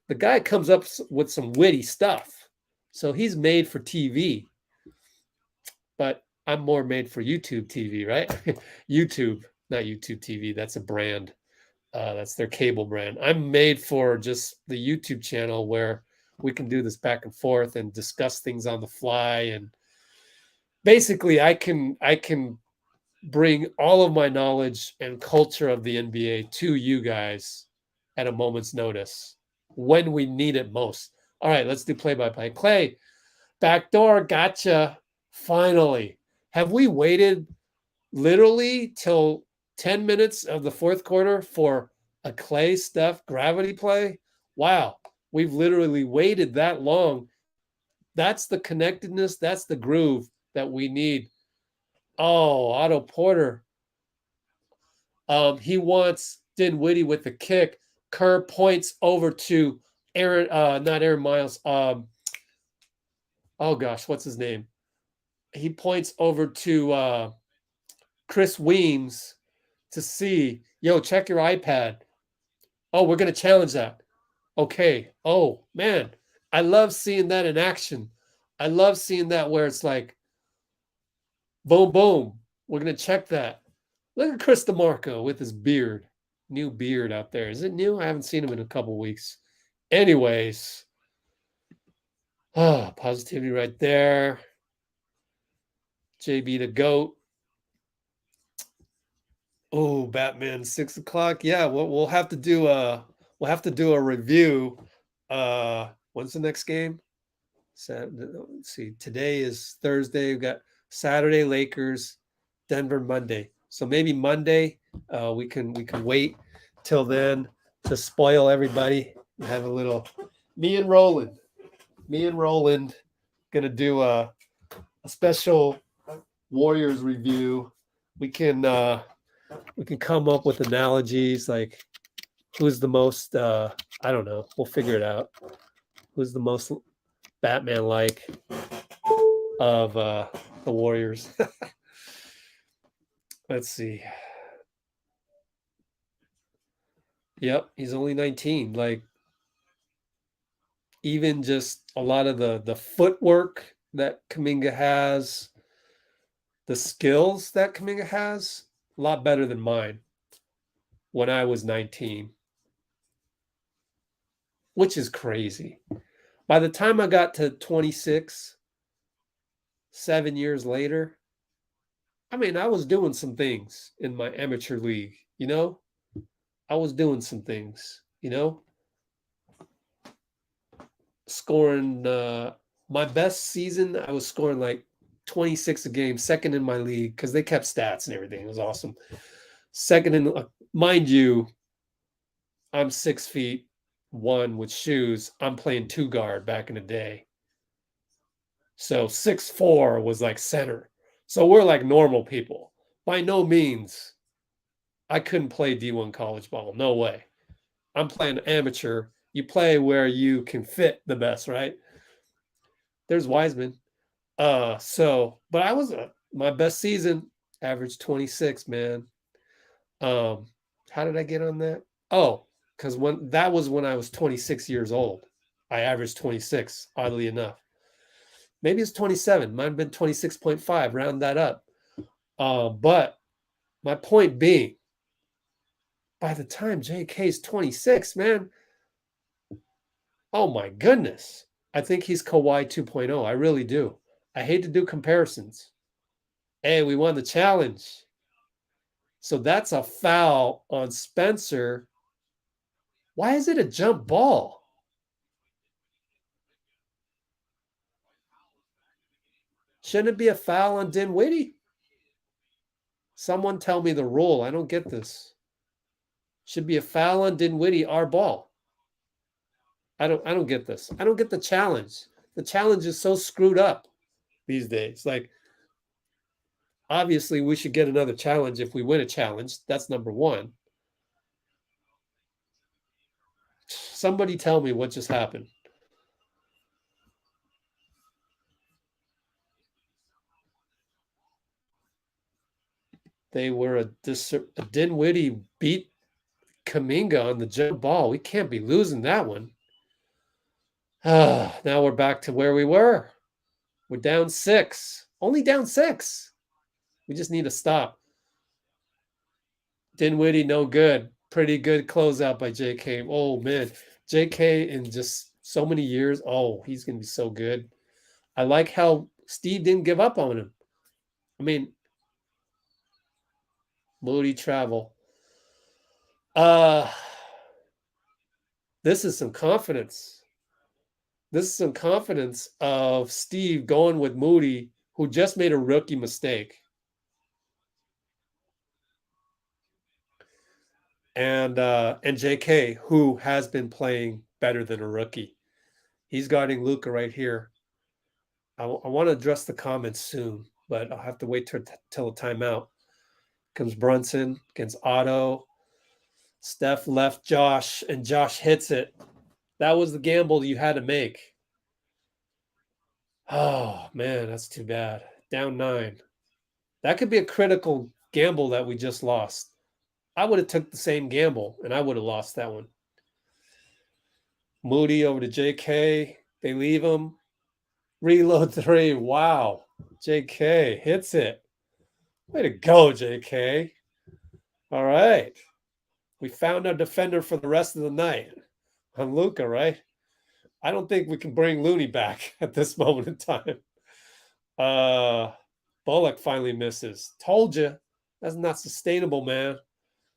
the guy comes up with some witty stuff. So he's made for TV. But I'm more made for YouTube TV, right? YouTube, not YouTube TV. That's a brand. That's their cable brand. I'm made for just the YouTube channel where we can do this back and forth and discuss things on the fly. And basically, I can bring all of my knowledge and culture of the NBA to you guys at a moment's notice when we need it most. All right, let's do play-by-play. Clay, backdoor, gotcha. Finally. Have we waited literally till 10 minutes of the fourth quarter for a Clay Steph gravity play? Wow. We've literally waited that long. That's the connectedness. That's the groove that we need. Oh, Otto Porter. He wants Dinwiddie with the kick. Kerr points over to Aaron, not Aaron Miles. Oh gosh, what's his name? He points over to Chris Weems to see, yo, check your iPad. Oh, we're going to challenge that. Okay. Oh, man. I love seeing that in action. I love seeing that where it's like, boom, boom. We're going to check that. Look at Chris DeMarco with his beard. New beard out there. Is it new? I haven't seen him in a couple weeks. Anyways. Positivity right there. JB the GOAT. Oh, Batman, 6 o'clock. Yeah, we'll have to do a review. When's the next game? Let's see. Today is Thursday. We've got Saturday Lakers, Denver Monday. So maybe Monday we can wait till then to spoil everybody. Have a little me and Roland gonna do a special Warriors review. We can come up with analogies like who's the most I don't know. We'll figure it out. Who's the most Batman like of the Warriors? Let's see. Yep, he's only 19. Like even just a lot of the footwork that Kuminga has, the skills that Kuminga has, a lot better than mine when I was 19, which is crazy. By the time I got to 26, 7 years later, I mean, I was doing some things in my amateur league, I was doing some things, scoring my best season, I was scoring like 26 a game, second in my league because they kept stats and everything. It was awesome. Second in, mind you, I'm 6'1" with shoes. I'm playing 2 guard back in the day. So 6'4" was like center. So we're like normal people. By no means, I couldn't play D1 college ball. No way. I'm playing amateur. You play where you can fit the best, right? There's Wiseman. But I was my best season, averaged 26, man. How did I get on that? Oh, because that was when I was 26 years old. I averaged 26, oddly enough. Maybe it's 27. Might have been 26.5. Round that up. But my point being, by the time JK's 26, man, oh my goodness. I think he's Kawhi 2.0. I really do. I hate to do comparisons. Hey, we won the challenge. So that's a foul on Spencer. Why is it a jump ball? Shouldn't it be a foul on Dinwiddie? Someone tell me the rule. I don't get this. Should be a foul on Dinwiddie, our ball. I don't get this. I don't get the challenge. The challenge is so screwed up these days. Like, obviously, we should get another challenge if we win a challenge. That's number one. Somebody tell me what just happened. They were a Dinwiddie beat Kuminga on the jump ball. We can't be losing that one. Now we're back to where we were. We're down 6. Only down 6. We just need to stop. Dinwiddie, no good. Pretty good closeout by JK. Oh, man. JK in just so many years. Oh, he's going to be so good. I like how Steve didn't give up on him. I mean, Moody travel. This is some confidence. This is some confidence of Steve going with Moody, who just made a rookie mistake. And JK, who has been playing better than a rookie. He's guarding Luka right here. I want to address the comments soon, but I'll have to wait till a timeout. Comes Brunson against Otto. Steph left Josh, and Josh hits it. That was the gamble you had to make. Oh, man, that's too bad. Down 9. That could be a critical gamble that we just lost. I would have took the same gamble, and I would have lost that one. Moody over to JK. They leave him. Reload 3. Wow. JK hits it. Way to go, JK. All right. We found our defender for the rest of the night on Luka, right? I don't think we can bring Looney back at this moment in time. Bullock finally misses. Told you. That's not sustainable, man.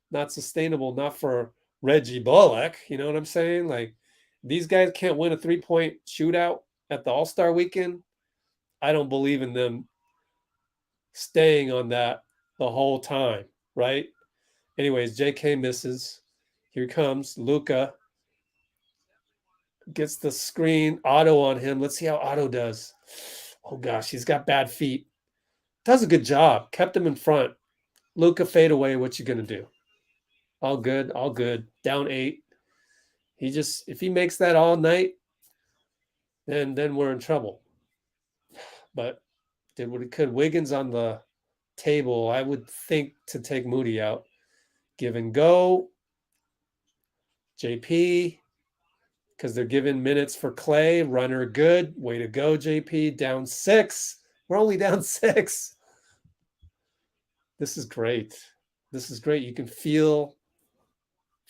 Not sustainable, not for Reggie Bullock. You know what I'm saying? Like, these guys can't win a 3-point shootout at the All-Star weekend. I don't believe in them staying on that the whole time, right? Anyways, JK misses. Here comes Luka. Gets the screen. Otto on him. Let's see how Otto does. Oh, gosh, he's got bad feet. Does a good job. Kept him in front. Luka fade away. What you going to do? All good. All good. Down 8. If he makes that all night, then we're in trouble. But did what he could. Wiggins on the table. I would think to take Moody out. Give and go. JP, because they're giving minutes for Clay. Runner good. Way to go, JP. Down 6. We're only down 6. This is great. This is great. You can feel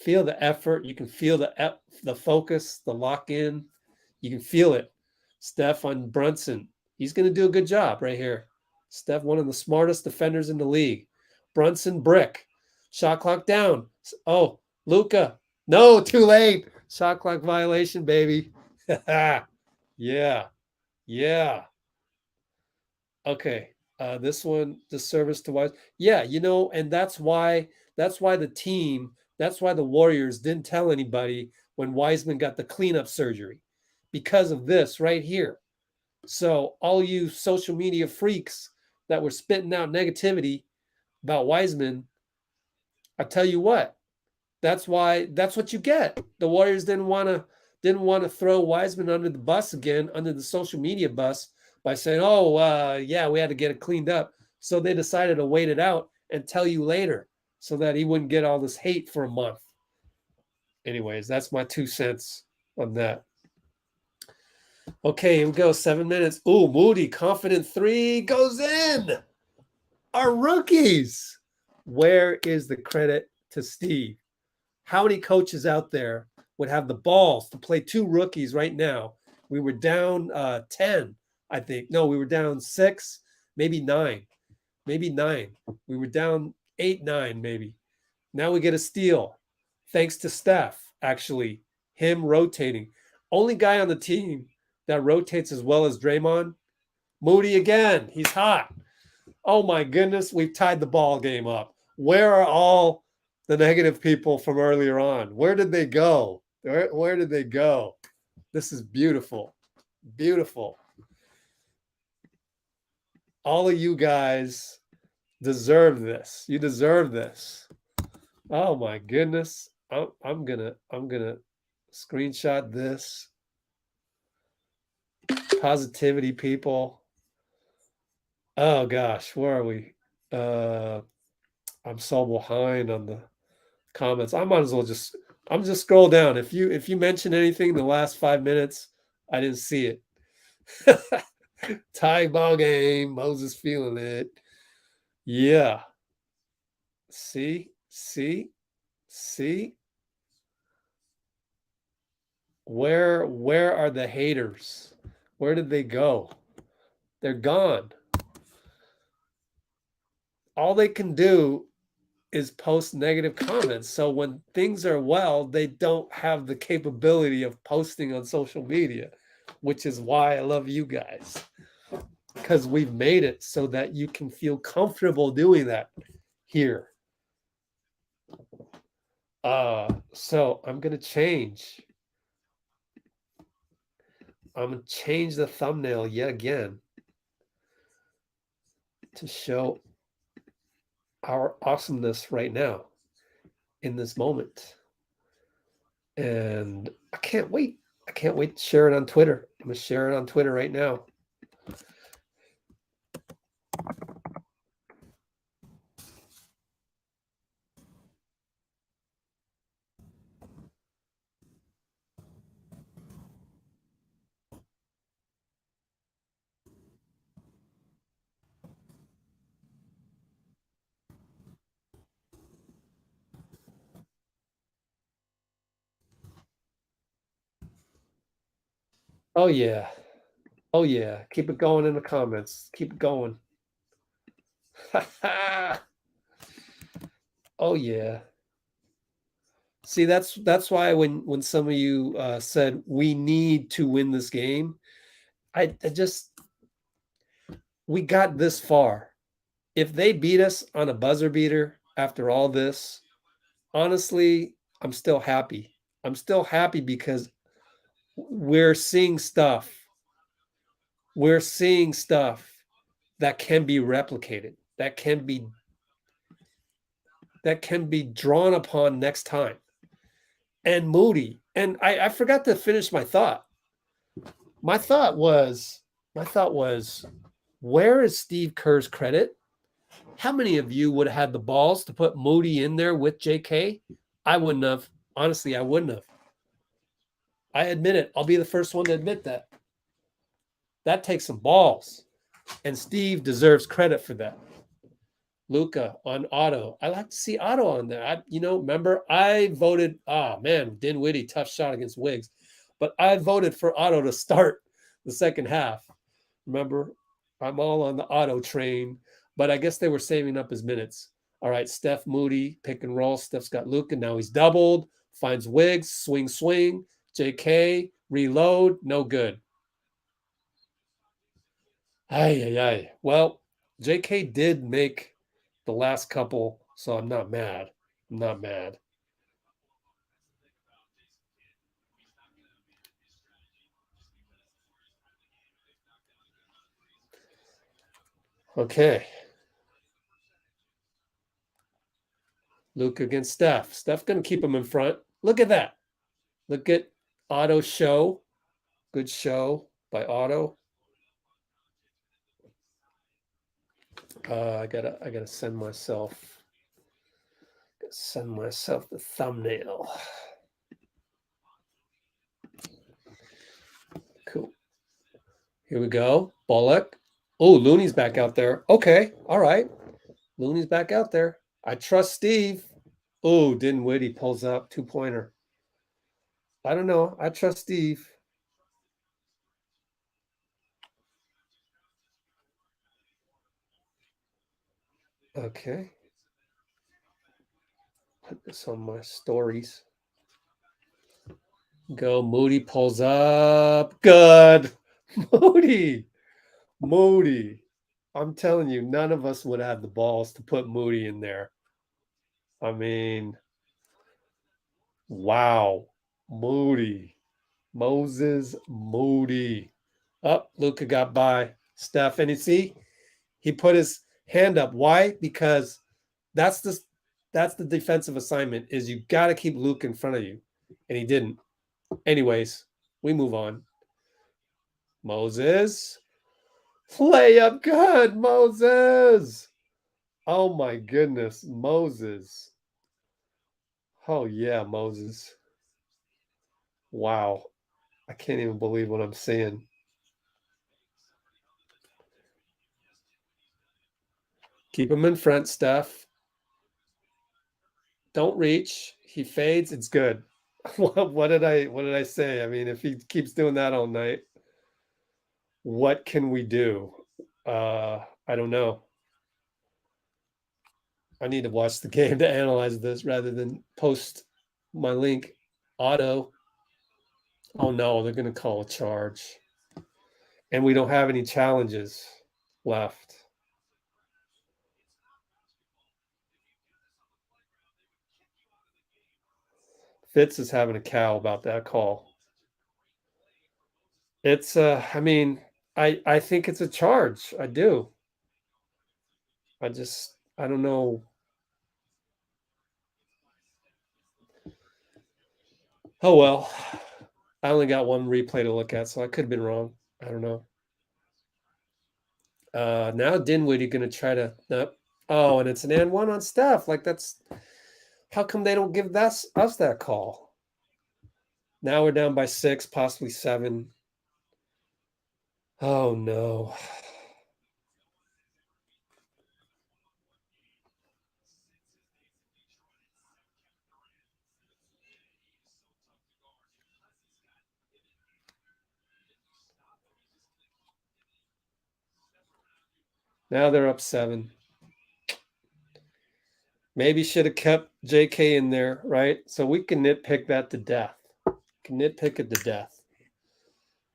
the effort. You can feel the focus, the lock in. You can feel it. Steph on Brunson. He's going to do a good job right here. Steph, one of the smartest defenders in the league. Brunson, brick. Shot clock down. Oh, Luka. No, too late. Shot clock violation, baby. Yeah. Okay. This one, the service to Wise. Yeah, and that's why the Warriors didn't tell anybody when Wiseman got the cleanup surgery, because of this right here. So all you social media freaks that were spitting out negativity about Wiseman, I tell you what, that's what you get. The Warriors didn't want to throw Wiseman under the bus again, under the social media bus, by saying, yeah, we had to get it cleaned up. So they decided to wait it out and tell you later so that he wouldn't get all this hate for a month. Anyways, that's my 2 cents on that. Okay, here we go. 7 minutes. Ooh, Moody, confident 3 goes in. Our rookies. Where is the credit to Steve? How many coaches out there would have the balls to play 2 rookies right now? We were down 10, I think. No, we were down 6, maybe 9. Maybe 9. We were down 8, 9, maybe. Now we get a steal. Thanks to Steph, actually. Him rotating. Only guy on the team that rotates as well as Draymond Moody again. He's hot. Oh my goodness, we've tied the ball game up. Where are all the negative people from earlier on? Where did they go? Where did they go? This is beautiful. Beautiful. All of you guys deserve this. You deserve this. Oh my goodness. I'm gonna screenshot this. Positivity people. Oh gosh, where are we? I'm so behind on the comments. I might as well I'm just scroll down. If you mention anything in the last 5 minutes, I didn't see it. Tie ball game. Moses feeling it. Yeah. See. Where are the haters? Where did they go? They're gone. All they can do is post negative comments. So when things are well, they don't have the capability of posting on social media, which is why I love you guys. Because we've made it so that you can feel comfortable doing that here. So I'm gonna change. I'm gonna change the thumbnail yet again to show our awesomeness right now in this moment. And I can't wait. I can't wait to share it on Twitter. I'm gonna share it on Twitter right now. Oh yeah. Oh yeah. Keep it going in the comments. Keep it going. Oh yeah. See, that's why when some of you said we need to win this game, I just we got this far. If they beat us on a buzzer beater after all this, honestly, I'm still happy. I'm still happy because we're seeing stuff. We're seeing stuff that can be replicated, that can be drawn upon next time. And Moody, and I forgot to finish my thought. My thought was, where is Steve Kerr's credit? How many of you would have had the balls to put Moody in there with JK? I wouldn't have. Honestly, I wouldn't have. I admit it. I'll be the first one to admit that. That takes some balls. And Steve deserves credit for that. Luca on Otto. I like to see Otto on there. Remember, I voted, Dinwiddie, tough shot against Wiggs. But I voted for Otto to start the second half. Remember, I'm all on the Otto train, but I guess they were saving up his minutes. All right, Steph Moody, pick and roll. Steph's got Luca. Now he's doubled, finds Wiggs, swing. JK, reload, no good. Ay. Well, JK did make the last couple, so I'm not mad. Okay. Luke against Steph. Steph going to keep him in front. Look at that. Look at Otto show. Good show by Otto. I gotta send myself the thumbnail. Cool. Here we go. Bullock. Oh, Looney's back out there. Okay. All right. Looney's back out there. I trust Steve. Oh, Dinwiddie pulls up 2-pointer. I don't know. I trust Steve. Okay. Put this on my stories. Go. Moody pulls up. Good. Moody. Moody. I'm telling you, none of us would have the balls to put Moody in there. I mean, wow. Moody. Moses Moody. Up, Luca got by Steph. And you see, he put his hand up. Why? Because that's the defensive assignment is you got to keep Luke in front of you. And he didn't. Anyways, we move on. Moses. Play up good, Moses. Oh my goodness, Moses. Oh yeah, Moses. Wow. I can't even believe what I'm seeing. Keep him in front, Steph. Don't reach. He fades. It's good. What did I say? I mean, if he keeps doing that all night, what can we do? I don't know. I need to watch the game to analyze this rather than post my link. Auto. Oh no, they're going to call a charge. And we don't have any challenges left. Fitz is having a cow about that call. It's I mean, I think it's a charge. I do. I don't know. Oh well. I only got one replay to look at, so I could have been wrong. I don't know. Now Dinwiddie going to try to oh, and it's an and one on Steph. Like that's how come they don't give us that call? Now we're down by 6, possibly 7. Oh no. Now they're up 7. Maybe should have kept JK in there, right? So we can nitpick that to death. Can nitpick it to death.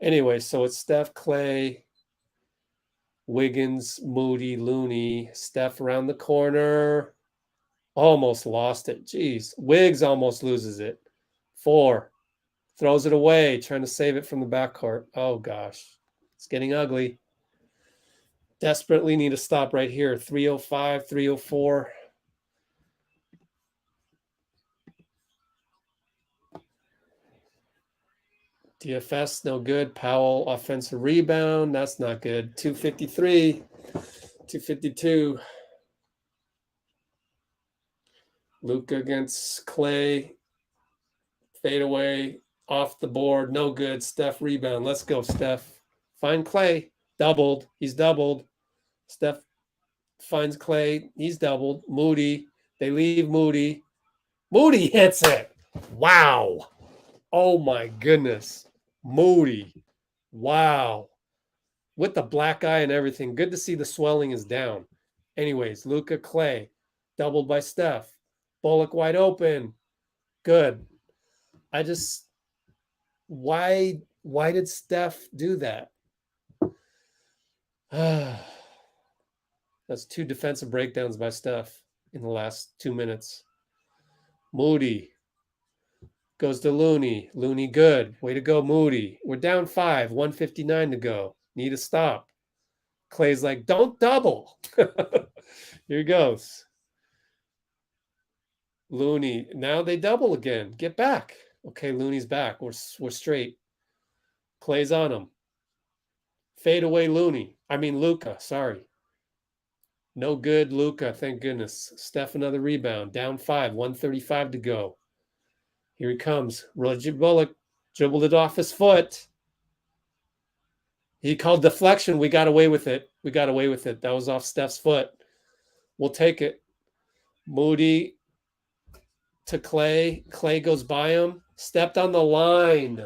Anyway, so it's Steph, Clay, Wiggins, Moody, Looney, Steph around the corner. Almost lost it. Jeez. Wiggs almost loses it. 4. Throws it away, trying to save it from the backcourt. Oh, gosh. It's getting ugly. Desperately need to stop right here. 305, 304. DFS, no good. Powell, offensive rebound. That's not good. 253, 252. Luka against Clay. Fade away, off the board. No good. Steph rebound. Let's go, Steph. Find Clay. Doubled. He's doubled. Steph finds Clay. He's doubled. Moody. They leave Moody. Moody hits it. Wow. Oh, my goodness. Moody. Wow. With the black eye and everything. Good to see the swelling is down. Anyways, Luka, Clay. Doubled by Steph. Bullock wide open. Good. I just... Why did Steph do that? That's 2 defensive breakdowns by Steph in the last 2 minutes. Moody goes to Looney. Looney good. Way to go, Moody. We're down 5, 1:59 to go. Need to stop. Clay's like, don't double. Here he goes. Looney. Now they double again. Get back. Okay, Looney's back. We're straight. Clay's on him. Fade away Looney. I mean Luka, sorry. No good, Luka, thank goodness. Steph another rebound. Down 5, 1:35 to go. Here he comes. Roger Bullock dribbled it off his foot. He called deflection. We got away with it. That was off Steph's foot. We'll take it. Moody to Clay. Clay goes by him. Stepped on the line.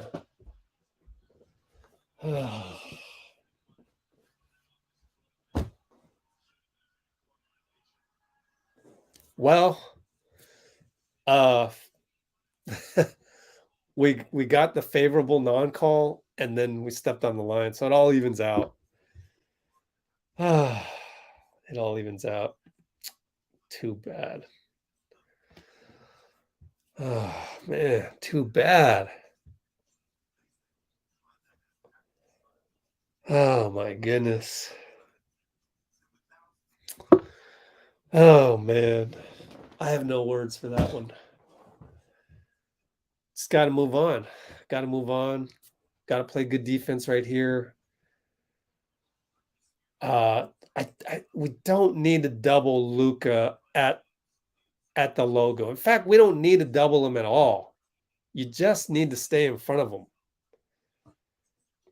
Well, we got the favorable non-call and then we stepped on the line, so it all evens out. It all evens out. Too bad. Oh, man, too bad. Oh, my goodness. Oh, man. I have no words for that one. Just got to move on. Got to move on. Got to play good defense right here. We don't need to double Luka at the logo. In fact, we don't need to double him at all. You just need to stay in front of him.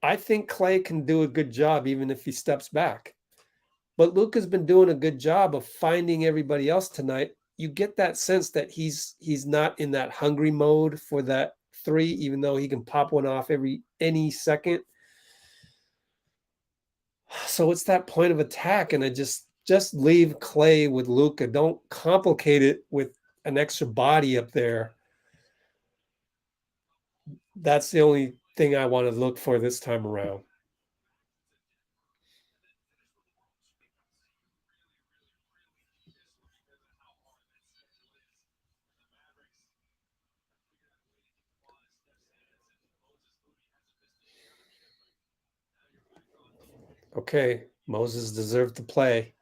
I think Klay can do a good job even if he steps back. But Luka's been doing a good job of finding everybody else tonight. You get that sense that he's not in that hungry mode for that three, even though he can pop one off any second. So it's that point of attack, and I just leave Klay with Luka. Don't complicate it with an extra body up there. That's the only thing I want to look for this time around. Okay, Moses deserved to play.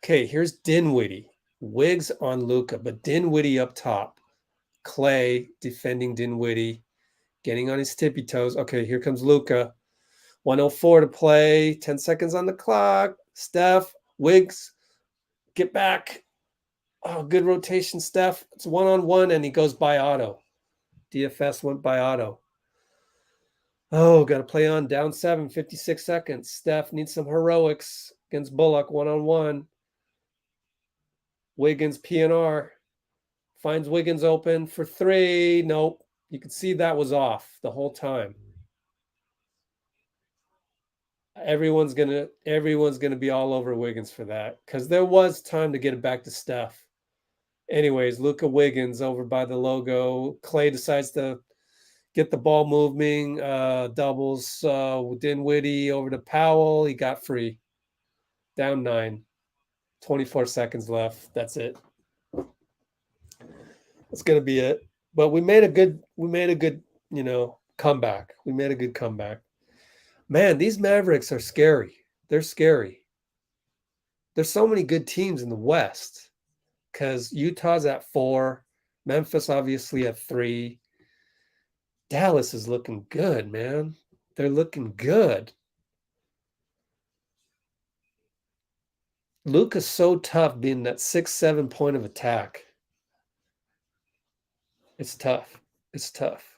Okay, here's Dinwiddie. Wiggs on Luka, but Dinwiddie up top. Klay defending Dinwiddie, getting on his tippy toes. Okay, here comes Luka. 1:04 to play, 10 seconds on the clock. Steph, Wiggs, get back. Oh, good rotation, Steph. It's 1-on-1, and he goes by Otto. DFS went by Otto. Oh, got to play on. Down 7, 56 seconds. Steph needs some heroics against Bullock 1-on-1. Wiggins, PNR. Finds Wiggins open for 3. Nope. You can see that was off the whole time. Everyone's gonna be all over Wiggins for that because there was time to get it back to Steph. Anyways, Luka Wiggins over by the logo. Klay decides to get the ball moving. Doubles Dinwiddie over to Powell. He got free. Down 9. 24 seconds left. That's it. That's gonna be it. But we made a good, comeback. We made a good comeback. Man, these Mavericks are scary. They're scary. There's so many good teams in the West because Utah's at 4, Memphis obviously at 3. Dallas is looking good, man. They're looking good. Luka's so tough being that 6-7 point of attack. It's tough. It's tough.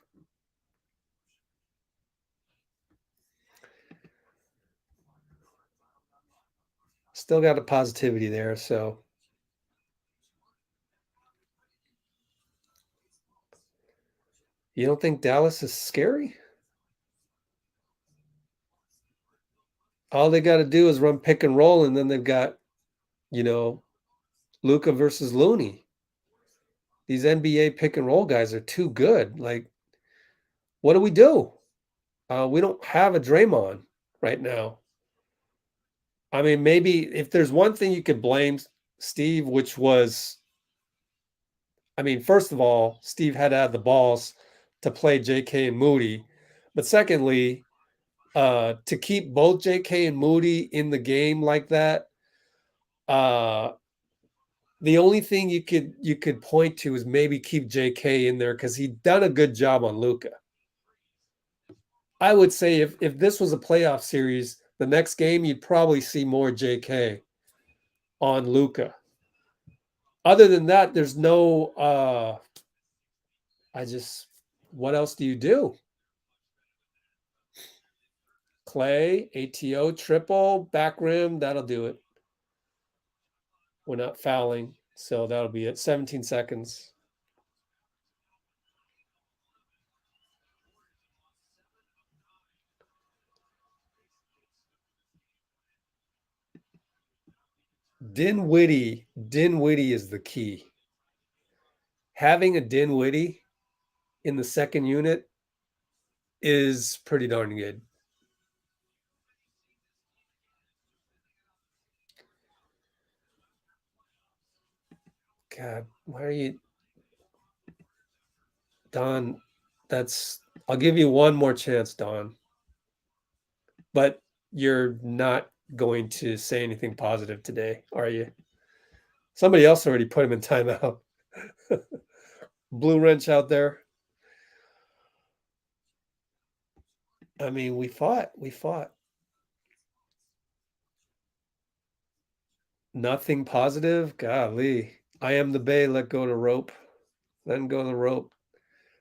Still got a positivity there, so. You don't think Dallas is scary? All they got to do is run pick and roll, and then they've got, Luka versus Looney. These NBA pick and roll guys are too good. Like, what do? We don't have a Draymond right now. I mean, maybe if there's one thing you could blame Steve, which was, first of all, Steve had to have the balls to play JK and Moody. But secondly, to keep both JK and Moody in the game like that, the only thing you could point to is maybe keep JK in there because he'd done a good job on Luka. I would say if this was a playoff series, the next game you'd probably see more JK on Luka. Other than that, there's no what else do you do? Klay, ATO, triple, back rim, that'll do it. We're not fouling, so that'll be it. 17 seconds. Dinwiddie is the key. Having a Dinwiddie in the second unit is pretty darn good. God, why are you, Don? I'll give you one more chance, Don. But you're not going to say anything positive today, are you? Somebody else already put him in timeout. Blue wrench out there. I mean, we fought. Nothing positive. Golly. I am the Bay. Let go to rope. Let go of the rope.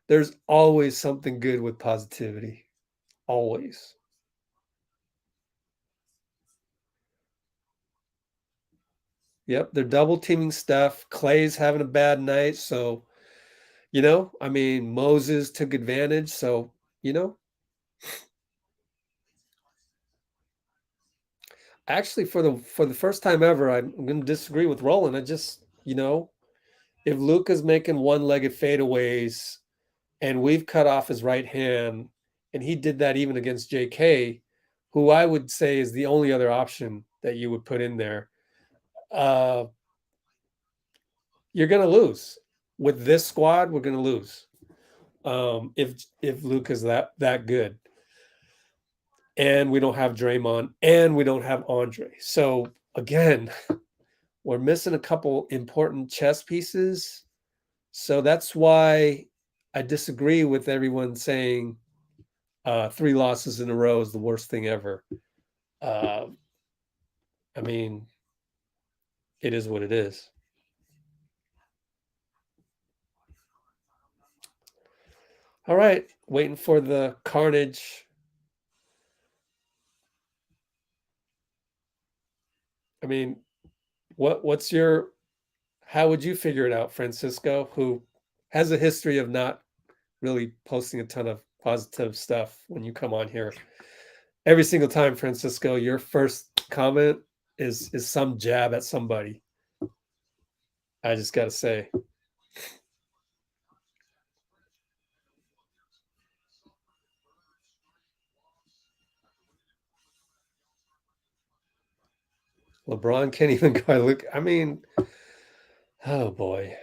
There's always something good with positivity. Always. Yep, they're double teaming Steph. Clay's having a bad night, so I mean, Moses took advantage, so actually for the first time ever, I'm going to disagree with Roland. I just, if Luka's making one-legged fadeaways and we've cut off his right hand, and he did that even against JK, who I would say is the only other option that you would put in there, you're going to lose. With this squad, we're going to lose. If Luka's that good. And we don't have Draymond, and we don't have Andre. So again, we're missing a couple important chess pieces. So that's why I disagree with everyone saying 3 losses in a row is the worst thing ever. I mean, it is what it is. All right, waiting for the carnage. I mean, how would you figure it out, Francisco, who has a history of not really posting a ton of positive stuff when you come on here? Every single time, Francisco, your first comment is some jab at somebody. I just got to say. LeBron can't even go look. I mean, oh boy.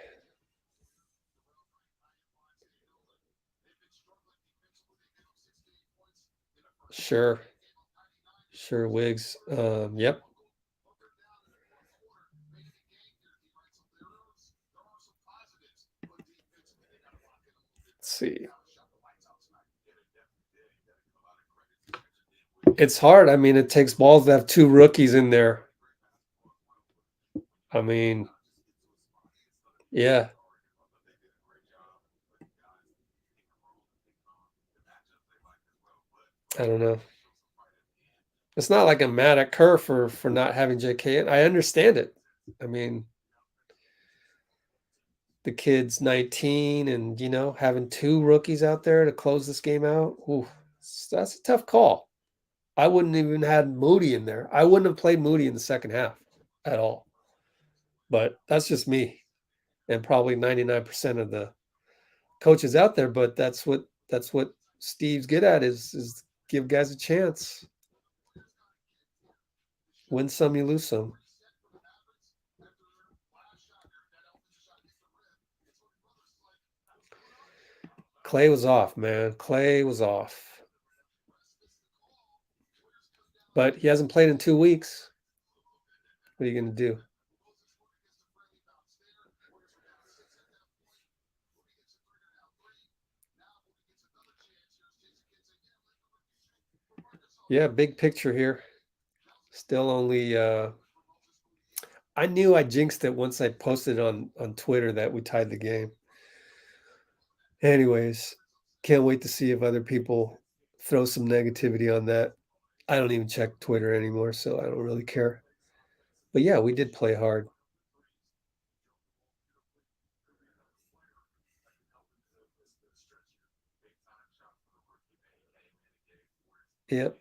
Sure, Wiggs. Yep. Let's see. It's hard. I mean, it takes balls to have 2 rookies in there. I mean, yeah. I don't know. It's not like I'm mad at Kerr for not having JK in. I understand it. I mean, the kid's 19 and, having 2 rookies out there to close this game out. Ooh, that's a tough call. I wouldn't even had Moody in there. I wouldn't have played Moody in the second half at all. But that's just me and probably 99% of the coaches out there. But that's what Steve's good at is give guys a chance. Win some, you lose some. Klay was off, man. Klay was off. But he hasn't played in 2 weeks. What are you going to do? Yeah, big picture here. Still only I knew I jinxed it once I posted on Twitter that we tied the game. Anyways, can't wait to see if other people throw some negativity on that. I don't even check Twitter anymore, so I don't really care. But yeah, we did play hard. Yep.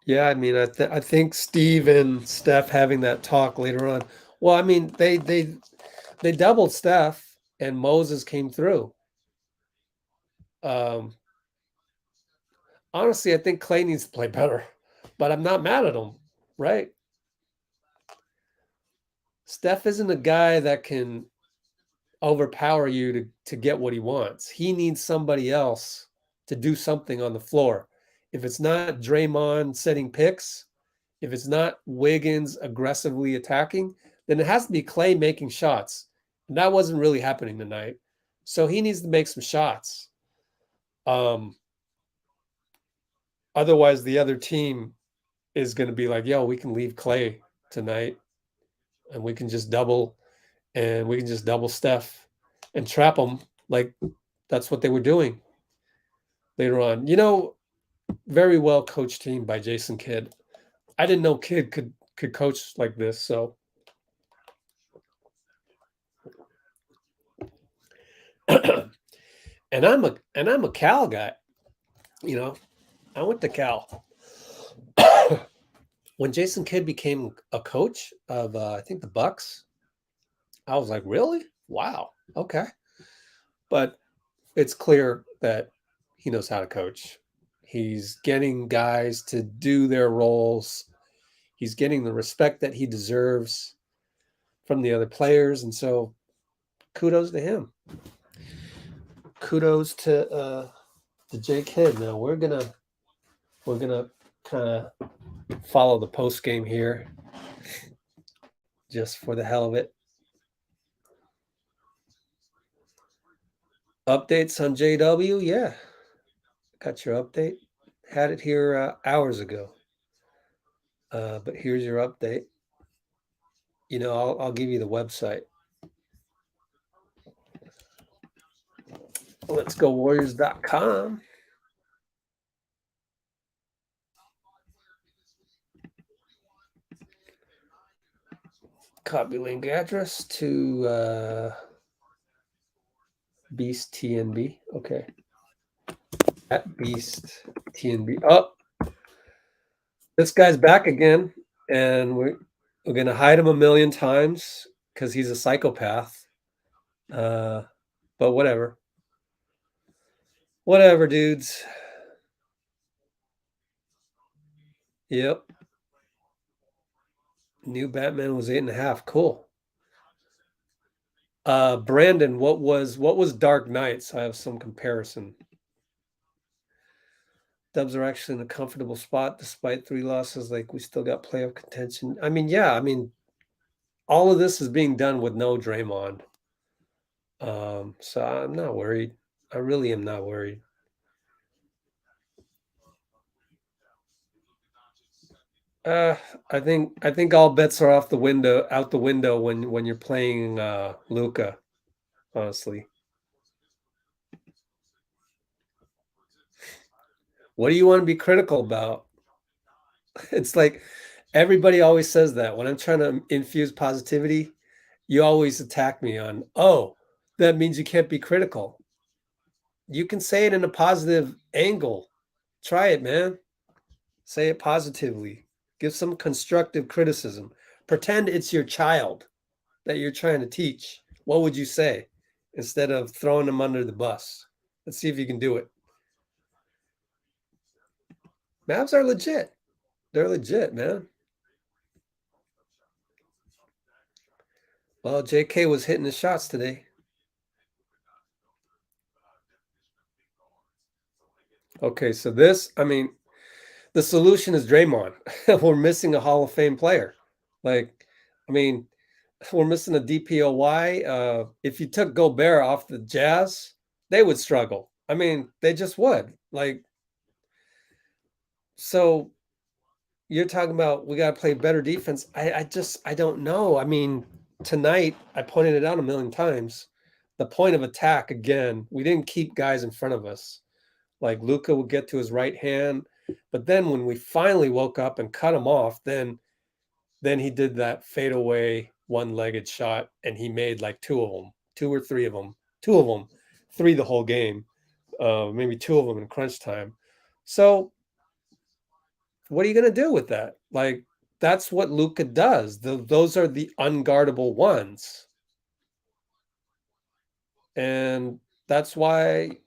Yeah, I mean, I think Steve and Steph having that talk later on. Well, I mean, they doubled Steph and Moses came through. honestly, I think Klay needs to play better, but I'm not mad at him, right? Steph isn't a guy that can overpower you to get what he wants. He needs somebody else to do something on the floor. If it's not Draymond setting picks, if it's not Wiggins aggressively attacking, then it has to be Klay making shots. And that wasn't really happening tonight. So he needs to make some shots. Otherwise, the other team is going to be like, yo, we can leave Klay tonight and we can just double Steph and trap them. Like that's what they were doing later on. Very well coached team by Jason Kidd. I didn't know Kidd could coach like this. So and I'm a Cal guy. I went to Cal. When Jason Kidd became a coach of I think the Bucks, I was like, really? Wow. Okay. But it's clear that he knows how to coach. He's getting guys to do their roles. He's getting the respect that he deserves from the other players. And so kudos to him. Kudos to Jake Kidd. Now we're gonna kind of follow the post game here just for the hell of it. Updates on JW? Yeah. Got your update. Had it here hours ago. But here's your update. I'll give you the website. Let's go Warriors.com. Copy link address to Beast TNB. Okay. At Beast TNB. Oh, this guy's back again, and we're gonna hide him a million times because he's a psychopath. But whatever. Whatever, dudes. Yep. New Batman was 8.5. Cool. Brandon, what was Dark Knights? I have some comparison. Dubs are actually in a comfortable spot despite 3 losses. Like we still got playoff contention. I mean, yeah, all of this is being done with no Draymond. So I'm not worried. I really am not worried. I think all bets are out the window when you're playing Luka, honestly. What do you want to be critical about? It's like everybody always says that. When I'm trying to infuse positivity, you always attack me on, oh, that means you can't be critical. You can say it in a positive angle. Try it, man. Say it positively. Give some constructive criticism. Pretend it's your child that you're trying to teach. What would you say instead of throwing them under the bus? Let's see if you can do it. Mavs are legit. They're legit, man. Well, JK was hitting the shots today. Okay, so the solution is Draymond. We're missing a Hall of Fame player. We're missing a DPOY. If you took Gobert off the Jazz, they would struggle. They just would. So you're talking about we got to play better defense. I don't know. Tonight, I pointed it out a million times. The point of attack, again, we didn't keep guys in front of us. Like Luka would get to his right hand. But then when we finally woke up and cut him off, then he did that fadeaway one-legged shot, and he made like 2 of them, 2 or 3 of them, 2 of them, 3 the whole game, maybe 2 of them in crunch time. So what are you going to do with that? That's what Luka does. Those are the unguardable ones. And that's why,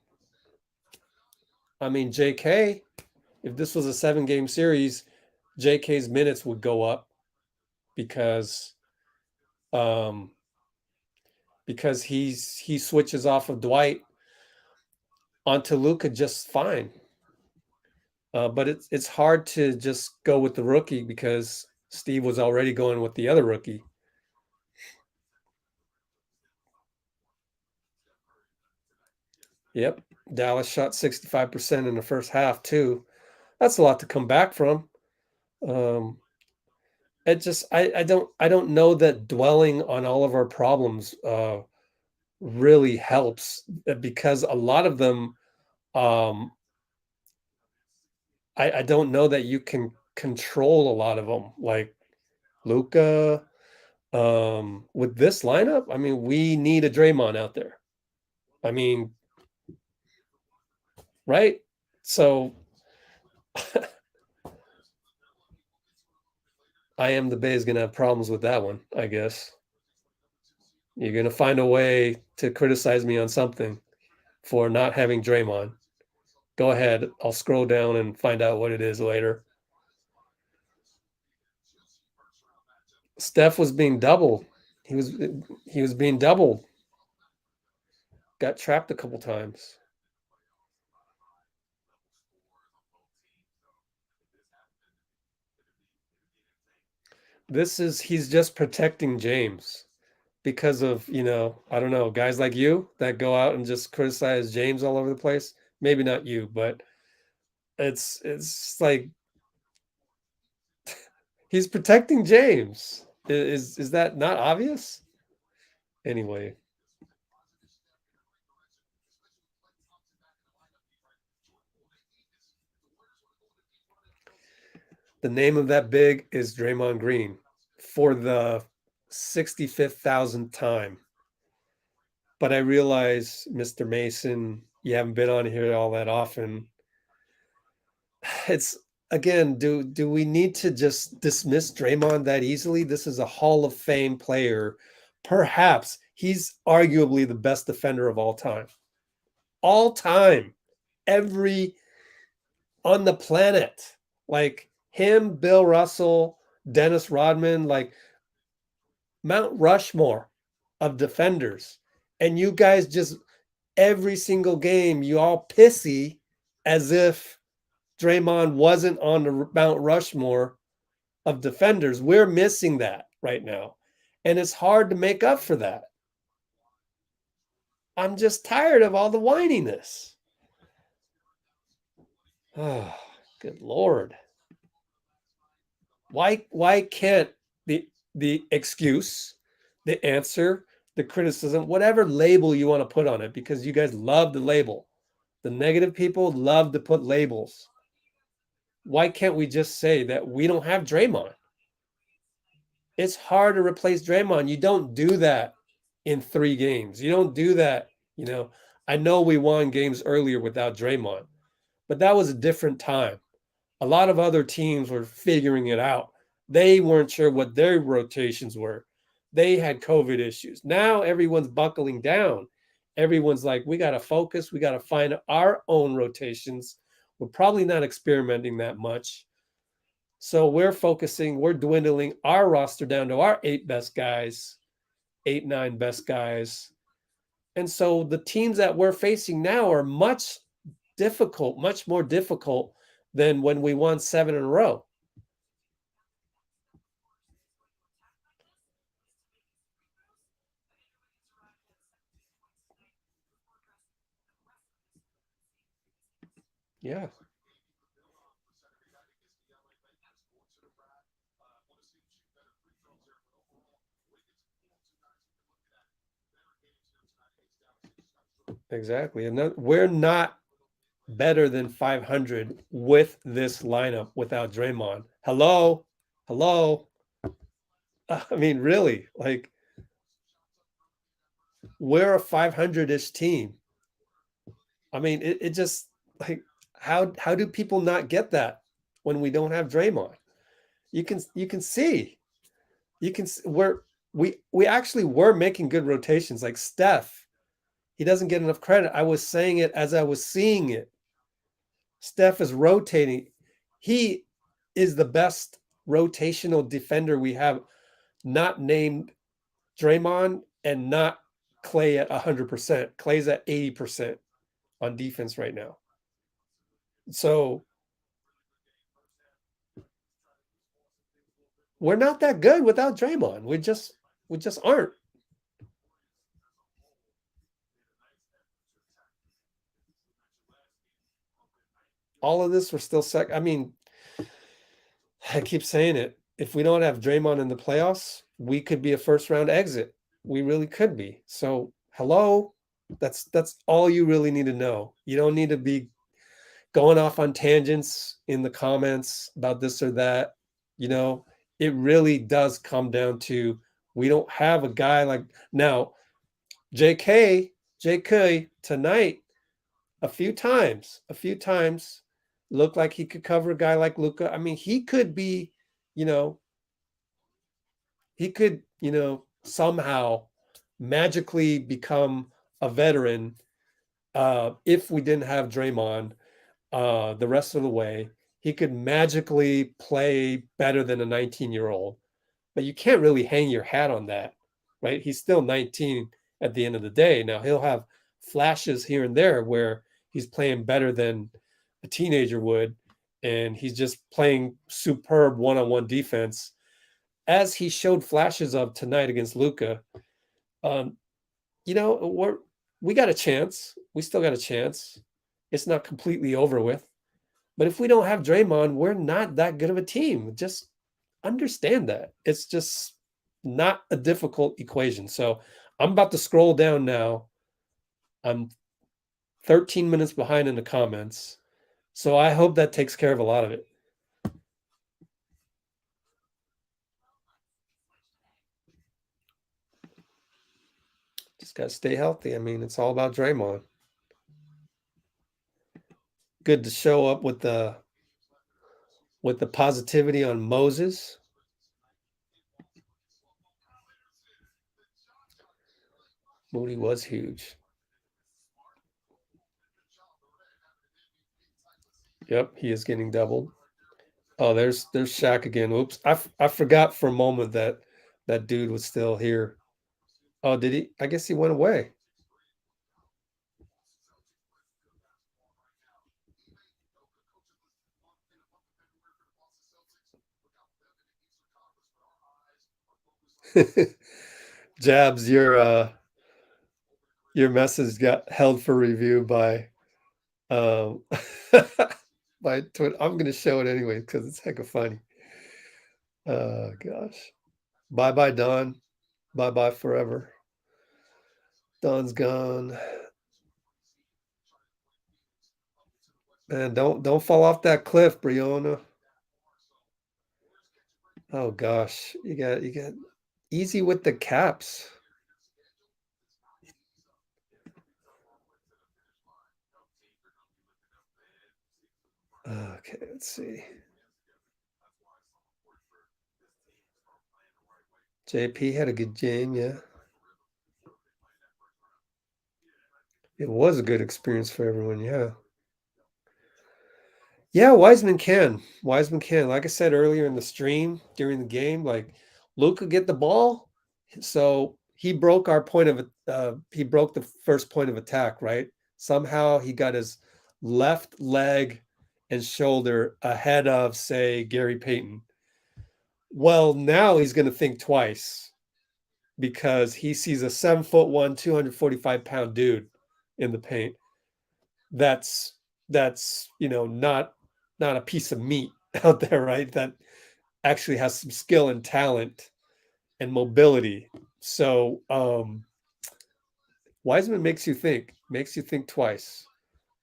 JK, If this was a 7-game series, JK's minutes would go up because he switches off of Dwight onto Luka just fine. But it's hard to just go with the rookie because Steve was already going with the other rookie. Yep. Dallas shot 65% in the first half too. That's a lot to come back from. It just I don't know that dwelling on all of our problems really helps because a lot of them I don't know that you can control a lot of them, like Luka. With this lineup, I mean, we need a Draymond out there. I mean, right? So I am the Bay is going to have problems with that one, I guess. You're going to find a way to criticize me on something for not having Draymond. Go ahead. I'll scroll down and find out what it is later. Steph was being doubled. He was being doubled. Got trapped a couple times. He's just protecting James because of, I don't know, guys like you that go out and just criticize James all over the place. Maybe not you, but it's like he's protecting James. Is that not obvious? Anyway. The name of that big is Draymond Green for the 65,000th time. But I realize, Mr. Mason, you haven't been on here all that often. It's again, do we need to just dismiss Draymond that easily? This is a Hall of Fame player. Perhaps he's arguably the best defender of all time. All time. Every on the planet. Like him, Bill Russell, Dennis Rodman, like Mount Rushmore of defenders. And you guys just every single game, you all pissy as if Draymond wasn't on the Mount Rushmore of defenders. We're missing that right now. And it's hard to make up for that. I'm just tired of all the whininess. Oh, good Lord. Why can't the excuse, the answer, the criticism, whatever label you want to put on it, because you guys love the label. The negative people love to put labels. Why can't we just say that we don't have Draymond? It's hard to replace Draymond. You don't do that in 3 games. You don't do that. I know we won games earlier without Draymond, but that was a different time. A lot of other teams were figuring it out. They weren't sure what their rotations were. They had COVID issues. Now everyone's buckling down. Everyone's like, we got to focus. We got to find our own rotations. We're probably not experimenting that much. So we're dwindling our roster down to our 8 best guys, 8, 9 best guys. And so the teams that we're facing now are much more difficult than when we won 7 in a row. Yeah. Exactly. And we're not better than 500 with this lineup without Draymond. Hello. I mean, really, like we're a 500-ish team. I mean, it just like how do people not get that when we don't have Draymond? You can see we actually were making good rotations. Like Steph, he doesn't get enough credit. I was saying it as I was seeing it. Steph is rotating. He is the best rotational defender we have, not named Draymond and not Klay at 100%. Klay's at 80% on defense right now. So we're not that good without Draymond. We just aren't. All of this, we're still I mean, I keep saying it. If we don't have Draymond in the playoffs, we could be a first round exit. We really could be. So, hello, that's all you really need to know. You don't need to be going off on tangents in the comments about this or that. You know, it really does come down to we don't have a guy like now. JK tonight a few times looked like he could cover a guy like Luka. I mean, he could be, you know, somehow magically become a veteran if we didn't have Draymond the rest of the way. He could magically play better than a 19-year-old, but you can't really hang your hat on that, right? He's still 19 at the end of the day. Now, he'll have flashes here and there where he's playing better than a teenager would, and he's just playing superb one-on-one defense, as he showed flashes of tonight against Luka. You know, we got a chance. We still got a chance. It's not completely over with. But if we don't have Draymond, we're not that good of a team. Just understand that. It's just not a difficult equation. So I'm about to scroll down now. I'm 13 minutes behind in the comments. So I hope that takes care of a lot of it. Just got to stay healthy. I mean, it's all about Draymond. Good to show up with the positivity on Moses. Moody was huge. Yep, he is getting doubled. Oh, there's Shaq again. Oops, I forgot for a moment that dude was still here. Oh, did he? I guess he went away. Jabs, your message got held for review by by Twitter. I'm gonna show it anyway because it's hecka funny. Oh gosh. Bye bye, Don. Bye bye forever. Don's gone. Man, don't fall off that cliff, Brianna. Oh gosh, you got easy with the caps. Okay, let's see. JP had a good game, yeah. It was a good experience for everyone, yeah. Yeah, Wiseman can. Wiseman can. Like I said earlier in the stream during the game, like Luka get the ball, so he broke our point of he broke the first point of attack, right? Somehow he got his left leg and shoulder ahead of, say, Gary Payton. Well, now he's going to think twice because he sees a 7'1", 245-pound dude in the paint. That's not a piece of meat out there, right? That actually has some skill and talent and mobility. So Wiseman makes you think twice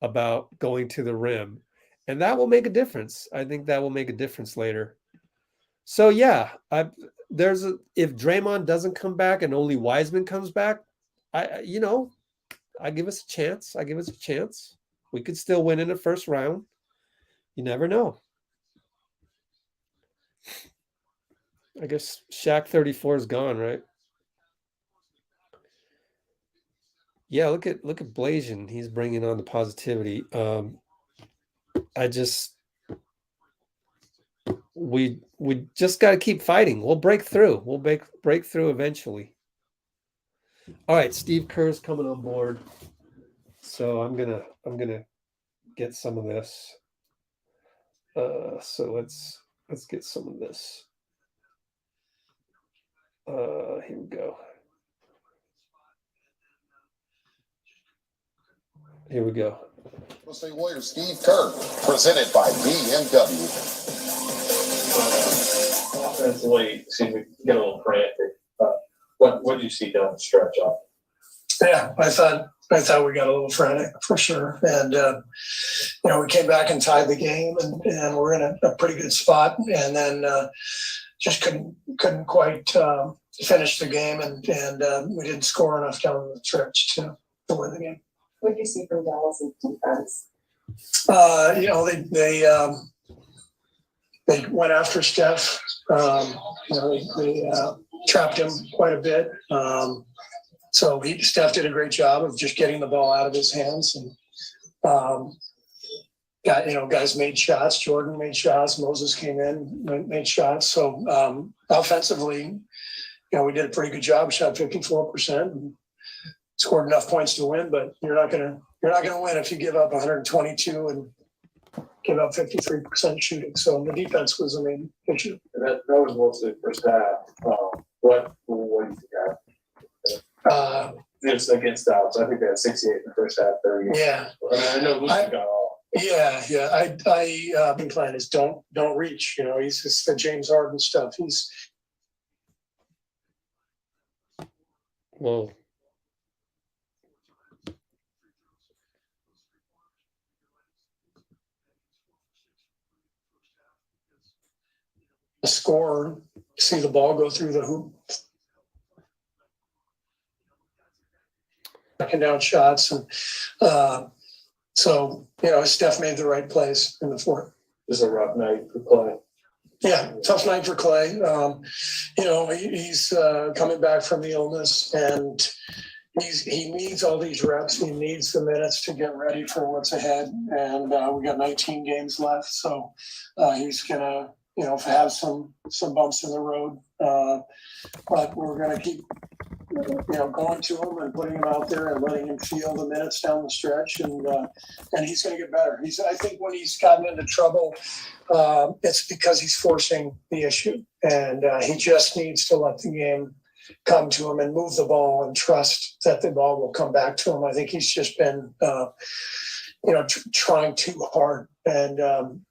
about going to the rim, and that will make a difference. I think that will make a difference later. So yeah, if Draymond doesn't come back and only Wiseman comes back, I give us a chance. We could still win in the first round. You never know. I guess Shaq 34 is gone, right? Yeah, look at Blasian. He's bringing on the positivity. we just got to keep fighting. We'll break through. We'll break through eventually. All right, Steve Kerr's coming on board. So I'm gonna get some of this. So let's get some of this. Here we go. Here we go. State Warriors Steve Kerr, presented by BMW. Offensively, seemed to get a little frantic. What did you see down the stretch off? Yeah, I thought we got a little frantic for sure, and we came back and tied the game, and we're in a pretty good spot, and then just couldn't quite finish the game, and we didn't score enough down the stretch to win the game. What did you see from Dallas in defense? They went after Steph. They trapped him quite a bit. So Steph did a great job of just getting the ball out of his hands, and guys made shots. Jordan made shots. Moses came in, made shots. So offensively, we did a pretty good job. Shot 54% and scored enough points to win. But you're not gonna win if you give up 122 and give up 53% shooting. So the defense was the main issue. That was mostly the first half. What do you think? Just against Dallas, I think they had 68 in the first half. 30. Yeah, I know Lucy got all. yeah. I been plan is don't reach. He's just the James Harden stuff. He's Whoa. a scorer. See the ball go through the hoop. Knocking down shots, and Steph made the right plays in the fourth. This is a rough night for Clay. Yeah, tough night for Clay. He's coming back from the illness, and he needs all these reps. He needs the minutes to get ready for what's ahead. And we got 19 games left, so he's gonna have some bumps in the road. But we're gonna keep going to him and putting him out there and letting him feel the minutes down the stretch, and he's going to get better. I think when he's gotten into trouble, it's because he's forcing the issue, and he just needs to let the game come to him and move the ball and trust that the ball will come back to him. I think he's just been, trying too hard, and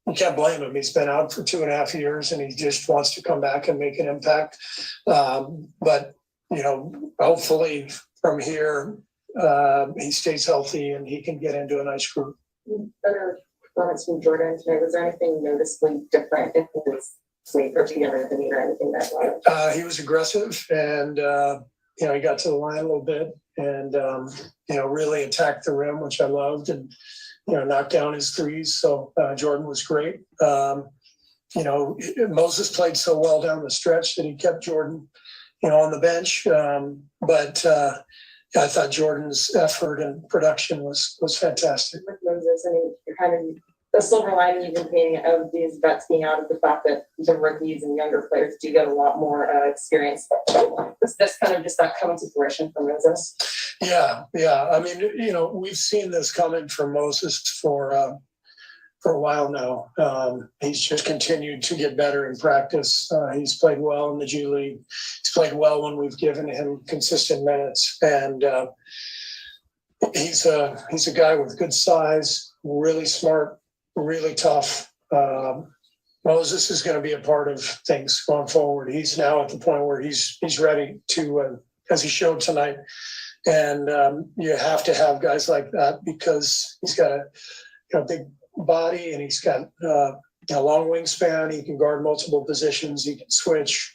you can't blame him. He's been out for 2.5 years, and he just wants to come back and make an impact. But hopefully from here, he stays healthy and he can get into a nice group. Better performance from Jordan today. Was there anything noticeably different in his sleep or together than or anything that he was aggressive, and he got to the line a little bit, and really attacked the rim, which I loved, and knocked down his threes. So Jordan was great. Moses played so well down the stretch that he kept Jordan on the bench. But I thought Jordan's effort and production was fantastic. with Moses? You're kind of the silver lining you've been painting of these vets being out of the fact that the rookies and younger players do get a lot more experience. Is this kind of just that coming to fruition for Moses? Yeah. I mean, we've seen this coming from Moses for a while now. He's just continued to get better in practice. He's played well in the G League. He's played well when we've given him consistent minutes, and he's a guy with good size, really smart, really tough. Moses is going to be a part of things going forward. He's now at the point where he's ready to, as he showed tonight. And you have to have guys like that because he's got a big body, and he's got a long wingspan. He can guard multiple positions. He can switch,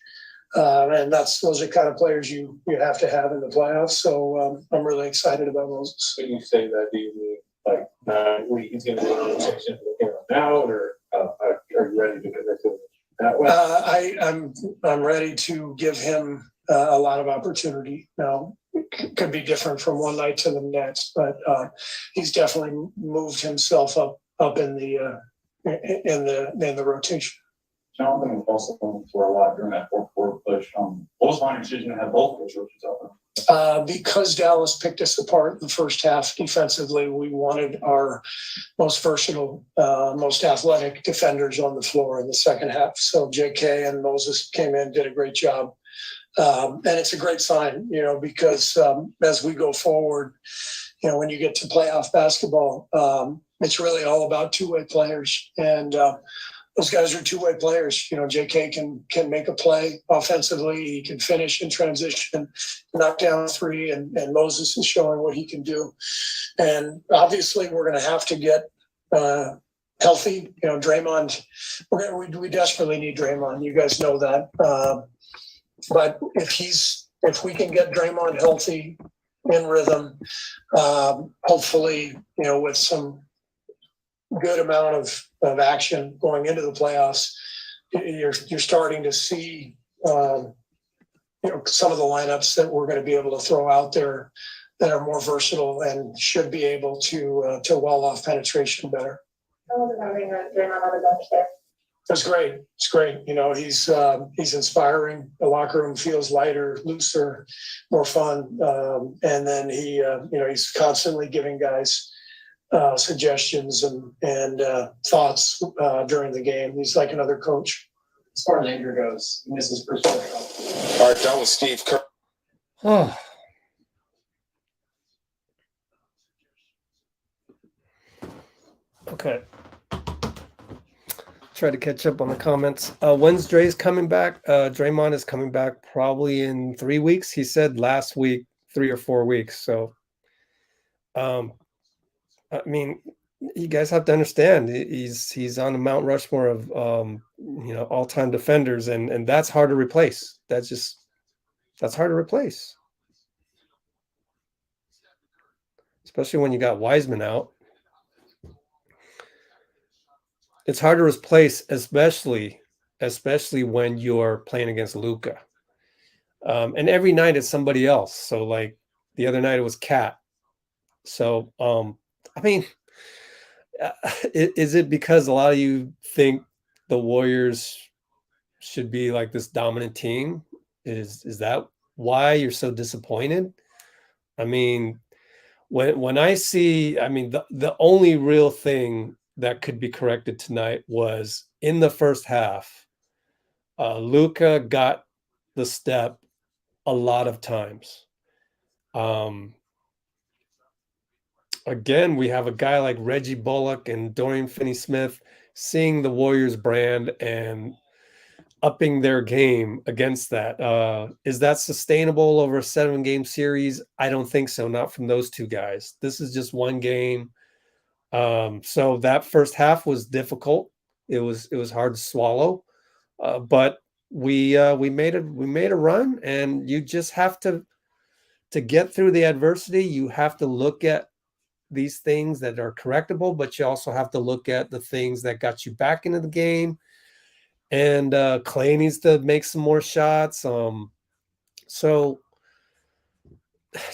and those are kind of players you have to have in the playoffs. So I'm really excited about Moses. When you say that, do you mean he's going to be in the section now, or are you ready to commit to him that way? I'm ready to give him a lot of opportunity now. Could be different from one night to the next, but he's definitely moved himself up in the in the rotation. Jonathan was also going for a lot during that fourth quarter push. What was my decision to have both those rookies out there? Because Dallas picked us apart in the first half defensively, we wanted our most versatile, most athletic defenders on the floor in the second half. So JK and Moses came in, did a great job. And it's a great sign, because as we go forward, when you get to playoff basketball, it's really all about two-way players. And those guys are two-way players. JK can make a play offensively. He can finish in transition, knock down three, and Moses is showing what he can do. And obviously, we're going to have to get healthy. Draymond, we desperately need Draymond. You guys know that. But if we can get Draymond healthy, in rhythm, hopefully, with some good amount of action going into the playoffs, you're starting to see, some of the lineups that we're going to be able to throw out there that are more versatile and should be able to wall off penetration better. How was it having Draymond on the bench there? It's great. It's great. He's inspiring. The locker room feels lighter, looser, more fun. And then he's constantly giving guys suggestions and thoughts during the game. He's like another coach. As far as Andrew goes, this is first quarter. All right, that was Steve Kerr. Oh. Okay. Try to catch up on the comments. When's Dre's coming back? Draymond is coming back probably in 3 weeks. He said last week, 3 or 4 weeks. So, I mean, you guys have to understand he's on the Mount Rushmore of all-time defenders, and that's hard to replace. That's hard to replace, especially when you got Wiseman out. It's hard to replace, especially when you're playing against Luka. And every night it's somebody else. So like the other night it was Cat. So I mean, is it because a lot of you think the Warriors should be like this dominant team? Is that why you're so disappointed? I mean, when I see, the only real thing that could be corrected tonight was in the first half, Luka got the step a lot of times. Again, we have a guy like Reggie Bullock and Dorian Finney-Smith seeing the Warriors brand and upping their game against that. Is that sustainable over a 7-game series? I don't think so. Not from those two guys. This is just one game. So that first half was difficult. It was hard to swallow, but we made a run, and you just have to get through the adversity. You have to look at these things that are correctable, but you also have to look at the things that got you back into the game. And KLAY needs to make some more shots. So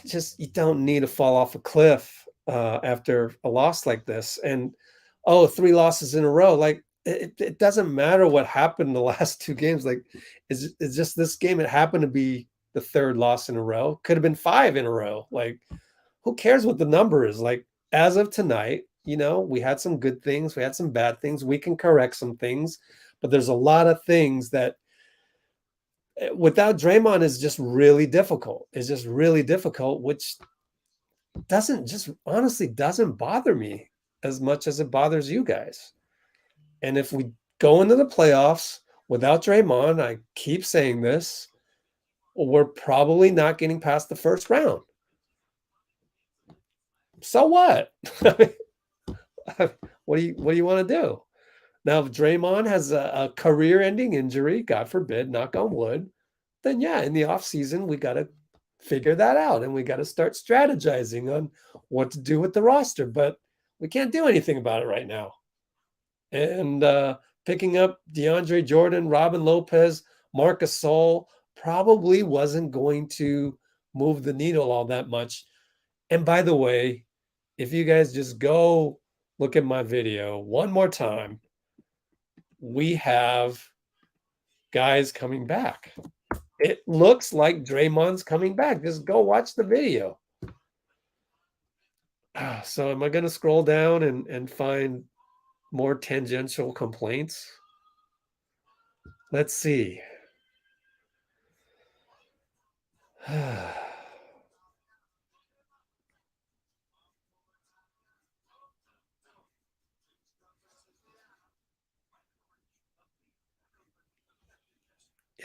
just you don't need to fall off a cliff after a loss like this. And 3 losses in a row, like it doesn't matter what happened in the last 2 games. Like it's just this game, it happened to be the 3rd loss in a row. Could have been 5 in a row. Like, who cares what the number is? Like, as of tonight, we had some good things, we had some bad things, we can correct some things, but there's a lot of things that without Draymond is just really difficult. It's just really difficult, which honestly doesn't bother me as much as it bothers you guys. And if we go into the playoffs without Draymond, I keep saying this, we're probably not getting past the first round. So what? What do you want to do? Now, if Draymond has a career-ending injury, God forbid, knock on wood, then yeah, in the offseason, we got to figure that out, and we got to start strategizing on what to do with the roster. But we can't do anything about it right now. And picking up DeAndre Jordan, Robin Lopez, Marc Gasol probably wasn't going to move the needle all that much. And by the way, if you guys just go look at my video one more time, we have guys coming back. It looks like Draymond's coming back. Just go watch the video. So am I going to scroll down and find more tangential complaints? Let's see. Yeah,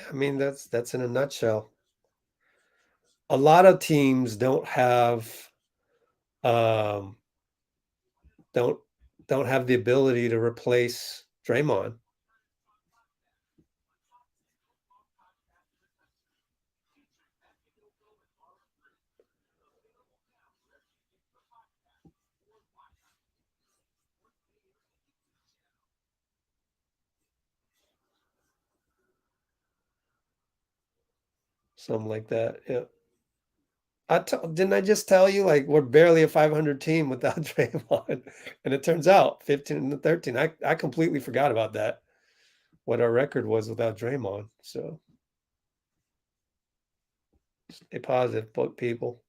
I mean that's in a nutshell. A lot of teams don't have um don't don't have the ability to replace Draymond. Something like that. Yeah. Didn't I just tell you, like, we're barely a 500 team without Draymond? And it turns out 15 to 13. I completely forgot about that, what our record was without Draymond. So stay positive, people.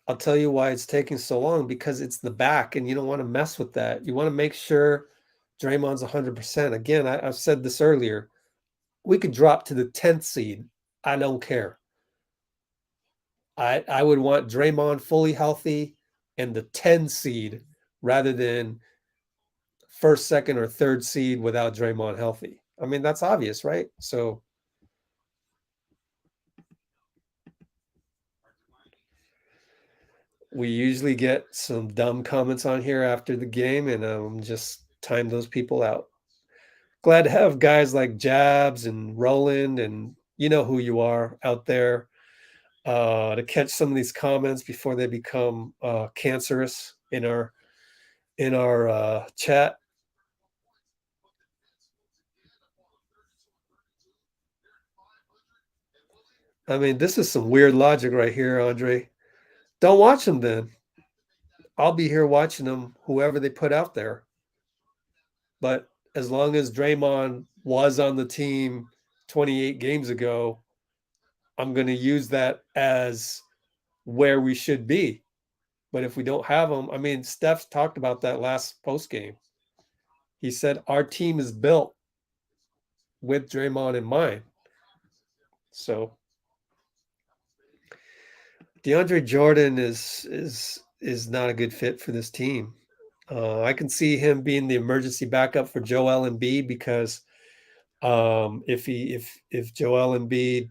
I'll tell you why it's taking so long, because it's the back, and you don't want to mess with that. You want to make sure Draymond's 100%. Again, I've said this earlier. We could drop to the 10th seed. I don't care. I would want Draymond fully healthy and the 10 seed rather than first, second, or third seed without Draymond healthy. I mean, that's obvious, right? So we usually get some dumb comments on here after the game, and just time those people out. Glad to have guys like Jabs and Roland, and you know who you are out there, to catch some of these comments before they become cancerous in our chat. I mean, this is some weird logic right here, Andre. Don't watch them then. I'll be here watching them, whoever they put out there. But as long as Draymond was on the team 28 games ago, I'm going to use that as where we should be. But if we don't have him, I mean, Steph talked about that last post game. He said our team is built with Draymond in mind. So DeAndre Jordan is not a good fit for this team. I can see him being the emergency backup for Joel Embiid, because if Joel Embiid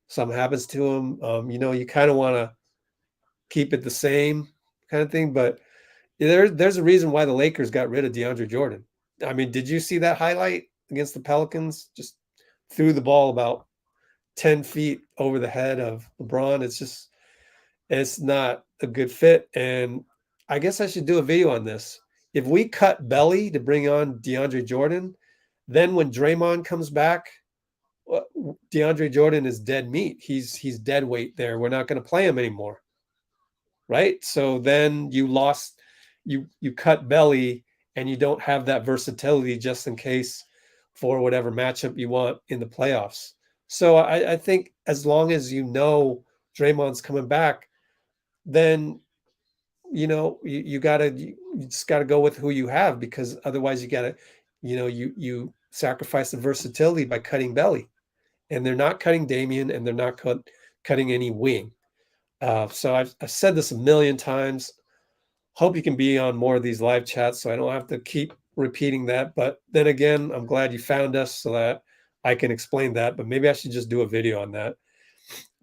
something happens to him, you kind of want to keep it the same kind of thing. But there's a reason why the Lakers got rid of DeAndre Jordan. I mean, did you see that highlight against the Pelicans? Just threw the ball about 10 feet over the head of LeBron. It's not a good fit. And I guess I should do a video on this. If we cut belly to bring on DeAndre Jordan, then when Draymond comes back, DeAndre Jordan is dead meat. He's dead weight there. We're not going to play him anymore. Right? So then you cut belly, and you don't have that versatility just in case for whatever matchup you want in the playoffs. So I think as long as Draymond's coming back, then you just gotta go with who you have, because otherwise you gotta you sacrifice the versatility by cutting belly, and they're not cutting Damian, and they're not cutting any wing. So I've said this a million times. Hope you can be on more of these live chats so I don't have to keep repeating that. But then again, I'm glad you found us so that I can explain that. But maybe I should just do a video on that.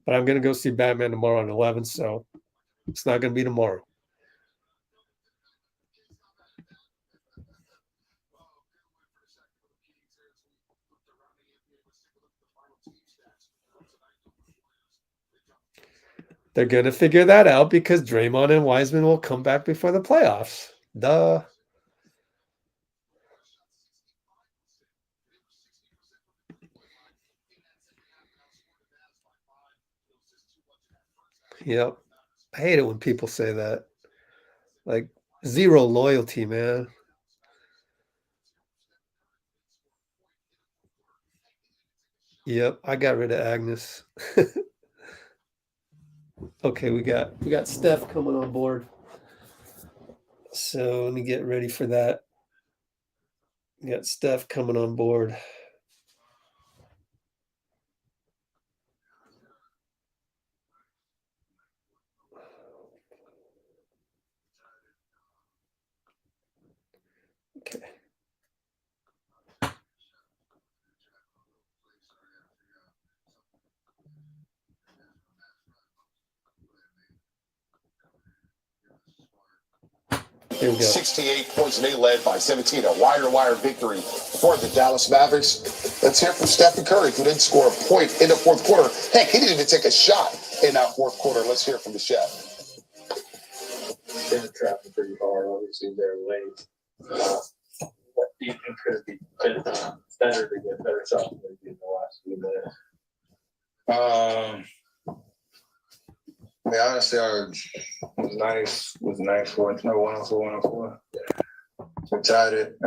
But I'm going to go see Batman tomorrow at 11, so it's not going to be tomorrow. They're going to figure that out because Draymond and Wiseman will come back before the playoffs. Duh. Yep. I hate it when people say that. Like, zero loyalty, man. Yep, I got rid of Agnes. Okay, we got Steph coming on board. So let me get ready for that. We got Steph coming on board. Okay. Here we go. 68 points, and they led by 17. A wire-to-wire victory for the Dallas Mavericks. Let's hear from Stephen Curry, who didn't score a point in the fourth quarter. Heck, he didn't even take a shot in that fourth quarter. Let's hear from the chef. Been trapping pretty hard. Obviously, they're late. What do you think could be better to get better shots than they did in the last few minutes? I mean, honestly, was nice for it. No 104. We tied it.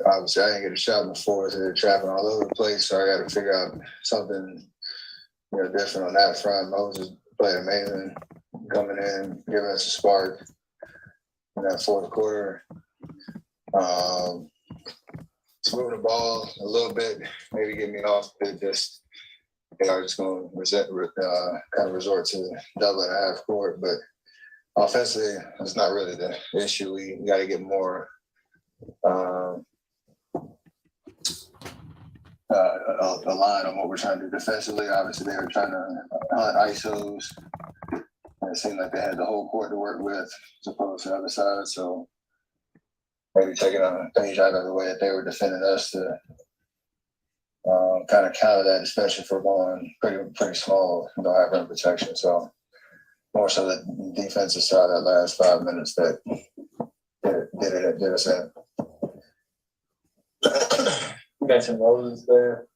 Obviously, I didn't get a shot before, so they're trapping all over the place. So I got to figure out something, different on that front. Moses played amazing, coming in, giving us a spark in that fourth quarter. Moving the ball a little bit, maybe get me off a bit. Just they are just going to kind of resort to double and a half court, but offensively, it's not really the issue. We got to get more aligned on what we're trying to do defensively. Obviously, they were trying to hunt ISOs, and it seemed like they had the whole court to work with, as opposed to the other side. So maybe taking a page out of the way that they were defending us to kind of counter that, especially if we're going pretty small, don't have rim protection. So more so the defensive side that last 5 minutes that did us in. You mentioned Moses there.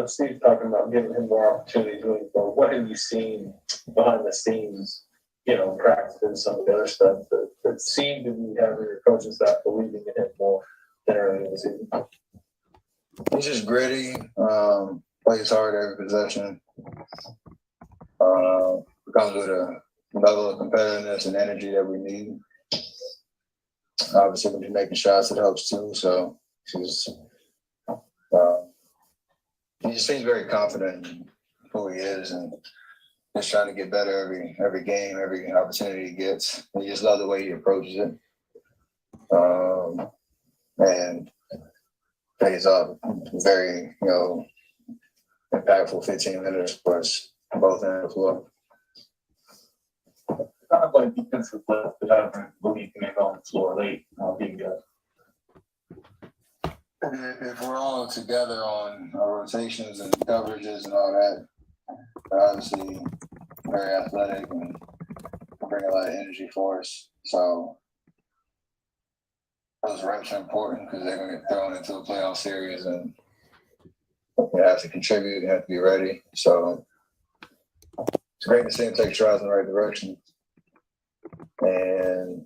Steve's talking about giving him more opportunities moving forward. What have you seen behind the scenes, practice and some of the other stuff that seemed to be having your coaching staff believing in him more than earlier in the season? He's just gritty, plays hard every possession. Comes with a level of competitiveness and energy that we need. Obviously, when you're making shots, it helps too. So he just seems very confident in who he is and just trying to get better every game, every opportunity he gets. I just love the way he approaches it. And pays off very, impactful 15 minutes for us both ends of the floor. Kind of like defensive left, but I don't believe you can make on the floor late. Being good. If we're all together on our rotations and coverages and all that, they're obviously very athletic and bring a lot of energy for us. So those reps are important because they're going to get thrown into a playoff series and you have to contribute, you have to be ready. So it's great to see them take strides in the right direction. And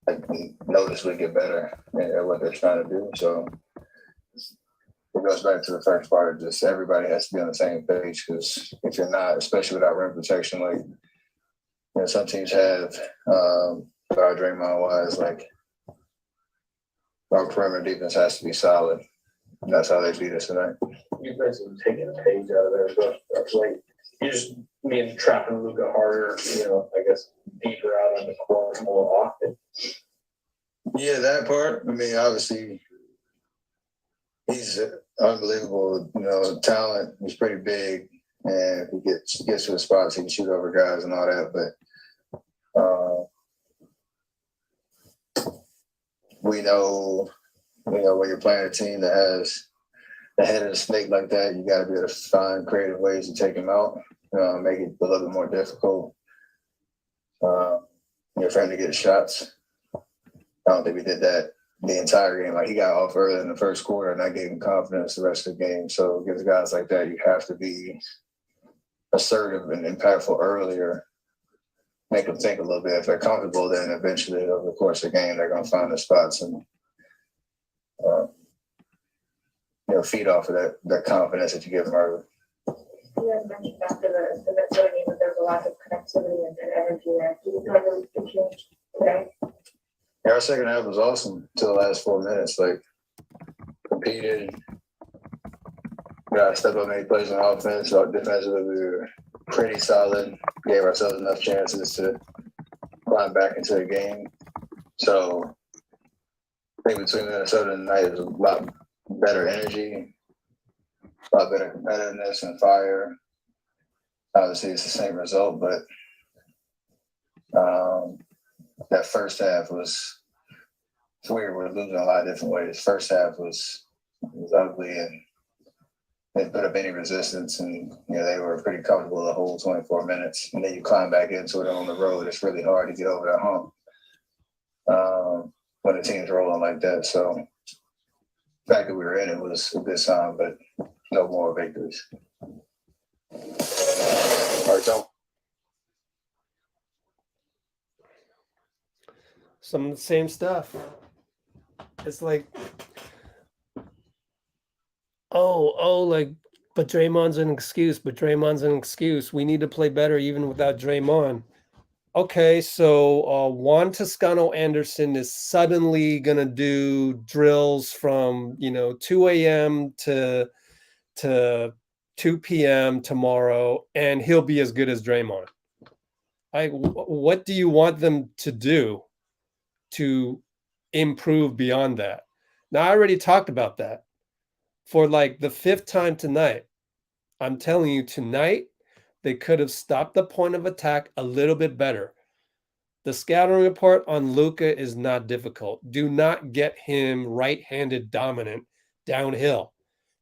I notice we get better at what they're trying to do. So it goes back to the first part of just everybody has to be on the same page, because if you're not, especially without rim protection, like some teams have, our Draymond wise, like our perimeter defense has to be solid. And that's how they beat us tonight. You basically taking a page out of there, but that's like you just mean trapping Luka harder, I guess deeper out on the court more often. Yeah, that part. I mean, obviously, he's unbelievable. Talent. He's pretty big, and if he gets to the spots, he can shoot over guys and all that. But we know, when you're playing a team that has the head of the snake like that, you got to be able to find creative ways to take him out, make it a little bit more difficult. For him to get shots. I don't think we did that the entire game. Like he got off early in the first quarter, and that gave him confidence the rest of the game. So against guys like that, you have to be assertive and impactful earlier. Make them think a little bit. If they're comfortable, then eventually over the course of the game, they're going to find their spots and feed off of that confidence that you give them early. You guys mentioned after the Minnesota game that there's a lot of connectivity and energy there. Do you feel like it was changed today? Yeah, our second half was awesome until the last 4 minutes. Like, competed, got to step up, made plays on offense. So defensively, we were pretty solid. Gave ourselves enough chances to climb back into the game. So I think between Minnesota and tonight, there's a lot better energy, a lot better competitiveness and fire. Obviously, it's the same result, but that first half was weird. We're losing a lot of different ways. First half was ugly and didn't put up any resistance, and they were pretty comfortable the whole 24 minutes. And then you climb back into it on the road. It's really hard to get over that hump when the team's rolling like that. So the fact that we were in it was a good sign, but no more victories. All right, Tom. Some of the same stuff. It's like, but Draymond's an excuse. We need to play better even without Draymond. Okay, so Juan Toscano-Anderson is suddenly going to do drills from, 2 a.m. to 2 p.m. tomorrow, and he'll be as good as Draymond. What do you want them to do to improve beyond that? Now, I already talked about that for like the 5th time tonight. I'm telling you, tonight, they could have stopped the point of attack a little bit better. The scouting report on Luka is not difficult. Do not get him right-handed dominant downhill.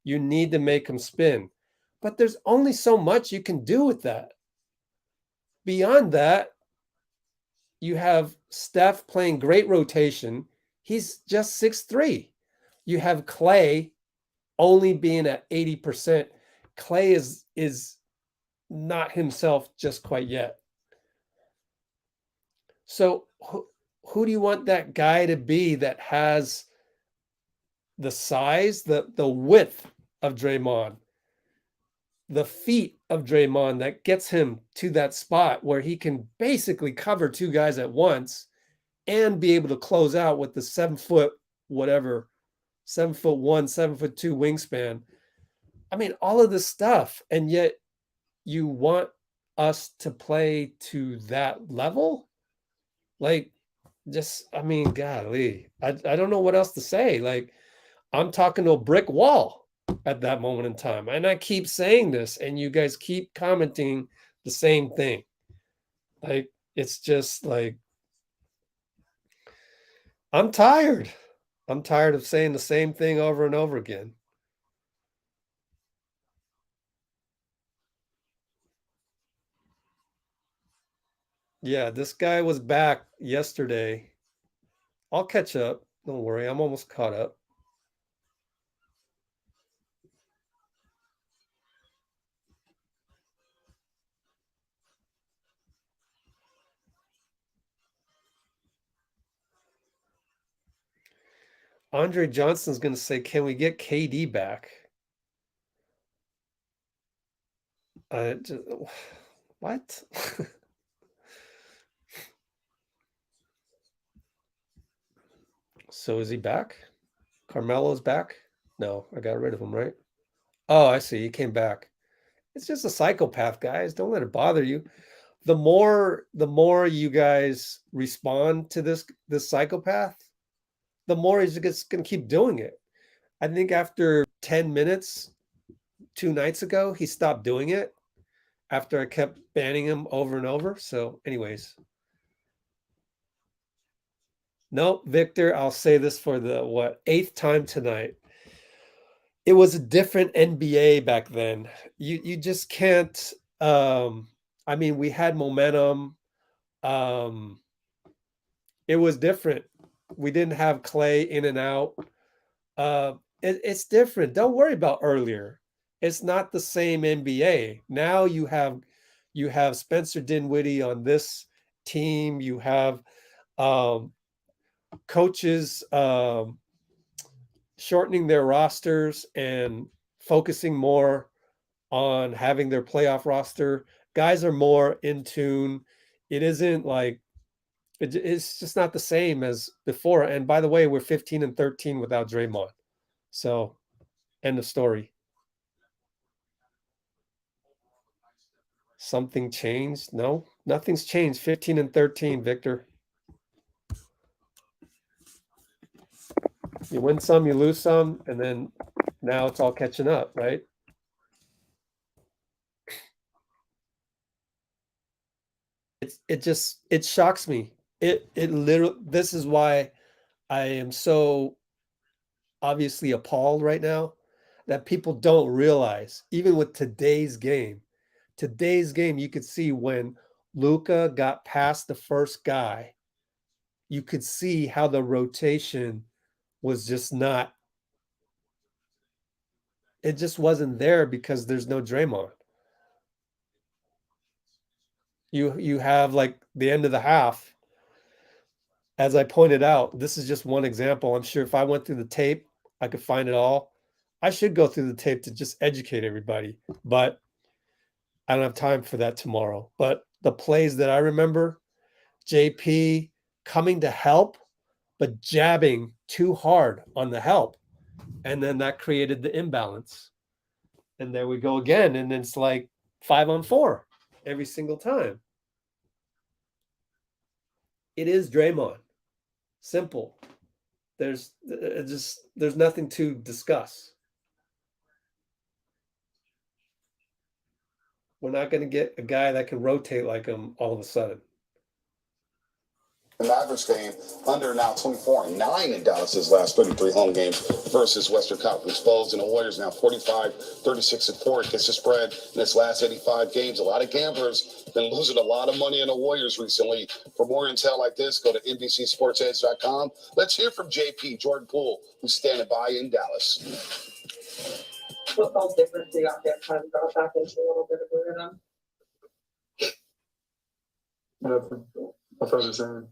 You need to make him spin. But there's only so much you can do with that. Beyond that, you have Steph playing great rotation. He's just 6'3". You have Klay only being at 80%. Klay is not himself just quite yet. So who do you want that guy to be that has the size, the width of Draymond, the feet of Draymond that gets him to that spot where he can basically cover 2 guys at once and be able to close out with the 7'1", 7'2" wingspan? I mean, all of this stuff, and yet you want us to play to that level? Like, golly, I don't know what else to say. Like, I'm talking to a brick wall at that moment in time. And I keep saying this, and you guys keep commenting the same thing. Like, it's just like, I'm tired. I'm tired of saying the same thing over and over again. Yeah, this guy was back yesterday. I'll catch up. Don't worry, I'm almost caught up. Andre Johnson's going to say, can we get KD back? What? So is he back? Carmelo's back? No, I got rid of him, right? Oh, I see. He came back. It's just a psychopath, guys. Don't let it bother you. The more you guys respond to this psychopath, the more he's just going to keep doing it. I think after 10 minutes 2 nights ago, he stopped doing it after I kept banning him over and over. So anyways. No, Victor, I'll say this for the 8th time tonight. It was a different NBA back then. You just can't. We had momentum. It was different. We didn't have Clay in and out. It's different. Don't worry about earlier. It's not the same NBA. Now you have Spencer Dinwiddie on this team. You have coaches shortening their rosters and focusing more on having their playoff roster. Guys are more in tune. It isn't like it's just not the same as before. And by the way, we're 15 and 13 without Draymond. So, end of story. Something changed? No, nothing's changed. 15 and 13, Victor. You win some, you lose some, and then now it's all catching up, right? It shocks me. It literally, this is why I am so obviously appalled right now that people don't realize, even with today's game, you could see when Luka got past the first guy, you could see how the rotation was just not, it just wasn't there because there's no Draymond. You have like the end of the half. As I pointed out, this is just one example. I'm sure if I went through the tape, I could find it all. I should go through the tape to just educate everybody, but I don't have time for that tomorrow. But the plays that I remember, JP coming to help, but jabbing too hard on the help. And then that created the imbalance. And there we go again. And it's like 5-on-4 every single time. It is Draymond. Simple. There's nothing to discuss. We're not going to get a guy that can rotate like him all of a sudden. The Mavericks game under now 24-9 in Dallas's last 33 home games versus Western Conference Exposed, and the Warriors now 45-36-4 against the spread in its last 85 games. A lot of gamblers been losing a lot of money on the Warriors recently. For more intel like this, go to NBCSportsEdge.com. Let's hear from JP, Jordan Poole, who's standing by in Dallas. Football's different, so you have to kind of go back into a little bit of a rhythm. I felt the same.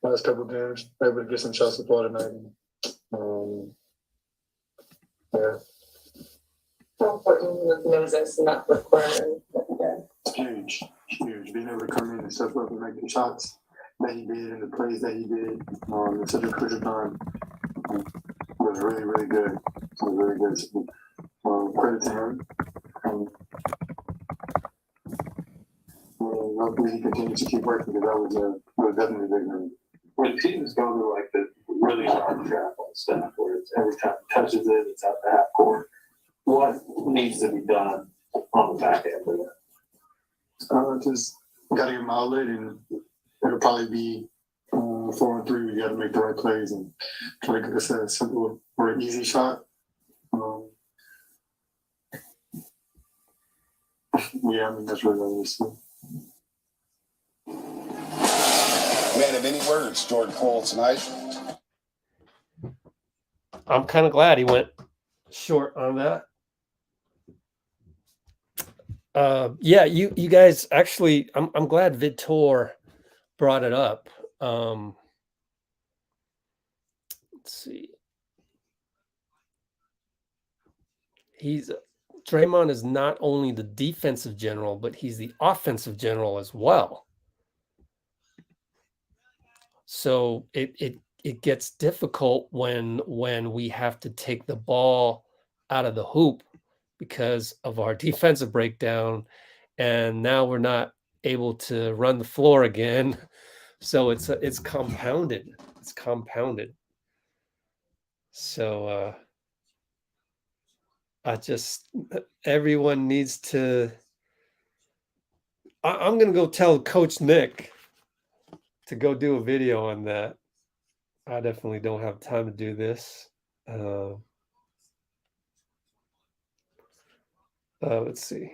Last couple of games, able to get some shot support tonight. Yeah. How important was Moses in that fourth quarter? Huge. Being able to come in and step up and make the shots that he did and the plays that he did in such a crucial time was really, really good. It was really good. So, credit to him. Hopefully he continues to keep working because that was definitely a big move. When teams go to like the really hard trap on stuff where it's every time it touches it, it's out the half court. What needs to be done on the back end of that? Just got to give him outlet, and it'll probably be 4-on-3. We got to make the right plays and try to get us a simple or an easy shot. Yeah, I mean, that's really what it is. Man of many words, Jordan Poole tonight. I'm kind of glad he went short on that. Yeah, you guys actually, I'm glad Vitor brought it up. Let's see. Draymond is not only the defensive general, but he's the offensive general as well. So it gets difficult when we have to take the ball out of the hoop because of our defensive breakdown, and now we're not able to run the floor again. So it's compounded. It's compounded. So everyone needs to. I'm gonna go tell Coach Nick to go do a video on that. I definitely don't have time to do this. Let's see.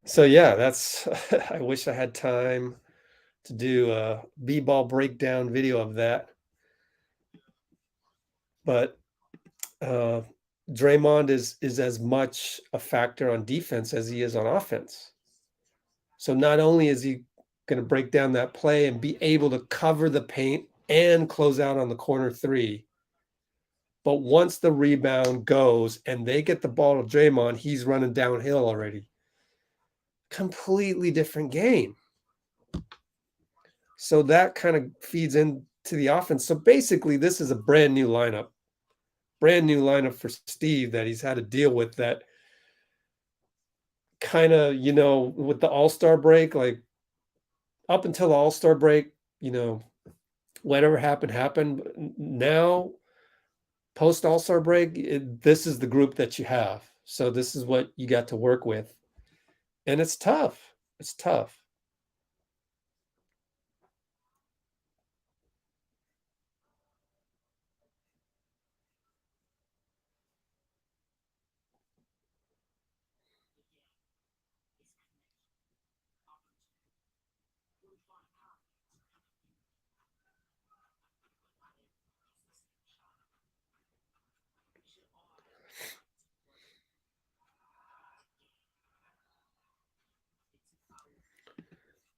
So yeah, that's I wish I had time to do a b-ball breakdown video of that. But Draymond is as much a factor on defense as he is on offense. So not only is he going to break down that play and be able to cover the paint and close out on the corner three, but once the rebound goes and they get the ball to Draymond, he's running downhill already. Completely different game. So that kind of feeds into the offense. So basically, this is a brand new lineup for Steve that he's had to deal with, that kind of, with the All-Star break, like up until the All-Star break, whatever happened. Now, post All-Star break, this is the group that you have. So this is what you got to work with. And it's tough. It's tough.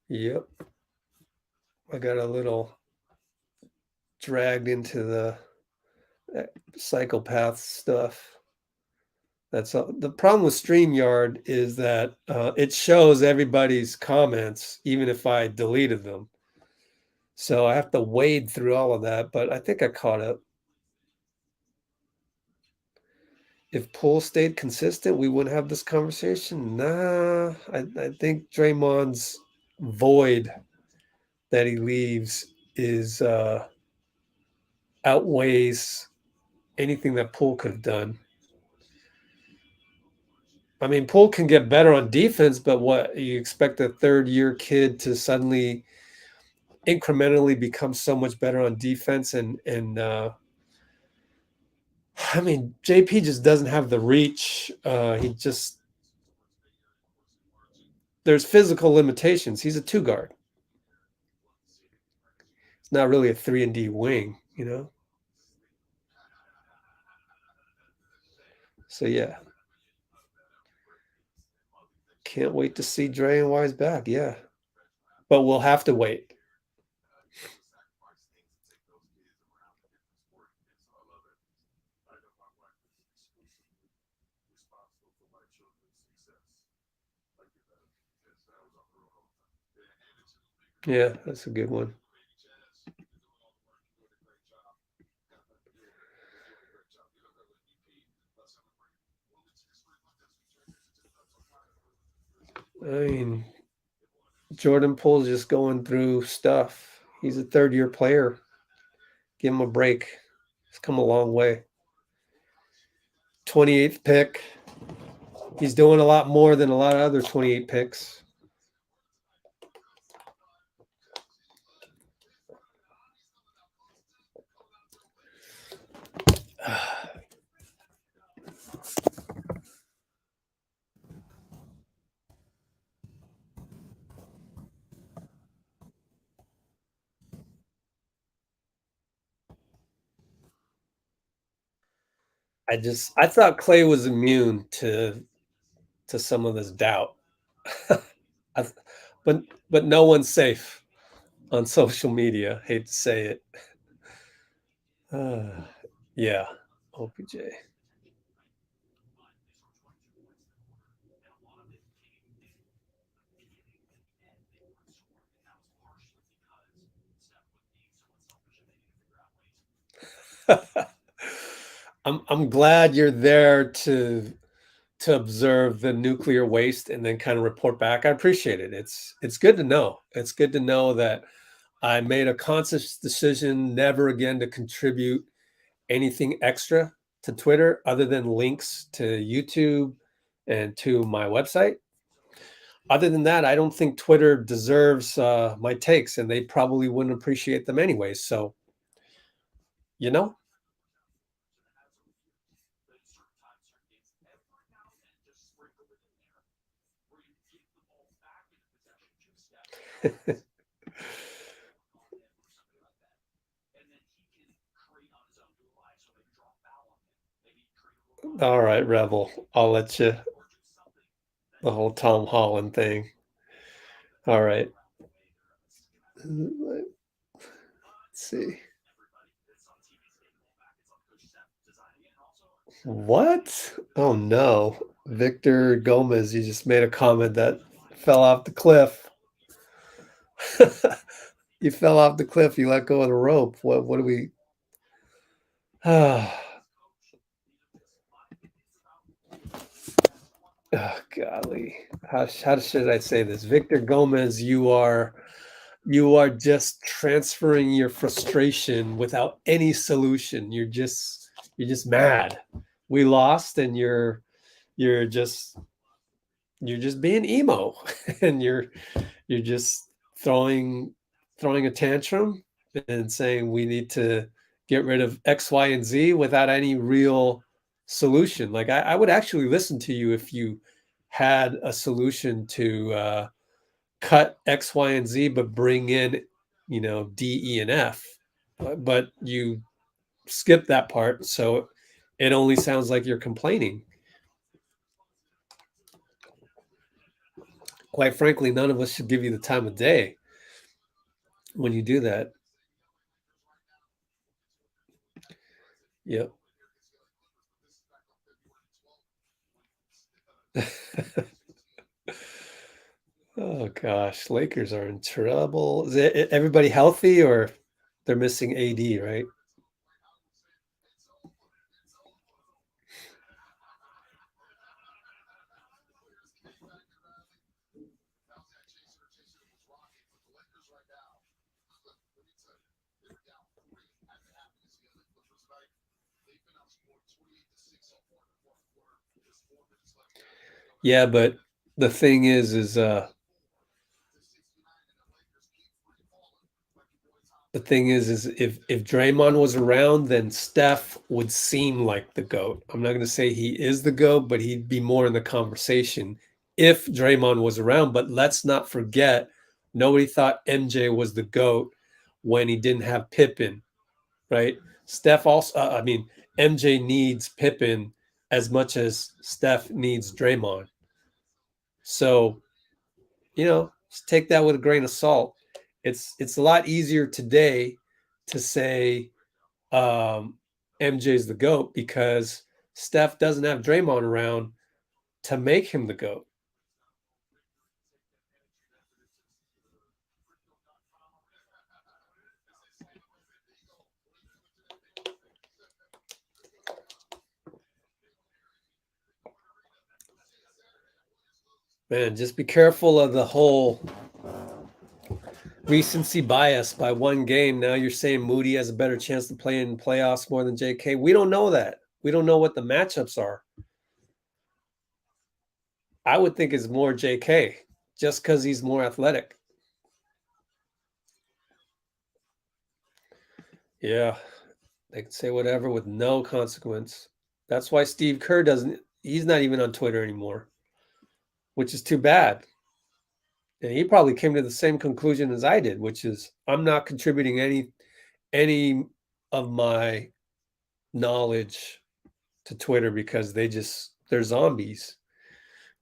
Yep. I got a little dragged into the psychopath stuff. That's the problem with StreamYard, is that it shows everybody's comments, even if I deleted them. So I have to wade through all of that, but I think I caught up. If Poole stayed consistent, we wouldn't have this conversation. Nah, I think Draymond's void that he leaves is outweighs anything that Poole could have done. I mean, Poole can get better on defense, but what, you expect a third-year kid to suddenly incrementally become so much better on defense? And I mean, JP just doesn't have the reach. There's physical limitations. He's a two guard. It's not really a 3-and-D wing, So yeah. Can't wait to see Dre and Wise back. Yeah. But we'll have to wait. Yeah, that's a good one. I mean, Jordan Poole's just going through stuff. He's a third-year player. Give him a break. He's come a long way. 28th pick. He's doing a lot more than a lot of other 28 picks. I thought Clay was immune to some of this doubt. but no one's safe on social media. Hate to say it. Yeah, OPJ. I'm glad you're there to observe the nuclear waste and then kind of report back. I appreciate it. It's good to know. It's good to know that I made a conscious decision never again to contribute anything extra to Twitter other than links to YouTube and to my website. Other than that, I don't think Twitter deserves my takes, and they probably wouldn't appreciate them anyway. So, you know, All right, Rebel. I'll let you. The whole Tom Holland thing. All right. Let's see. What? Oh no. Victor Gomez, you just made a comment that fell off the cliff. You fell off the cliff, you let go of the rope. What do we Oh, golly. How should I say this? Victor Gomez, you are just transferring your frustration without any solution. You're just mad. We lost and you're just being emo and you're just throwing a tantrum and saying we need to get rid of X, Y, and Z without any real solution. Like I would actually listen to you if you had a solution to cut X, Y, and Z, but bring in, D, E, and F. But you skip that part, so it only sounds like you're complaining. Quite frankly, none of us should give you the time of day when you do that. Yep. Oh gosh, Lakers are in trouble. Is everybody healthy or they're missing AD, right? Yeah, but the thing is if Draymond was around, then Steph would seem like the GOAT. I'm not going to say he is the GOAT, but he'd be more in the conversation if Draymond was around. But let's not forget, nobody thought MJ was the GOAT when he didn't have Pippen, right? Steph also, MJ needs Pippen as much as Steph needs Draymond. So, just take that with a grain of salt. It's a lot easier today to say MJ's the GOAT because Steph doesn't have Draymond around to make him the GOAT. Man, just be careful of the whole recency bias by one game. Now you're saying Moody has a better chance to play in playoffs more than JK. We don't know that. We don't know what the matchups are. I would think it's more JK just because he's more athletic. Yeah, they can say whatever with no consequence. That's why Steve Kerr he's not even on Twitter anymore, which is too bad. And he probably came to the same conclusion as I did, which is I'm not contributing any of my knowledge to Twitter because they're zombies.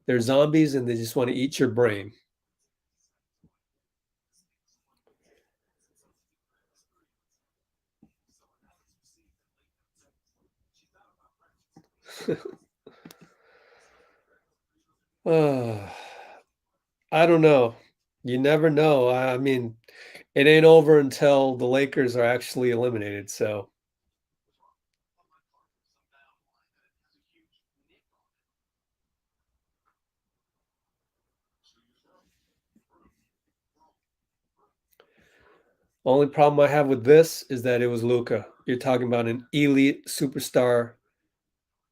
They're zombies and they just want to eat your brain. I don't know. You never know. I mean, it ain't over until the Lakers are actually eliminated. So only problem I have with this is that it was Luka. You're talking about an elite superstar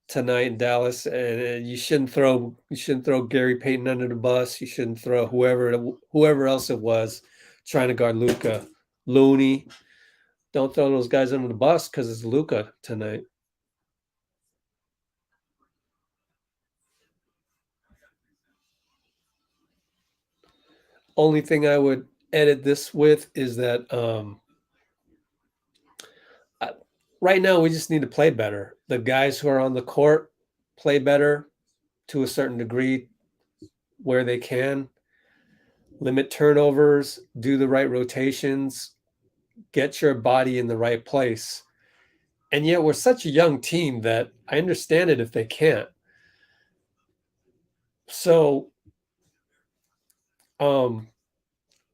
tonight in Dallas, and you shouldn't throw Gary Payton under the bus. You shouldn't throw whoever else it was trying to guard Luka. Looney, don't throw those guys under the bus because it's Luka tonight. Only thing I would edit this with is that right now we just need to play better. The guys who are on the court play better to a certain degree where they can. Limit turnovers, do the right rotations, get your body in the right place. And yet we're such a young team that I understand it if they can't. So I'm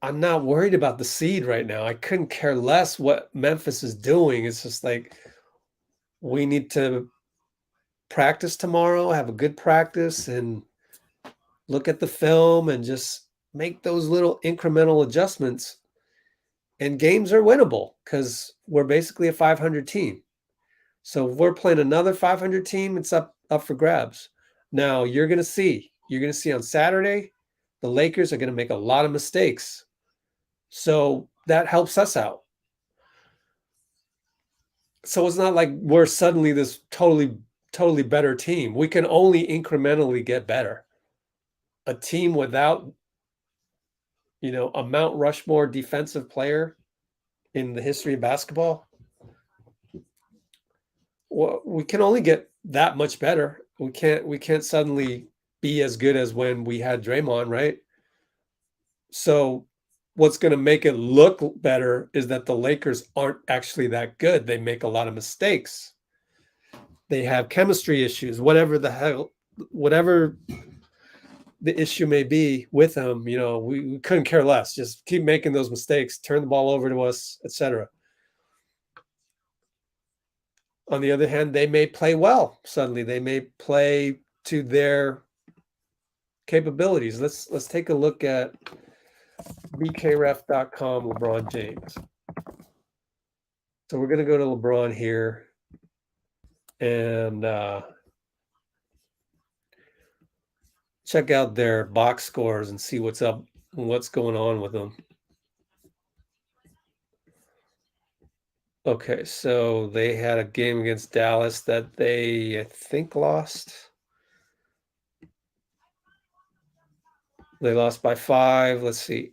not worried about the seed right now. I couldn't care less what Memphis is doing. It's just like we need to practice tomorrow, have a good practice, and look at the film and just make those little incremental adjustments. And games are winnable because we're basically a 500 team. So if we're playing another 500 team, it's up for grabs. Now you're going to see on Saturday, the Lakers are going to make a lot of mistakes. So that helps us out. So it's not like we're suddenly this totally better team. We can only incrementally get better. A team without, a Mount Rushmore defensive player in the history of basketball, well, we can only get that much better. We can't suddenly be as good as when we had Draymond, right? So what's going to make it look better is that the Lakers aren't actually that good. They make a lot of mistakes. They have chemistry issues, whatever the issue may be with them. We couldn't care less. Just keep making those mistakes, turn the ball over to us, etc. On the other hand, they may play well. Suddenly, they may play to their capabilities. Let's take a look at bkref.com, LeBron James. So we're going to go to LeBron here and check out their box scores and see what's up and what's going on with them. Okay, so they had a game against Dallas that they, I think, lost. They lost by 5. Let's see.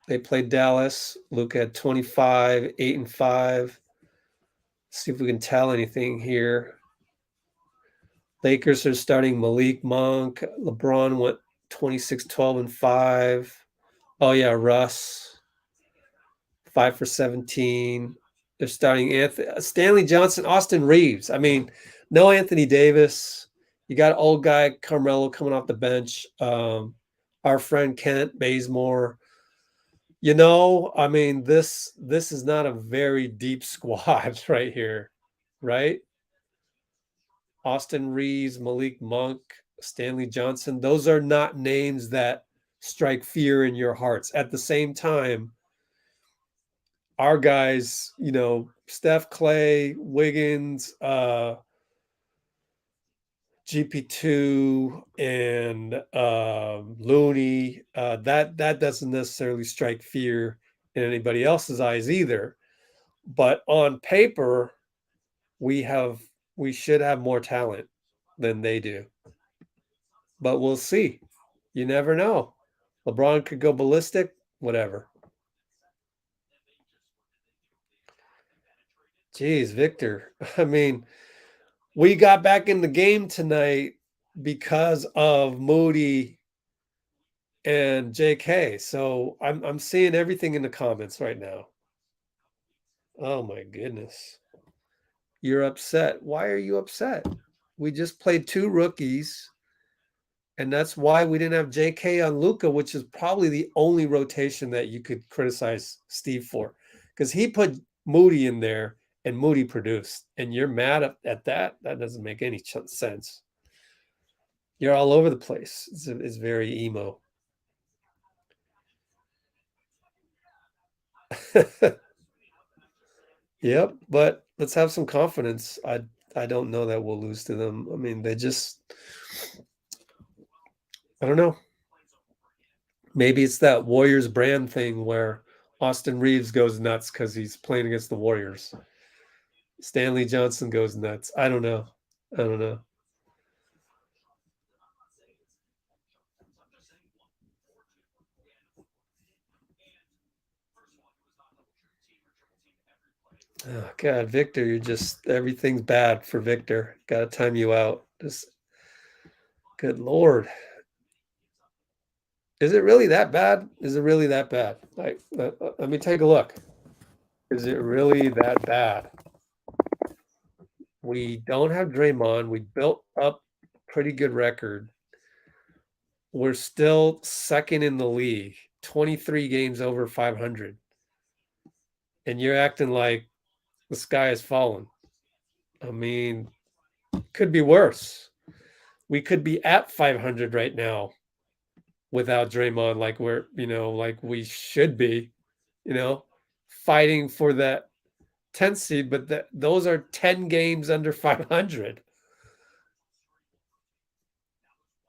They played Dallas. Luka had 25, 8 and 5. See if we can tell anything here. Lakers are starting Malik Monk. LeBron went 26, 12 and 5. Oh yeah, Russ 5 for 17. They're starting Stanley Johnson, Austin Reeves. I mean, no Anthony Davis. You got old guy Carmelo coming off the bench. Our friend Kent Bazemore. I mean, this is not a very deep squad right here, right? Austin Reeves, Malik Monk, Stanley Johnson. Those are not names that strike fear in your hearts. At the same time, our guys, Steph, Clay, Wiggins, GP2, and Looney, that doesn't necessarily strike fear in anybody else's eyes either. But on paper, we should have more talent than they do. But we'll see. You never know. LeBron could go ballistic, whatever. Jeez, Victor. I mean, we got back in the game tonight because of Moody and JK. So I'm seeing everything in the comments right now. Oh my goodness. You're upset. Why are you upset? We just played 2 rookies, and that's why we didn't have JK on Luka, which is probably the only rotation that you could criticize Steve for, because he put Moody in there and Moody produced, and you're mad at that? That doesn't make any sense. You're all over the place. It's very emo. Yep, but let's have some confidence. I don't know that we'll lose to them. I mean, I don't know. Maybe it's that Warriors brand thing where Austin Reeves goes nuts because he's playing against the Warriors. Stanley Johnson goes nuts. I don't know. Oh God, Victor, you're just everything's bad for Victor. Got to time you out. Just good Lord. Is it really that bad? Is it really that bad? Like, let me take a look. Is it really that bad? We don't have Draymond. We built up pretty good record. We're still second in the league, 23 games over 500. And you're acting like the sky has fallen. I mean, could be worse. We could be at 500 right now without Draymond, like we're, like we should be, fighting for that 10th seed, but those are 10 games under 500.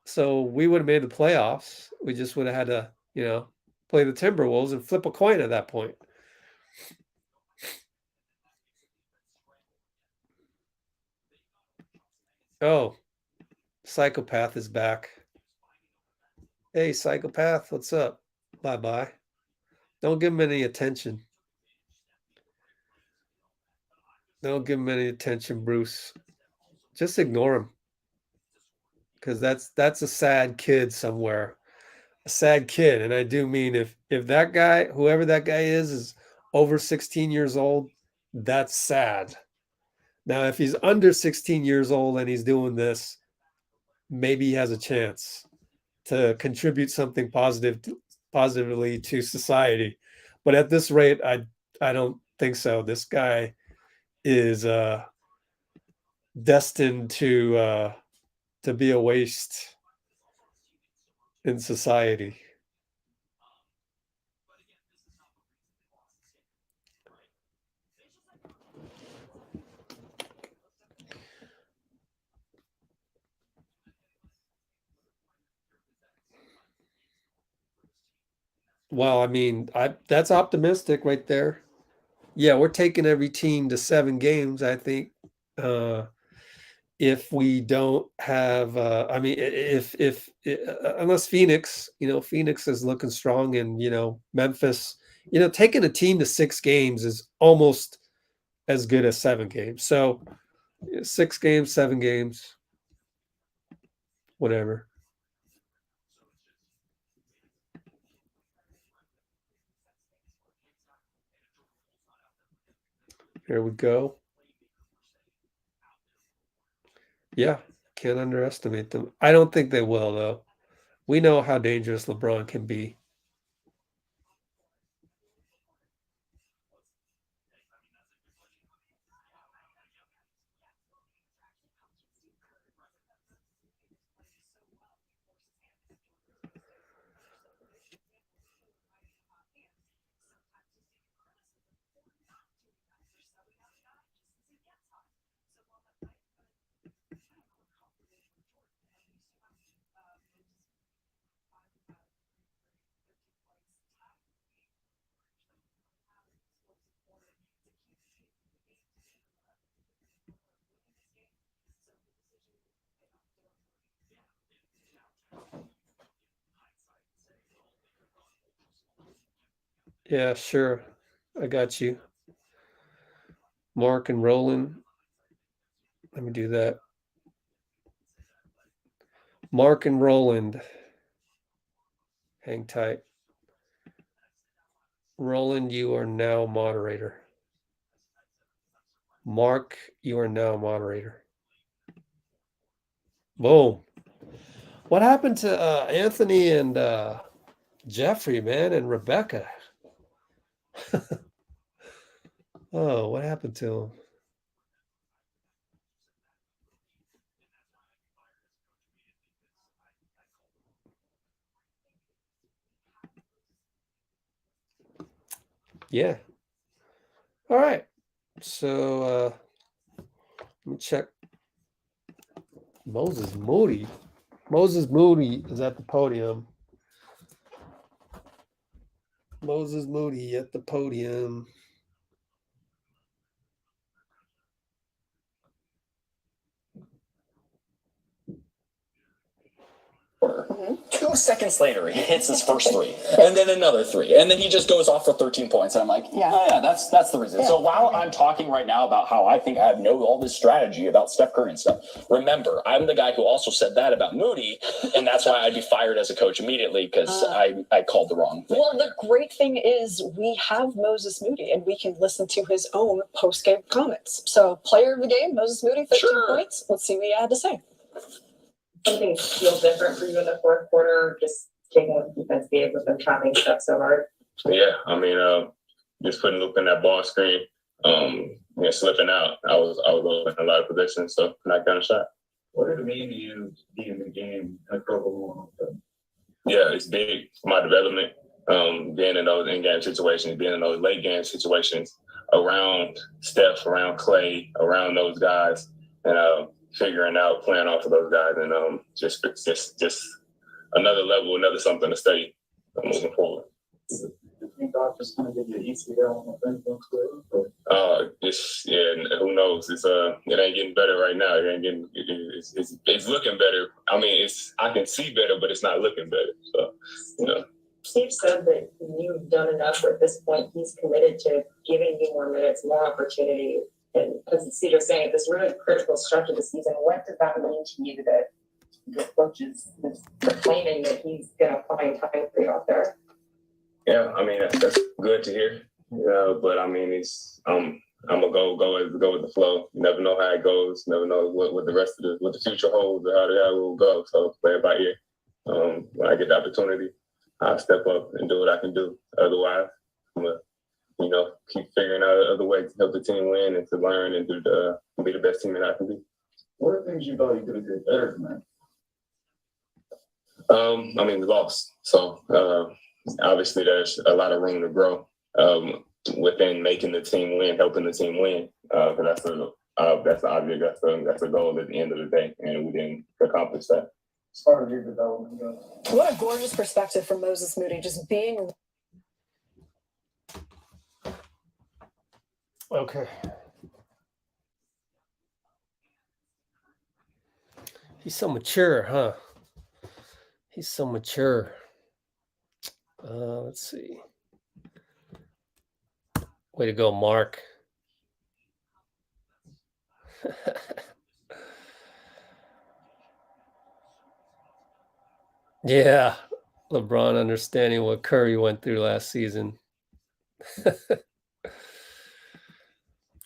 So we would have made the playoffs. We just would have had to, play the Timberwolves and flip a coin at that point. Oh, Psychopath is back. Hey, Psychopath, what's up? Bye-bye. Don't give him any attention. Don't give him any attention, Bruce. Just ignore him. Because that's a sad kid somewhere. A sad kid. And I do mean if that guy, whoever that guy is over 16 years old, that's sad. Now, if he's under 16 years old and he's doing this, maybe he has a chance to contribute something positively to society. But at this rate, I don't think so. This guy is destined to be a waste in society. Well, I mean, that's optimistic right there. Yeah, we're taking every team to 7 games, I think. If we don't have, I mean, if unless Phoenix, Phoenix is looking strong, and Memphis, taking a team to 6 games is almost as good as 7 games. So 6 games, 7 games, whatever. Here we go. Yeah, can't underestimate them. I don't think they will, though. We know how dangerous LeBron can be. Yeah, sure. I got you. Mark and Roland. Let me do that. Mark and Roland. Hang tight. Roland, you are now moderator. Mark, you are now moderator. Boom. What happened to Anthony and Jeffrey, man, and Rebecca? Oh, what happened to them? Yeah. All right. So let me check. Moses Moody. Moses Moody is at the podium. Moses Moody at the podium. seconds later, he hits his first three, and then another three, and then he just goes off for 13 points. And I'm like, oh yeah, that's the reason. So while I'm talking right now about how I think I know all this strategy about Steph Curry and stuff, remember, I'm the guy who also said that about Moody, and that's why I'd be fired as a coach immediately because I called the wrong thing. Well, the great thing is we have Moses Moody, and we can listen to his own post-game comments. So, player of the game, Moses Moody, 13 points. Let's see what he had to say. Something feels different for you in the fourth quarter, just taking what the defense gave with them trapping stuff so hard. Yeah, I mean, just putting Luke in that ball screen, slipping out. I was open a lot of positions, so knocked down a shot. What did it mean to you to be in the game at Global? Yeah, it's big for my development. Being in those in-game situations, being in those late-game situations around Steph, around Clay, around those guys, and figuring out, playing off of those guys, and just another level, another something to study moving forward. You thought just kind of give you an ACL on the bench once who knows? It ain't getting better right now. It ain't getting. It's looking better. I mean, I can see better, but it's not looking better. So, Steve said that you've done enough at this point. He's committed to giving you more minutes, more opportunity. And as Cedar's saying, at this really critical stretch of the season, what does that mean to you that the coach is proclaiming that he's going to find time for you out there? Yeah, I mean, that's good to hear. But I mean, I'm gonna go with the flow. You never know how it goes. Never know what the rest of what the future holds or how that will go. So play it by ear. When I get the opportunity, I'll step up and do what I can do. Otherwise, I'm gonna, keep figuring out other ways to help the team win and to learn and be the best team that I can be. What are things you thought you could have did better than that? I mean, we lost. So obviously there's a lot of room to grow within making the team win, helping the team win. That's the object, that's the goal at the end of the day, and we didn't accomplish that. As far as your development goes. What a gorgeous perspective from Moses Moody, just being. Okay. He's so mature, huh? He's so mature. Let's see. Way to go, Mark. Yeah, LeBron understanding what Curry went through last season.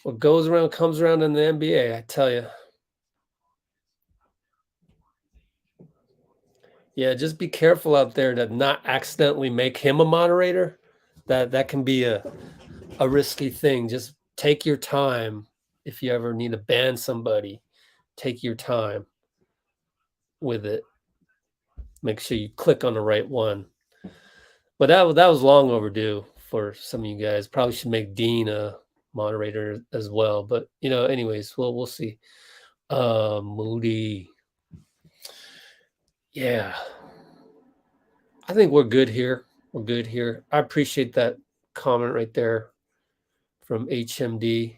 What goes around comes around in the NBA, I tell you. Yeah, just be careful out there to not accidentally make him a moderator. That can be a risky thing. Just take your time. If you ever need to ban somebody, take your time with it. Make sure you click on the right one. But that was long overdue for some of you guys. Probably should make Dean a moderator as well. But anyways, we'll see. Moody. Yeah. I think we're good here. We're good here. I appreciate that comment right there from HMD.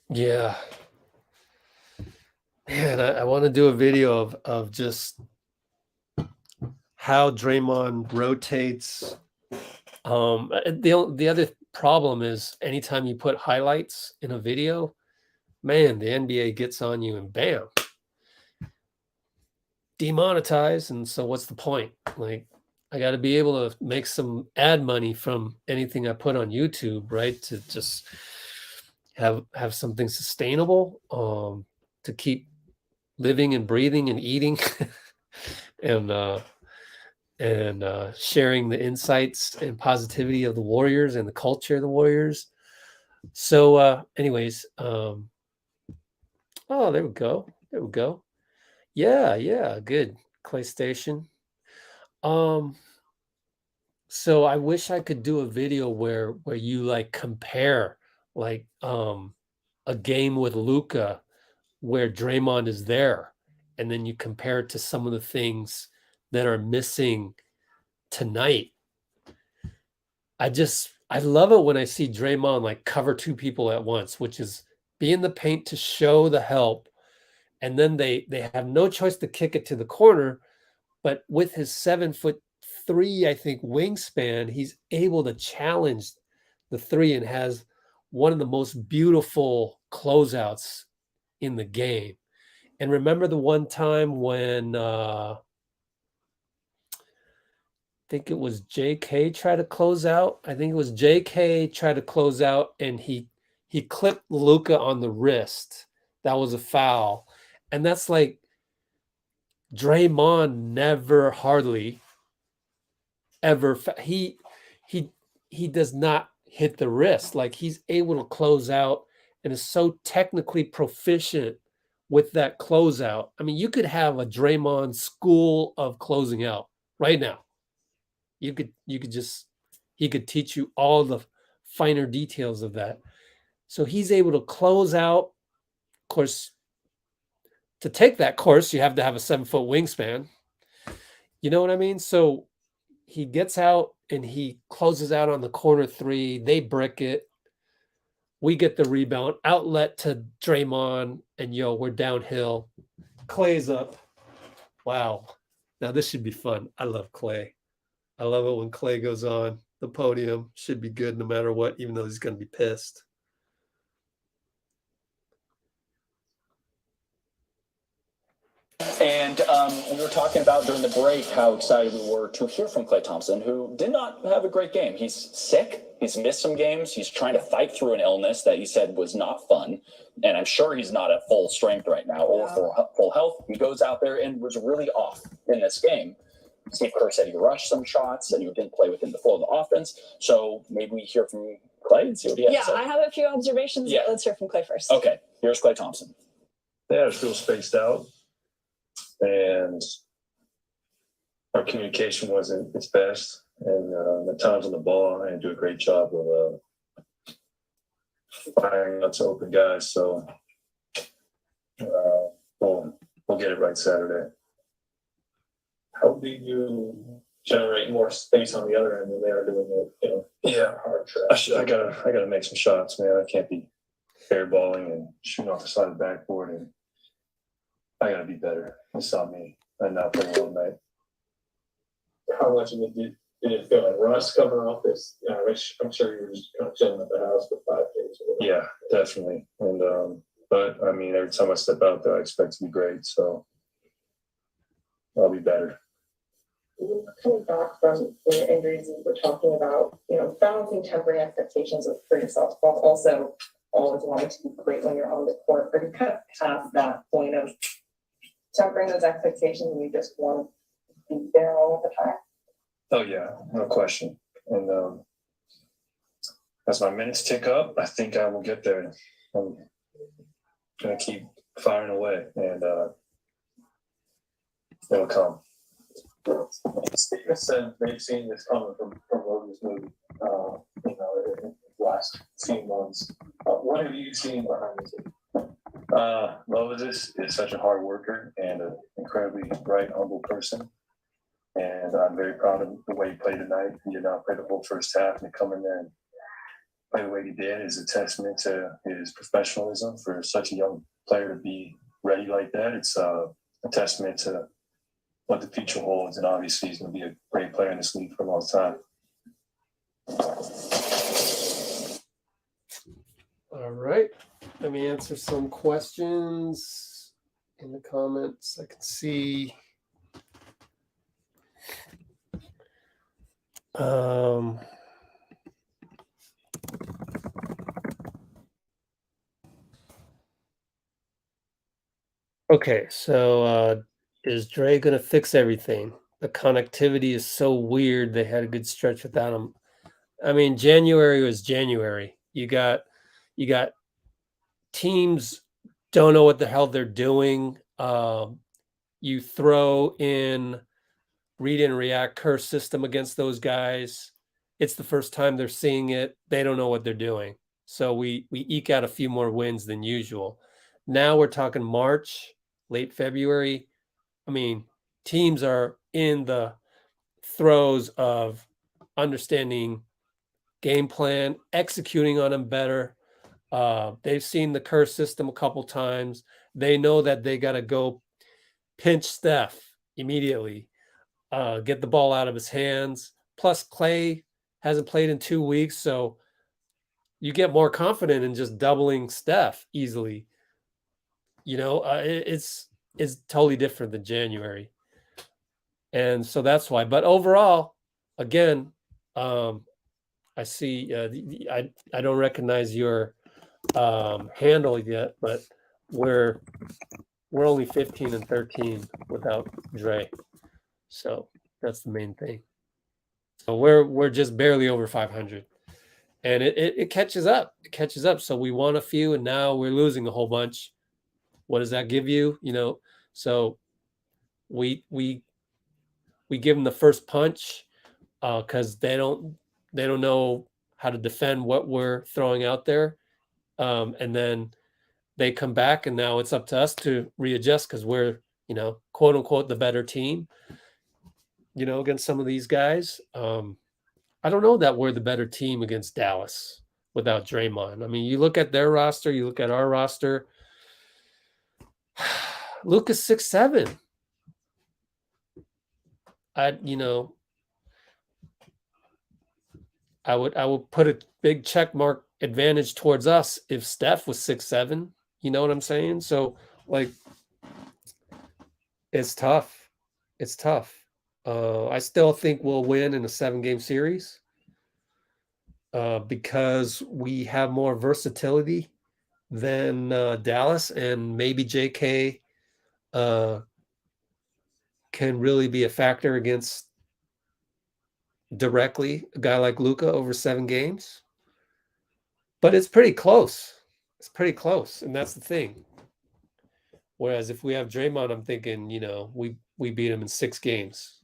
Yeah. Man, I want to do a video of just how Draymond rotates. The other problem is anytime you put highlights in a video, man, the NBA gets on you and bam, demonetized. And so what's the point? Like, I got to be able to make some ad money from anything I put on YouTube, right? To just have something sustainable, to keep living and breathing and eating and sharing the insights and positivity of the Warriors and the culture of the Warriors. So anyways, oh, there we go. There we go. Yeah, good. Clay Station. So I wish I could do a video where you like compare like a game with Luka where Draymond is there, and then you compare it to some of the things that are missing tonight. I love it when I see Draymond like cover two people at once, which is be in the paint to show the help, and then they have no choice to kick it to the corner. But with his 7'3", I think, wingspan, he's able to challenge the three and has one of the most beautiful closeouts in the game. And remember the one time when I think it was JK tried to close out. I think it was JK tried to close out, and he clipped Luka on the wrist. That was a foul. And that's like Draymond never hardly ever he does not hit the wrist. Like, he's able to close out and is so technically proficient with that closeout. I mean, you could have a Draymond school of closing out right now. You could just, he could teach you all the finer details of that. So he's able to close out. Of course, to take that course, you have to have a 7-foot wingspan. You know what I mean? So he gets out and he closes out on the corner three. They brick it. We get the rebound, outlet to Draymond, and we're downhill. Clay's up. Wow. Now this should be fun. I love Clay. I love it when Clay goes on the podium. Should be good no matter what, even though he's going to be pissed. And we were talking about during the break how excited we were to hear from Klay Thompson, who did not have a great game. He's sick. He's missed some games. He's trying to fight through an illness that he said was not fun. And I'm sure he's not at full strength right now or full health. He goes out there and was really off in this game. Steve Kerr said he rushed some shots and he didn't play within the flow of the offense. So maybe we hear from Klay and see what he has to say. I have a few observations. Yeah. Let's hear from Klay first. Okay, here's Klay Thompson. Yeah, I feel spaced out, and our communication wasn't its best. And at times on the ball, I didn't do a great job of firing out to open guys. So we'll get it right Saturday. How do you generate more space on the other end than they are doing it? Hard track. I gotta make some shots, man. I can't be airballing and shooting off the side of the backboard, and I gotta be better. It's on me. I'm not playing all night. How much of it did it feel like rust coming off this? I'm sure you were just kind of chilling at the house for 5 days. Yeah, definitely. And but I mean, every time I step out there, I expect to be great. So I'll be better. Coming back from your injuries, you were talking about, balancing tempering expectations for yourself, while also always wanting to be great when you're on the court. Are you kind of past that point of tempering those expectations and you just want to be there all the time? Oh yeah, no question. And as my minutes tick up, I think I will get there. I'm gonna keep firing away, and it'll come. Steve said they've seen this coming from Warriors-Mavs, in the last few months. What have you seen behind the scenes? Moses is such a hard worker and an incredibly bright, humble person. And I'm very proud of the way he played tonight. He did not play the whole first half, and to come in there and play the way he did is a testament to his professionalism for such a young player to be ready like that. It's a testament to what the future holds, and obviously he's going to be a great player in this league for a long time. All right. Let me answer some questions in the comments. I can see. Okay, so is Dre gonna fix everything? The connectivity is so weird. They had a good stretch without him. I mean, January was January. You got teams don't know what the hell they're doing. You throw in read and react curse system against those guys. It's the first time they're seeing it. They don't know what they're doing. So we eke out a few more wins than usual. Now we're talking March, late February. I mean, teams are in the throes of understanding game plan, executing on them better. They've seen the Kerr system a couple times. They know that they got to go pinch Steph immediately, get the ball out of his hands. Plus, Clay hasn't played in 2 weeks, so you get more confident in just doubling Steph easily. It's totally different than January, and so that's why. But overall, again, I see. I don't recognize your handle yet, but we're only 15 and 13 without Dre, so that's the main thing. So we're just barely over 500, and it catches up. It catches up. So we won a few, and now we're losing a whole bunch. What does that give you? So we give them the first punch because they don't know how to defend what we're throwing out there, and then they come back, and now it's up to us to readjust because we're quote unquote the better team. Against some of these guys. I don't know that we're the better team against Dallas without Draymond. I mean, you look at their roster, you look at our roster. Luka's 6'7". I would put a big check mark advantage towards us if Steph was 6'7". You know what I'm saying? So it's tough. It's tough. I still think we'll win in a 7-game series because we have more versatility than Dallas, and maybe JK can really be a factor against directly a guy like Luka over 7 games. But it's pretty close. It's pretty close, and that's the thing. Whereas if we have Draymond, I'm thinking, we beat him in 6 games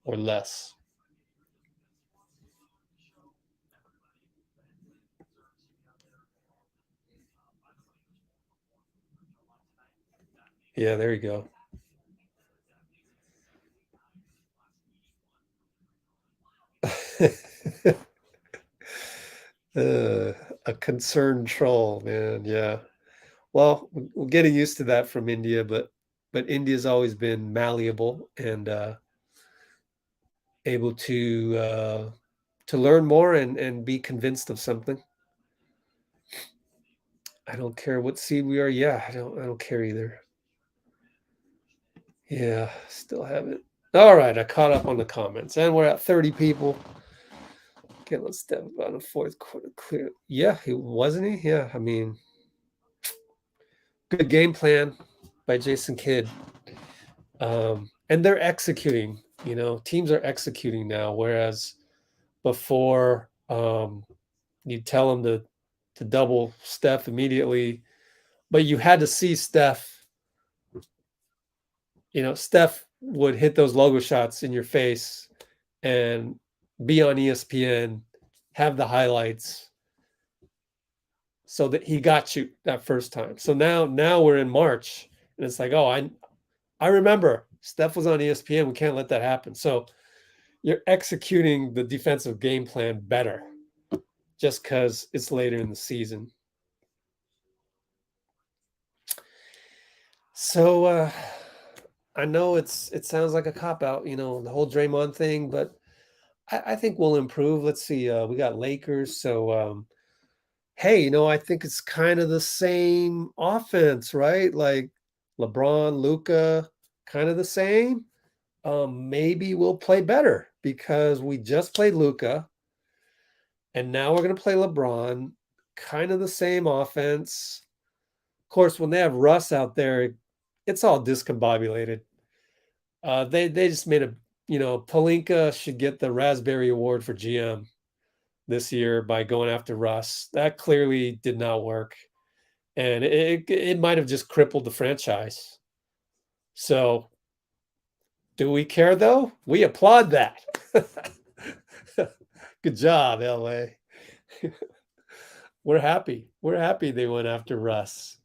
or less. Yeah, there you go. A concerned troll, man. Yeah. Well, we're getting used to that from India, but India's always been malleable and able to learn more and be convinced of something. I don't care what seed we are. Yeah, I don't care either. Yeah, still haven't. All right, I caught up on the comments, and we're at 30 people. Okay, let's step about the 4th quarter clear. Yeah, he wasn't he? Yeah, I mean, good game plan by Jason Kidd. And they're executing, teams are executing now, whereas before you tell them to double Steph immediately, but you had to see Steph. Steph would hit those logo shots in your face and be on ESPN, have the highlights so that he got you that first time. So now we're in March and it's like, oh, I remember Steph was on ESPN. We can't let that happen. So you're executing the defensive game plan better just because it's later in the season. So I know it sounds like a cop-out, the whole Draymond thing, but I think we'll improve. Let's see. We got Lakers. So, hey, I think it's kind of the same offense, right? Like LeBron, Luka, kind of the same. Maybe we'll play better because we just played Luka, and now we're going to play LeBron. Kind of the same offense. Of course, when they have Russ out there, it's all discombobulated. They just made Pelinka should get the Raspberry Award for GM this year by going after Russ. That clearly did not work. And it might have just crippled the franchise. So do we care though? We applaud that. Good job, LA. We're happy. We're happy they went after Russ.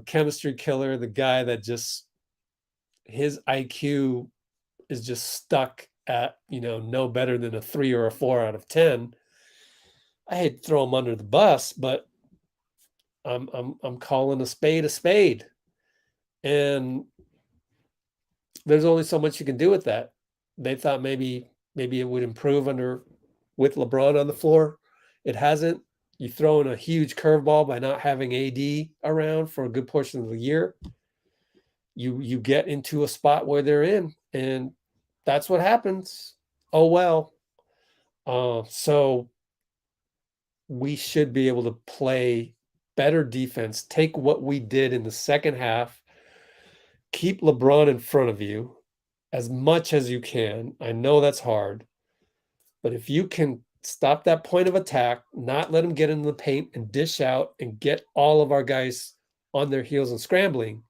Chemistry killer, the guy that just his IQ is just stuck at, no better than a 3 or a 4 out of 10. I hate to throw him under the bus, but I'm calling a spade. And there's only so much you can do with that. They thought maybe it would improve with LeBron on the floor. It hasn't. You throw in a huge curveball by not having AD around for a good portion of the year. You get into a spot where they're in, and that's what happens. Oh well. So we should be able to play better defense. Take what we did in the second half. Keep LeBron in front of you as much as you can. I know that's hard, but if you can stop that point of attack, not let them get into the paint and dish out and get all of our guys on their heels and scrambling,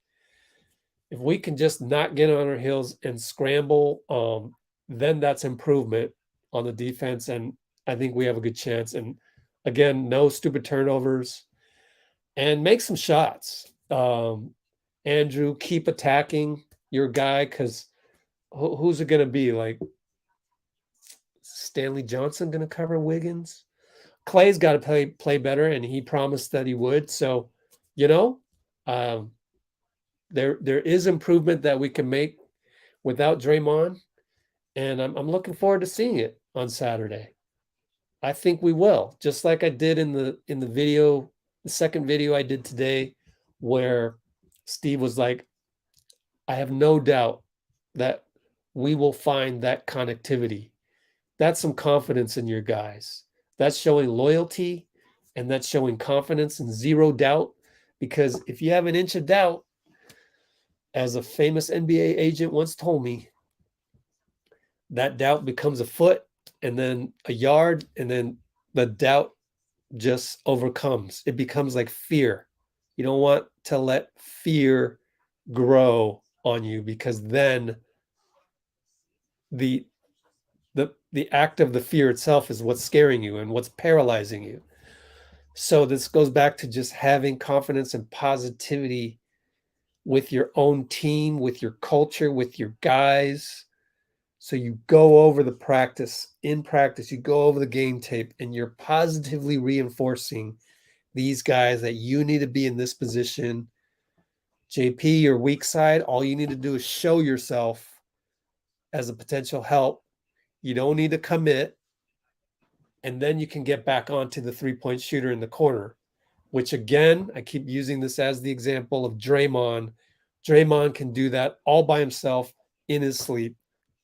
if we can just not get on our heels and scramble, then that's improvement on the defense. And I think we have a good chance. And again, no stupid turnovers and make some shots. Andrew, keep attacking your guy, because who's it going to be? Like Stanley Johnson going to cover Wiggins? Klay's got to play better, and he promised that he would. So, there is improvement that we can make without Draymond, and I'm looking forward to seeing it on Saturday. I think we will, just like I did in the video, the second video I did today, where Steve was like, I have no doubt that we will find that connectivity. That's some confidence in your guys. That's showing loyalty, and that's showing confidence and zero doubt. Because if you have an inch of doubt, as a famous NBA agent once told me, that doubt becomes a foot and then a yard, and then the doubt just overcomes. It becomes like fear. You don't want to let fear grow on you, because then the act of the fear itself is what's scaring you and what's paralyzing you. So this goes back to just having confidence and positivity with your own team, with your culture, with your guys. So you go over the practice, you go over the game tape, and you're positively reinforcing these guys that you need to be in this position. JP, your weak side, all you need to do is show yourself as a potential help. You don't need to commit. And then you can get back onto the three-point shooter in the corner, which again, I keep using this as the example of Draymond. Draymond can do that all by himself in his sleep,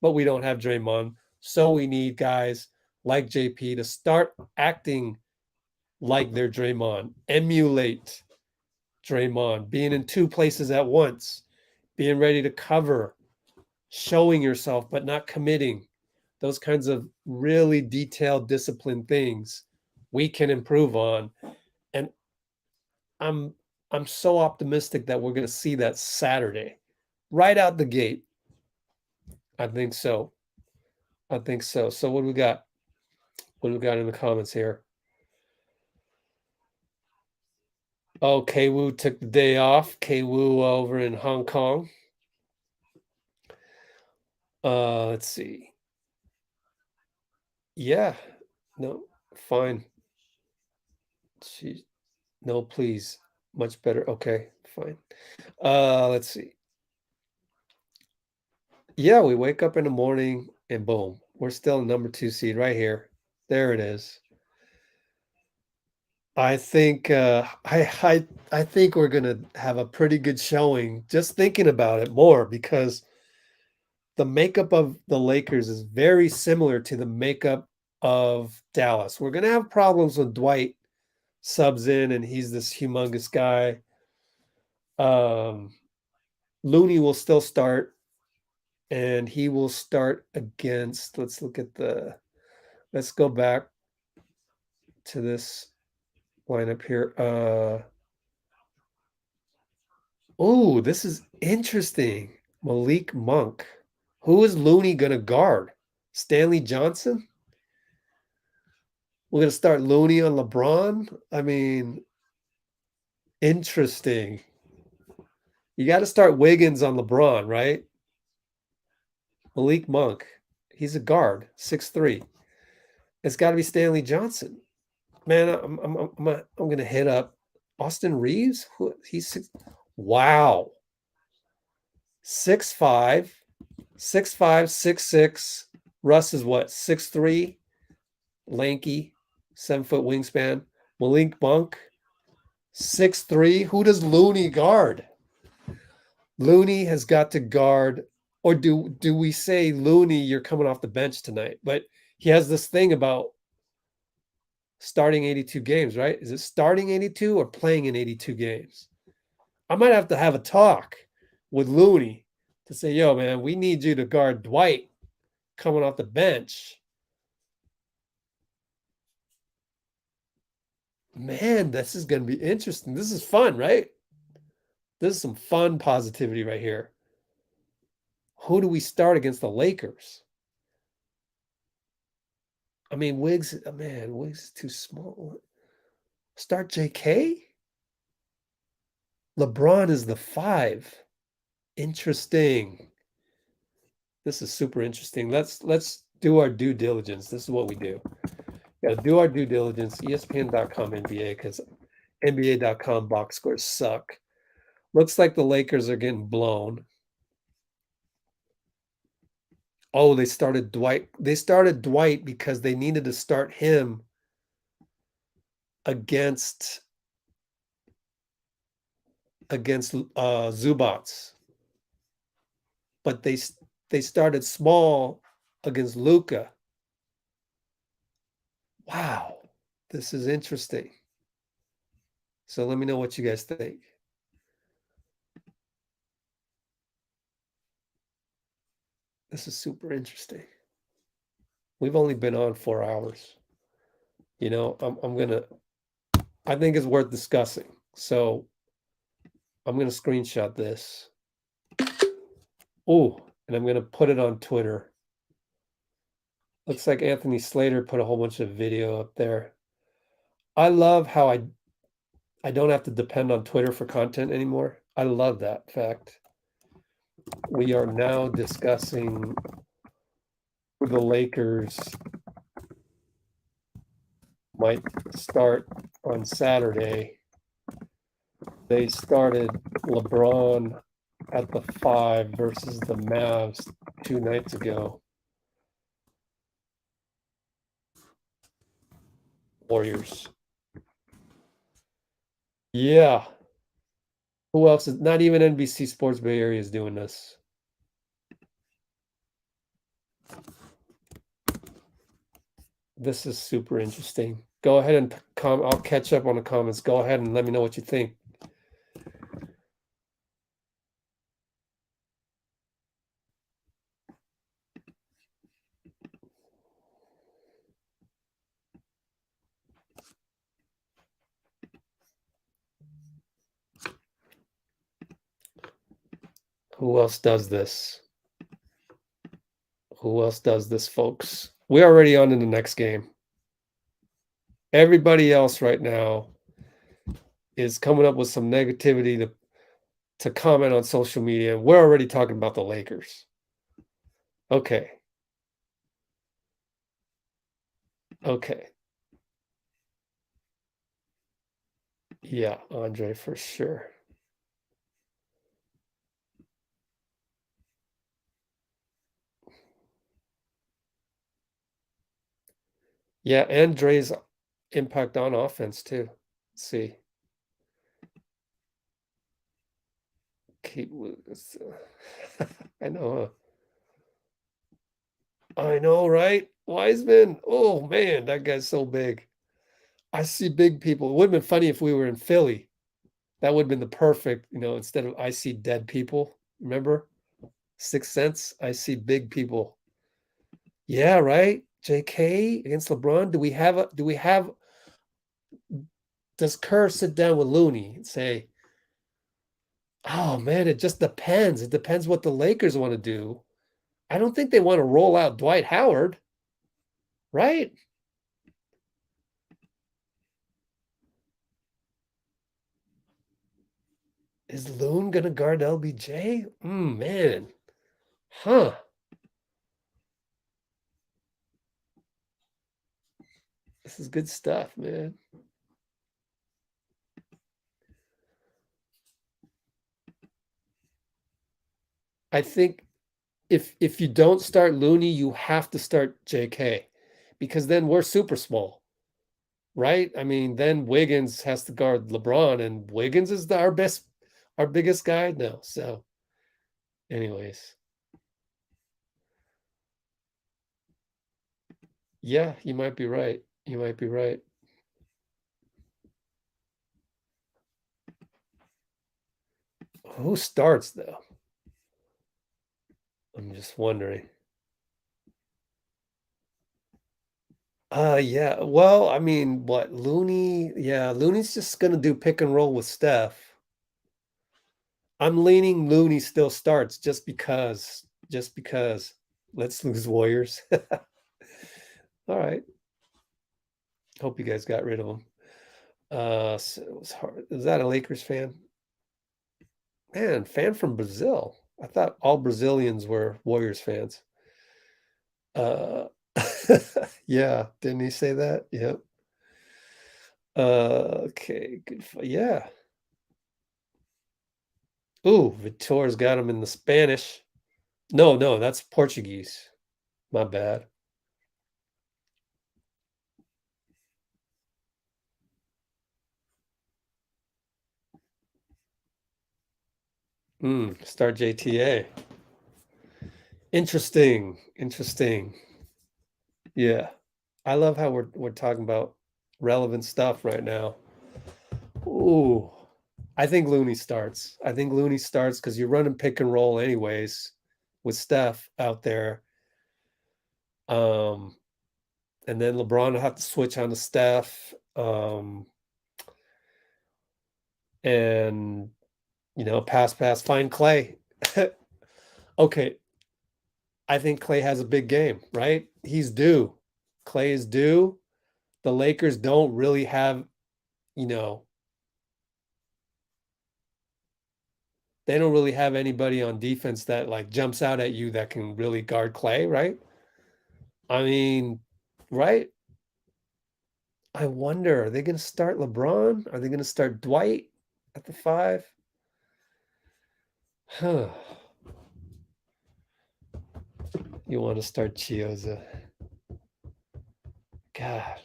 but we don't have Draymond. So we need guys like JP to start acting like they're Draymond, emulate Draymond, being in two places at once, being ready to cover, showing yourself, but not committing. Those kinds of really detailed, disciplined things we can improve on. And I'm so optimistic that we're going to see that Saturday, right out the gate. I think so. So what do we got? What do we got in the comments here? Oh, Kwoo took the day off. Kwoo over in Hong Kong. Let's see. Yeah. No, fine. No, please. Much better. Okay, fine. Let's see. Yeah, we wake up in the morning and boom, we're still number 2 seed right here. There it is. I think I think we're gonna have a pretty good showing, just thinking about it more, because the makeup of the Lakers is very similar to the makeup of Dallas. We're gonna have problems when Dwight subs in and he's this humongous guy. Looney will still start, and he will start against, let's go back to this lineup here. Oh, this is interesting. Malik Monk. Who is Looney going to guard? Stanley Johnson? We're going to start Looney on LeBron? I mean, interesting. You got to start Wiggins on LeBron, right? Malik Monk. He's a guard, 6'3". It's got to be Stanley Johnson. Man, I'm going to hit up Austin Reeves? Wow. 6'5", 6'5", 6'6". Russ is what? 6'3", lanky, 7-foot wingspan. Malik Monk, 6'3". Who does Looney guard? Looney has got to guard, or do we say, Looney, you're coming off the bench tonight? But he has this thing about starting 82 games, right? Is it starting 82 or playing in 82 games? I might have to have a talk with Looney to say, yo, man, we need you to guard Dwight coming off the bench. Man, this is going to be interesting. This is fun, right? This is some fun positivity right here. Who do we start against the Lakers? I mean, Wiggs is too small. Start JK? LeBron is the 5. Interesting. This is super interesting. Let's do our due diligence. This is what we do. Got to do our due diligence. ESPN.com NBA, because NBA.com box scores suck. Looks like the Lakers are getting blown. Oh, they started Dwight. They started Dwight because they needed to start him against Zubats. But they started small against Luka. Wow, this is interesting. So let me know what you guys think. This is super interesting. We've only been on 4 hours. You know, I think it's worth discussing. So I'm going to screenshot this. Oh, and I'm going to put it on Twitter. Looks like Anthony Slater put a whole bunch of video up there. I love how I don't have to depend on Twitter for content anymore. I love that fact. We are now discussing the Lakers might start on Saturday. They started LeBron at the 5 versus the Mavs 2 nights ago. Warriors. Yeah. Who else is not even NBC Sports Bay Area is doing this? This is super interesting. Go ahead and I'll catch up on the comments. Go ahead and let me know what you think. Who else does this? Who else does this, folks? We're already on to the next game. Everybody else right now is coming up with some negativity to comment on social media. We're already talking about the Lakers. Okay. Okay. Yeah, Andre, for sure. Yeah, and Dre's impact on offense too. Let's see. Keep I know. I know, right? Wiseman. Oh man, that guy's so big. I see big people. It would have been funny if we were in Philly. That would have been the perfect, instead of I see dead people. Remember? Sixth Sense. I see big people. Yeah, right. JK against LeBron. Does Kerr sit down with Looney and say, oh man, it just depends. It depends what the Lakers want to do. I don't think they want to roll out Dwight Howard, right? Is Loon going to guard LBJ? Man. Huh. This is good stuff, man. I think if you don't start Looney, you have to start JK, because then we're super small, right? I mean, then Wiggins has to guard LeBron, and Wiggins is our biggest guy now. So, anyways, yeah, you might be right. You might be right. Who starts though? I'm just wondering. Yeah. Well, I mean, what, Looney? Yeah, Looney's just gonna do pick and roll with Steph. I'm leaning Looney still starts just because. Just because. Let's lose Warriors. All right. Hope you guys got rid of him. So it was hard. Is that a Lakers fan? Man, fan from Brazil. I thought all Brazilians were Warriors fans. Uh, yeah, didn't he say that? Yep. Okay, good. Yeah. Ooh, Vitor's got him in the Spanish. No, that's Portuguese. My bad. Start JTA. Interesting. Yeah. I love how we're talking about relevant stuff right now. Ooh. I think Looney starts. I think Looney starts because you're running pick and roll anyways with Steph out there. And then LeBron will have to switch on to Steph. And pass, find Clay. Okay. I think Clay has a big game, right? He's due. Clay is due. The Lakers don't really have, they don't really have anybody on defense that like jumps out at you that can really guard Clay, right? I mean, right? I wonder, are they going to start LeBron? Are they going to start Dwight at the 5? Huh. You want to start Chioza. God.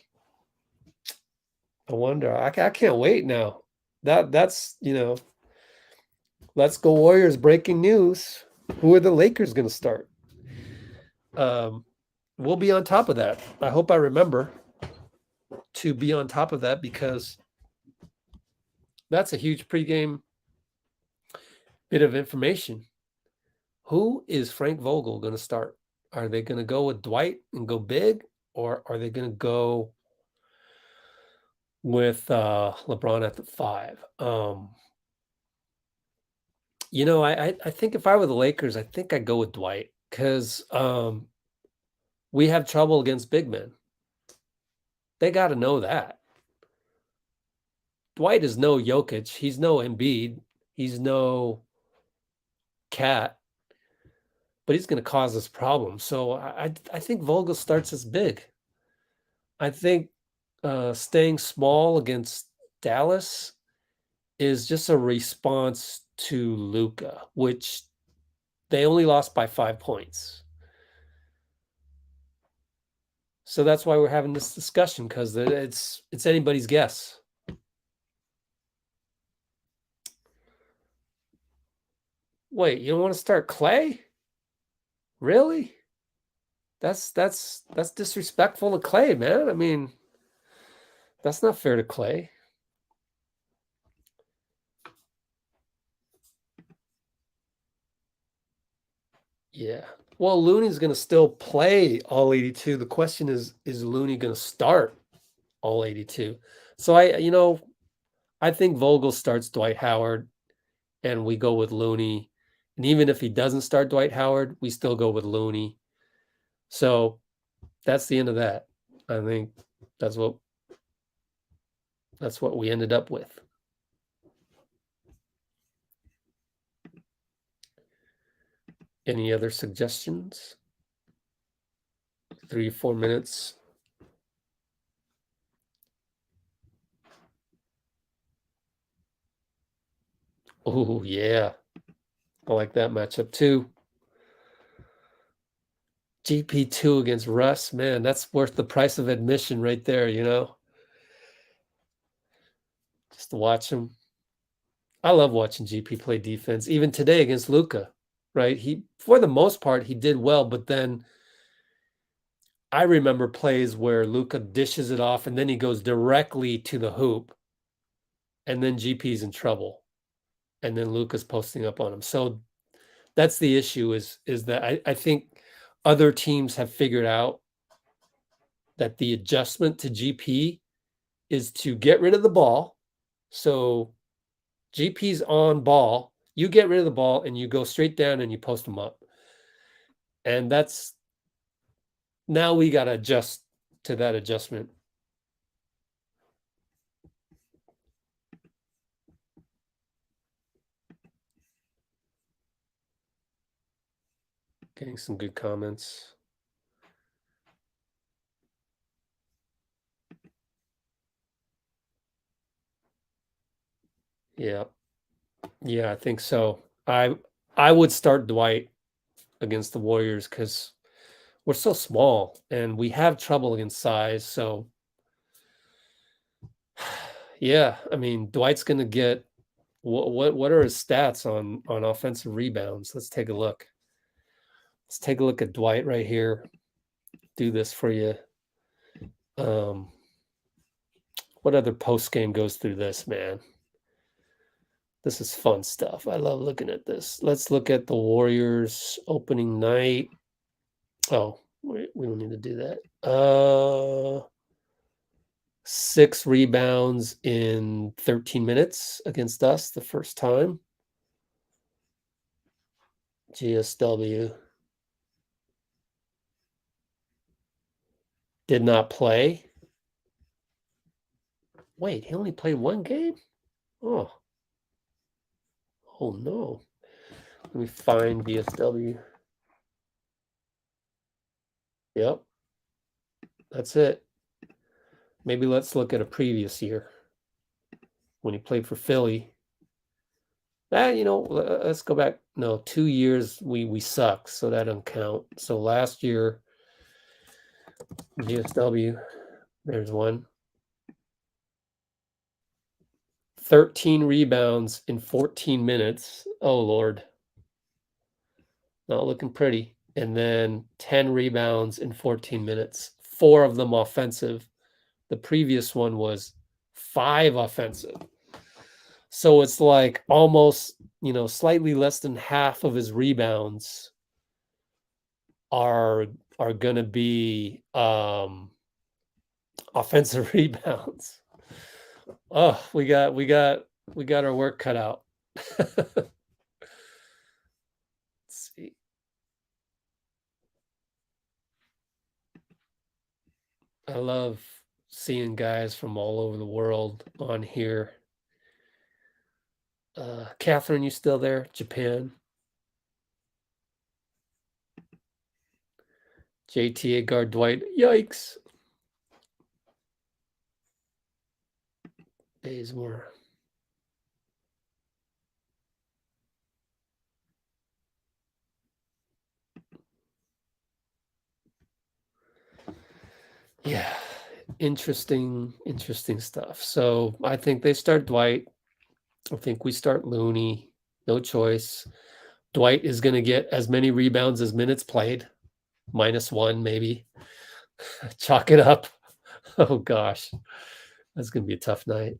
I wonder. I can't wait now. That's, let's go Warriors breaking news. Who are the Lakers going to start? We'll be on top of that. I hope I remember to be on top of that because that's a huge pregame bit of information. Who is Frank Vogel going to start? Are they going to go with Dwight and go big, or are they going to go with LeBron at the 5? I think if I were the Lakers, I think I'd go with Dwight because we have trouble against big men. They got to know that. Dwight is no Jokic. He's no Embiid. He's no Cat. But he's going to cause us problems. So I think Vogel starts as big. I think staying small against Dallas is just a response to Luka, which they only lost by 5 points. So that's why we're having this discussion, because it's anybody's guess. Wait, you don't want to start Clay? Really? That's disrespectful to Clay, man. I mean, that's not fair to Clay. Yeah. Well, Looney's going to still play all 82. The question is Looney going to start all 82? So I think Vogel starts Dwight Howard and we go with Looney. And even if he doesn't start Dwight Howard, we still go with Looney. So that's the end of that. I think that's what we ended up with. Any other suggestions? 3-4 minutes. Oh, yeah. I like that matchup too. GP2 against Russ, man, that's worth the price of admission right there, you know? Just to watch him. I love watching GP play defense. Even today against Luka, right? He, for the most part, he did well, but then I remember plays where Luka dishes it off and then he goes directly to the hoop, and then GP's in trouble, and then Luka's posting up on him. So that's the issue is that I think other teams have figured out that the adjustment to GP is to get rid of the ball. So GP's on ball, you get rid of the ball and you go straight down and you post them up. And that's, now we got to adjust to that adjustment. Getting some good comments. Yeah. Yeah, I think so. I would start Dwight against the Warriors because we're so small and we have trouble against size. So yeah, I mean, Dwight's going to get what are his stats on offensive rebounds? Let's take a look. Let's take a look at Dwight right here. Do this for you. What other post game goes through this, man? This is fun stuff. I love looking at this. Let's look at the Warriors opening night. Oh, we don't need to do that. 6 rebounds in 13 minutes against us the first time. GSW did not play. Wait, he only played 1 game? Oh no. Let me find GSW. Yep. That's it. Maybe let's look at a previous year when he played for Philly. You know, let's go back. No, 2 years we suck, so that doesn't count. So last year, GSW, there's one. 13 rebounds in 14 minutes. Oh, Lord. Not looking pretty. And then 10 rebounds in 14 minutes. 4 of them offensive. The previous one was 5 offensive. So it's like almost, you know, slightly less than half of his rebounds are going to be offensive rebounds. Oh, we got our work cut out. Let's see. I love seeing guys from all over the world on here. Catherine, you still there? Japan. JTA guard Dwight. Yikes. Bazemore. Yeah. Interesting stuff. So I think they start Dwight. I think we start Looney. No choice. Dwight is going to get as many rebounds as minutes played. -1, maybe. Chalk it up. Oh, gosh. That's going to be a tough night.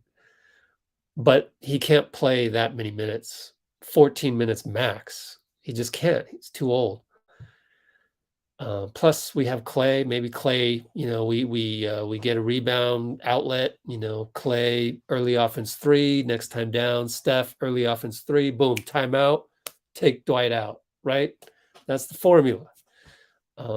But he can't play that many minutes. 14 minutes max. He just can't. He's too old. Plus, we have Clay. Maybe Clay, you know, we get a rebound outlet. You know, Clay, early offense 3, next time down. Steph, early offense 3. Boom, timeout. Take Dwight out, right? That's the formula.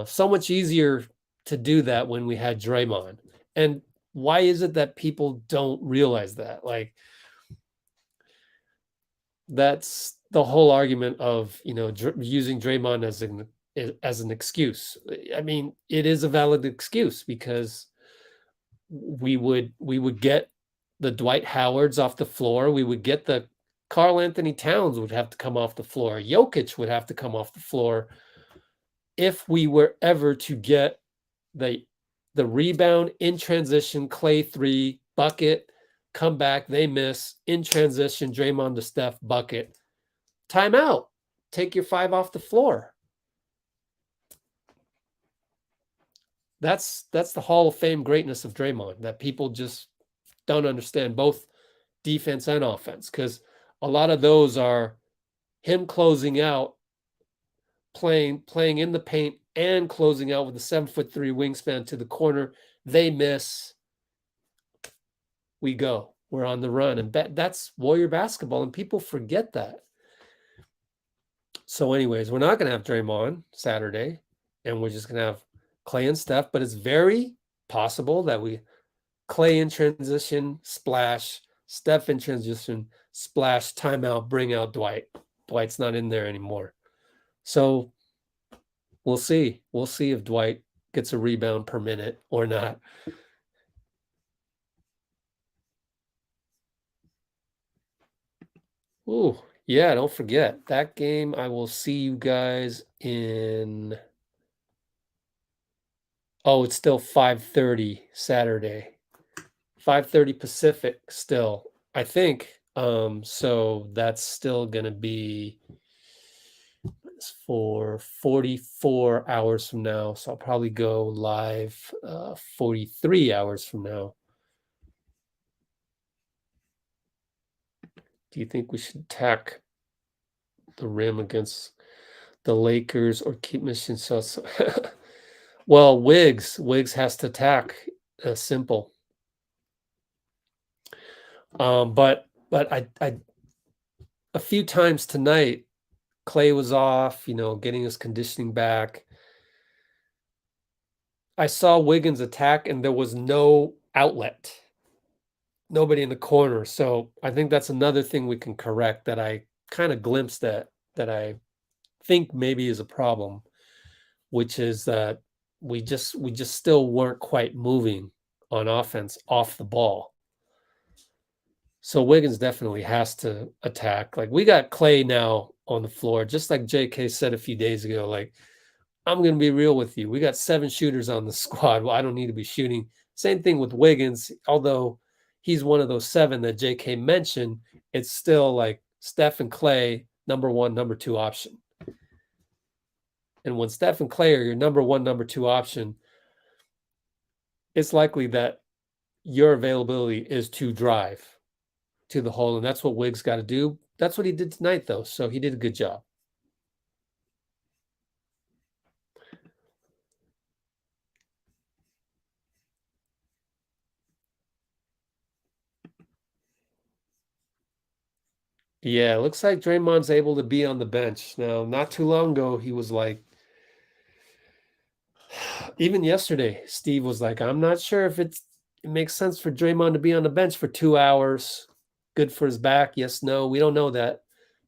So much easier to do that when we had Draymond. And why is it that people don't realize that? Like, that's the whole argument of, you know, using Draymond as an excuse. I mean, it is a valid excuse because we would get the Dwight Howards off the floor. We would get the Karl Anthony Towns would have to come off the floor. Jokic would have to come off the floor. if we were ever to get the rebound in transition, Clay 3, bucket, come back, they miss, in transition, Draymond to Steph, bucket, timeout, take your 5 off the floor. That's the Hall of Fame greatness of Draymond that people just don't understand, both defense and offense, because a lot of those are him closing out, playing in the paint and closing out with a 7'3" wingspan to the corner. They miss. We go. We're on the run. And that's Warrior basketball, and people forget that. So anyways, we're not going to have Draymond Saturday, and we're just going to have Clay and Steph, but it's very possible that we Clay in transition, splash, Steph in transition, splash, timeout, bring out Dwight. Dwight's not in there anymore. So we'll see. We'll see if Dwight gets a rebound per minute or not. Ooh, yeah, don't forget that game. I will see you guys in. Oh, it's still 5:30 Saturday. 5:30 Pacific still, I think. So that's still gonna be for 44 hours from now. So I'll probably go live 43 hours from now. Do you think we should attack the rim against the Lakers or keep missing shots? Well, Wiggs has to attack. Simple. But I a few times tonight, Clay was off, getting his conditioning back. I saw Wiggins attack and there was no outlet. Nobody in the corner. So I think that's another thing we can correct that I kind of glimpsed at that I think maybe is a problem, which is that we just still weren't quite moving on offense off the ball. So Wiggins definitely has to attack. Like, we got Clay now on the floor, just like JK said a few days ago. Like, I'm going to be real with you. We got 7 shooters on the squad. Well, I don't need to be shooting. Same thing with Wiggins. Although he's one of those 7 that JK mentioned, it's still like Steph and Clay, number 1, number 2 option. And when Steph and Clay are your number 1, number 2 option, it's likely that your availability is to drive to the hole. And that's what Wiggs got to do. That's what he did tonight, though. So he did a good job. Yeah, it looks like Draymond's able to be on the bench. Now, not too long ago, he was like, even yesterday, Steve was like, I'm not sure if it makes sense for Draymond to be on the bench for 2 hours. Good for his back. Yes, no, we don't know that.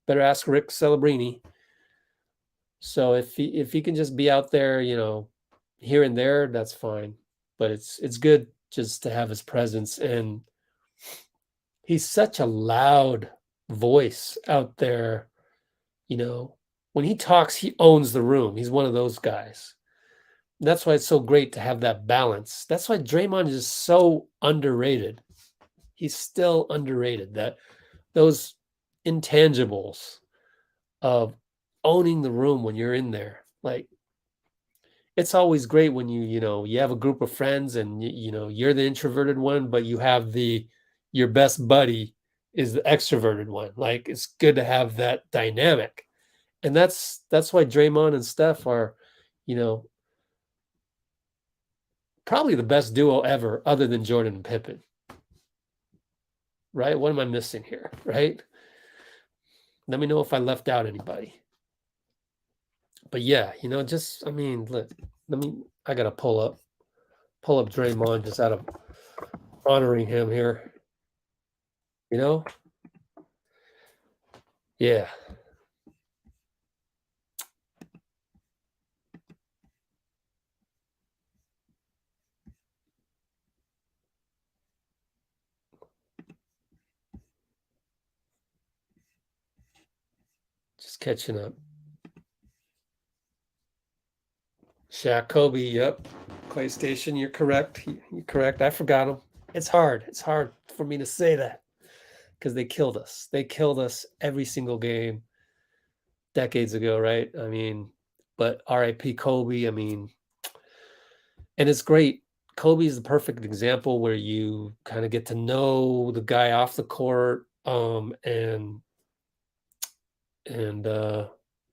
Better ask Rick Celebrini. So if he can just be out there, here and there, that's fine. But it's good just to have his presence. And he's such a loud voice out there. When he talks, he owns the room. He's one of those guys. That's why it's so great to have that balance. That's why Draymond is so underrated. He's still underrated. That those intangibles of owning the room when you're in there. Like, it's always great when you have a group of friends and you're the introverted one, but you have your best buddy is the extroverted one. Like, it's good to have that dynamic. And that's why Draymond and Steph are, probably the best duo ever, other than Jordan and Pippen. Right? What am I missing here? Right? Let me know if I left out anybody. But yeah, I gotta pull up Draymond just out of honoring him here. Yeah. Just catching up. Shaq, Kobe, yep. Clay Station, you're correct. You're correct. I forgot him. It's hard. It's hard for me to say that because they killed us. They killed us every single game decades ago, right? I mean, but RIP Kobe, I mean, and it's great. Kobe is the perfect example where you kind of get to know the guy off the court, and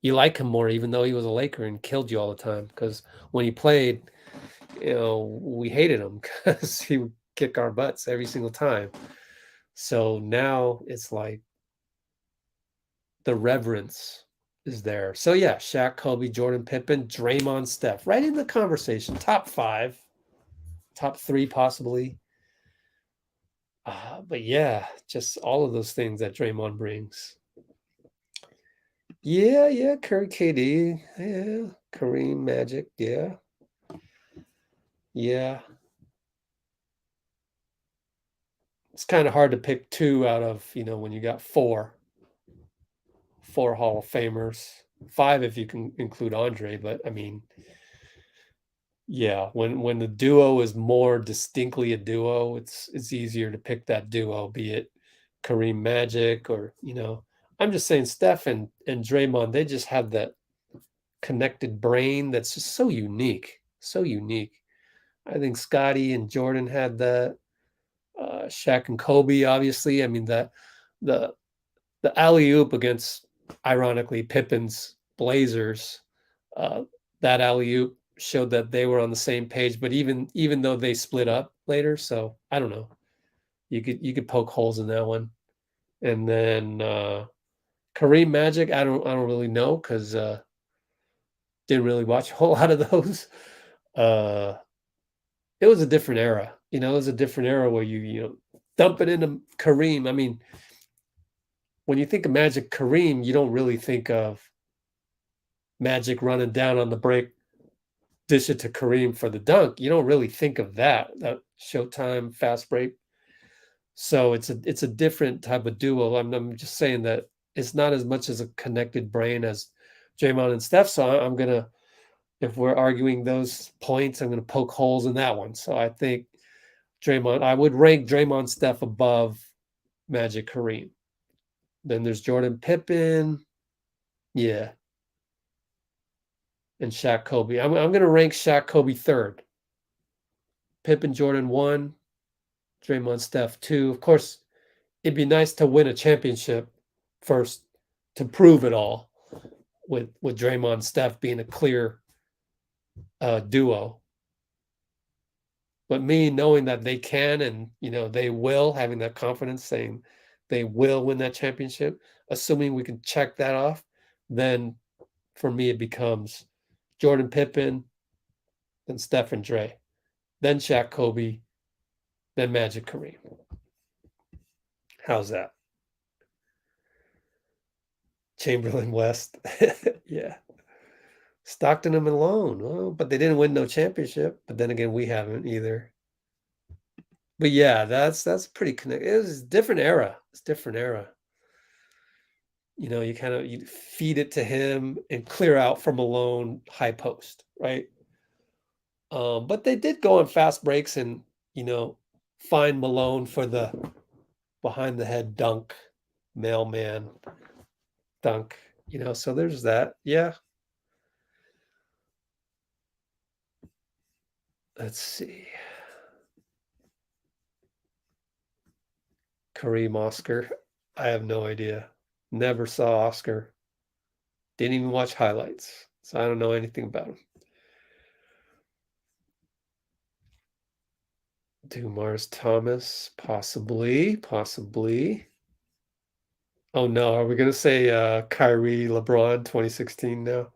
you like him more, even though he was a Laker and killed you all the time. Because when he played, we hated him because he would kick our butts every single time. So now it's like the reverence is there. So yeah, Shaq, Kobe, Jordan, Pippen, Draymond, Steph, right in the conversation. Top 5, top 3 possibly. But yeah, just all of those things that Draymond brings. Yeah, Curry, KD, yeah, Kareem, Magic, yeah. It's kind of hard to pick 2 out of, when you got 4 Hall of Famers, 5 if you can include Andre, but I mean, yeah, when the duo is more distinctly a duo, it's easier to pick that duo, be it Kareem, Magic, or I'm just saying Steph and Draymond, they just have that connected brain that's just so unique, so unique. I think Scotty and Jordan had that. Shaq and Kobe, obviously. I mean, the alley oop against, ironically, Pippen's Blazers. That alley oop showed that they were on the same page. But even though they split up later, so I don't know. You could poke holes in that one. And then Kareem, Magic, I don't really know because didn't really watch a whole lot of those. It was a different era. It was a different era where you dump it into Kareem. I mean, when you think of Magic Kareem, you don't really think of Magic running down on the break, dish it to Kareem for the dunk. You don't really think of that Showtime fast break. So it's a different type of duo. I'm just saying that it's not as much as a connected brain as Draymond and Steph. So I'm gonna, if we're arguing those points, I'm gonna poke holes in that one. So I think Draymond, I would rank Draymond, Steph above Magic, Kareem. Then there's Jordan, Pippen, yeah, and Shaq, Kobe. I'm going to rank Shaq, Kobe third. Pippen, Jordan 1, Draymond, Steph 2. Of course, it'd be nice to win a championship first to prove it all, with Draymond, Steph being a clear duo. But me knowing that they can and they will, having that confidence, saying they will win that championship, assuming we can check that off, then for me it becomes Jordan, Pippen, then Steph and Dre, then Shaq, Kobe, then Magic, Kareem. How's that? Chamberlain, West. Yeah. Stockton and Malone. Oh, but they didn't win no championship. But then again, we haven't either. But yeah, that's pretty connected. It was a different era. It's a different era. You kind of you feed it to him and clear out for Malone high post, right? But they did go on fast breaks and find Malone for the behind the head dunk, mailman dunk. So there's that. Yeah. Let's see. Kareem, Oscar. I have no idea. Never saw Oscar. Didn't even watch highlights. So I don't know anything about him. Dumars Thomas, possibly. Oh no, are we gonna say Kyrie, LeBron 2016 now?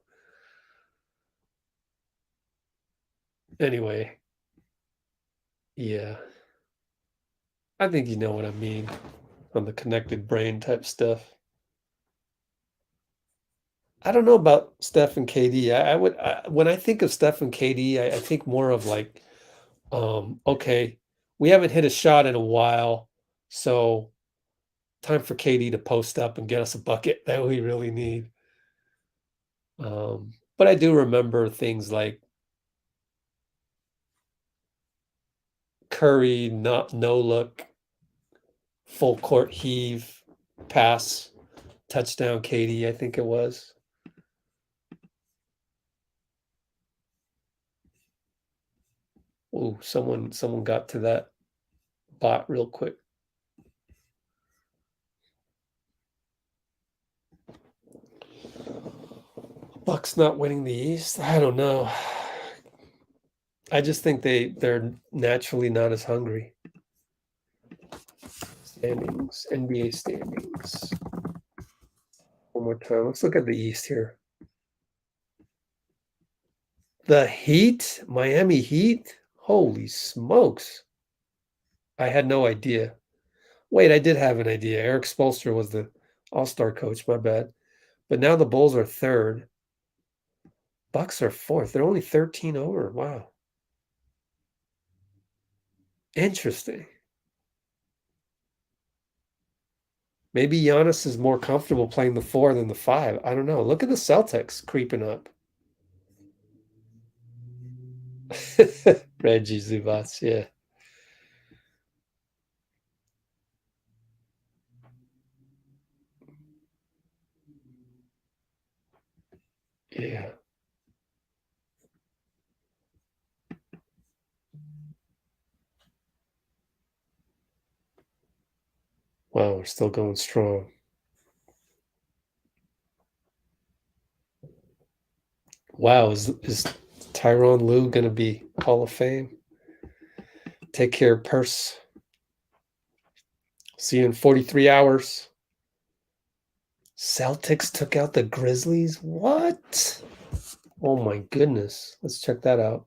Anyway. Yeah. I think you know what I mean on the connected brain type stuff. I don't know about Steph and KD. When I think of Steph and KD, I think more of like, okay, we haven't hit a shot in a while, so time for KD to post up and get us a bucket that we really need. But I do remember things like Curry, not no look, full court heave, pass, touchdown, Katie, I think it was. Ooh, someone got to that bot real quick. Bucks not winning the East? I don't know. I just think they're naturally not as hungry. Standings, NBA standings. One more time. Let's look at the East here. The Heat, Miami Heat. Holy smokes. I had no idea. Wait, I did have an idea. Eric Spoelstra was the all-star coach, my bad. But now the Bulls are third. Bucks are fourth. They're only 13 over. Wow. Interesting. Maybe Giannis is more comfortable playing the 4 than the 5. I don't know. Look at the Celtics creeping up. Reggie Zubats, yeah. Yeah. Wow, we're still going strong. Wow, is Tyronn Lue going to be Hall of Fame? Take care, Purse. See you in 43 hours. Celtics took out the Grizzlies? What? Oh my goodness. Let's check that out.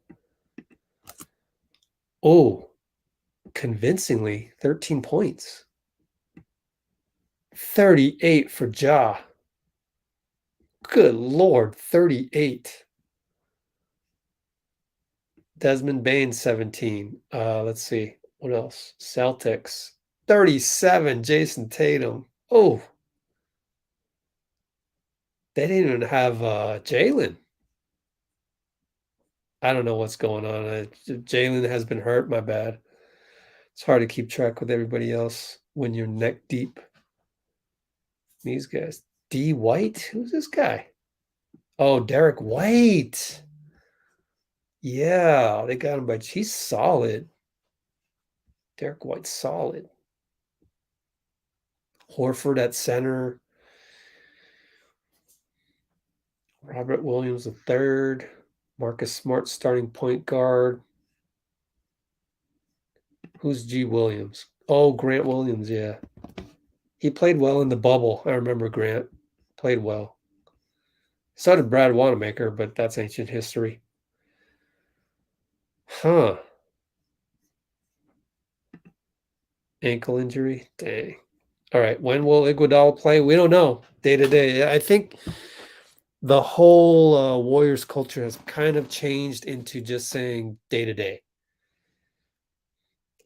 Oh, convincingly, 13 points. 38 for Ja. Good Lord, 38. Desmond Bain, 17. Let's see. What else? Celtics. 37, Jason Tatum. Oh. They didn't even have Jalen. I don't know what's going on. Jalen has been hurt, my bad. It's hard to keep track with everybody else when you're neck deep. These guys. D. White? Who's this guy? Oh, Derek White. Yeah, they got him, but he's solid. Derek White's solid. Horford at center. Robert Williams the third. Marcus Smart starting point guard. Who's G. Williams? Oh, Grant Williams, yeah. He played well in the bubble. I remember Grant. Played well. So did Brad Wanamaker, but that's ancient history. Huh. Ankle injury? Dang. All right. When will Iguodala play? We don't know. Day to day. I think the whole Warriors culture has kind of changed into just saying day to day.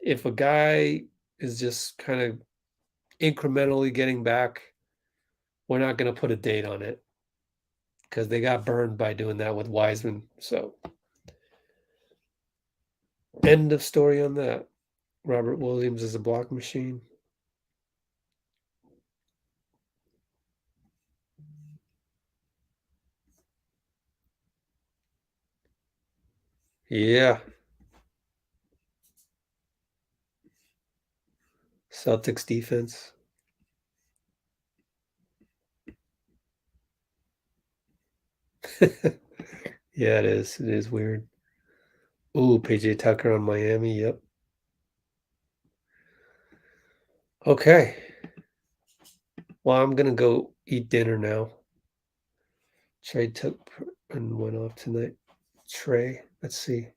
If a guy is just kind of incrementally getting back, we're not going to put a date on it because they got burned by doing that with Wiseman. So, end of story on that. Robert Williams is a block machine. Yeah. Celtics defense. Yeah, it is. It is weird. Ooh, PJ Tucker on Miami. Yep. Okay. Well, I'm gonna go eat dinner now. Trey took and went off tonight. Trey, let's see.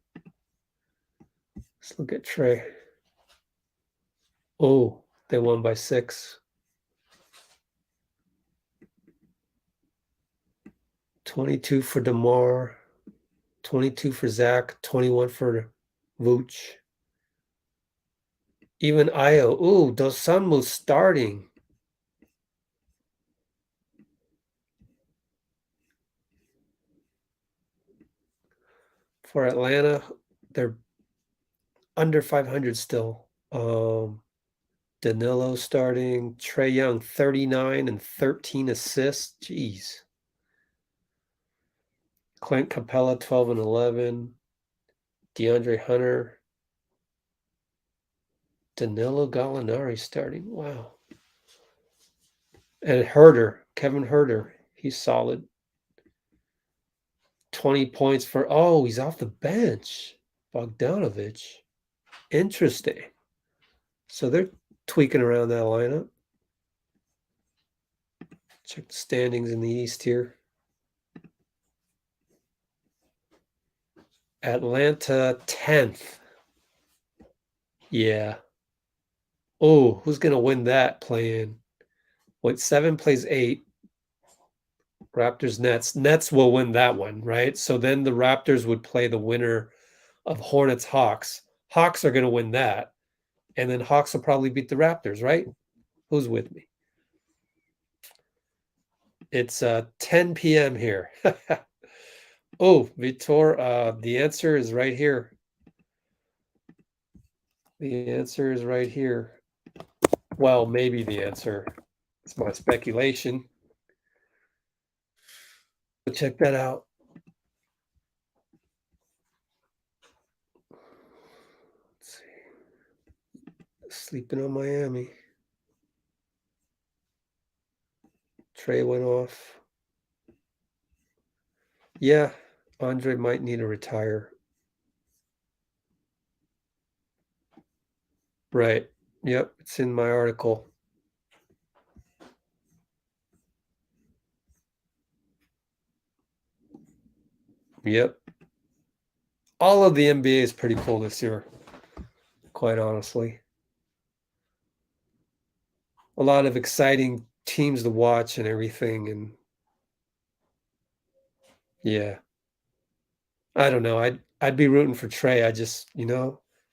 Let's look at Trey. Oh, they won by 6. 22 for DeMar, 22 for Zach, 21 for Vooch. Even Io. Ooh, Dosunmu's starting. For Atlanta, they're under 500 still. Danilo starting. Trae Young, 39 and 13 assists. Jeez. Clint Capella, 12 and 11. DeAndre Hunter. Danilo Gallinari starting. Wow. And Herter, Kevin Herter. He's solid. 20 points for, oh, he's off the bench. Bogdanovich. Interesting. So they're tweaking around that lineup. Check the standings in the East here. Atlanta 10th. Yeah. Oh, who's going to win that play-in? What, 7 plays 8. Raptors Nets. Nets will win that one, right? So then the Raptors would play the winner of Hornets Hawks. Hawks are going to win that. And then Hawks will probably beat the Raptors, right? Who's with me? It's 10 p.m. here. Oh, Vitor, the answer is right here. The answer is right here. Well, maybe the answer. It's my speculation. But check that out. Let's see. Sleeping on Miami. Trey went off. Yeah, Andre might need to retire. Right. Yep, it's in my article. Yep. All of the NBA is pretty cool this year, quite honestly. A lot of exciting teams to watch and everything. And yeah, I don't know. I'd be rooting for Trey. I just,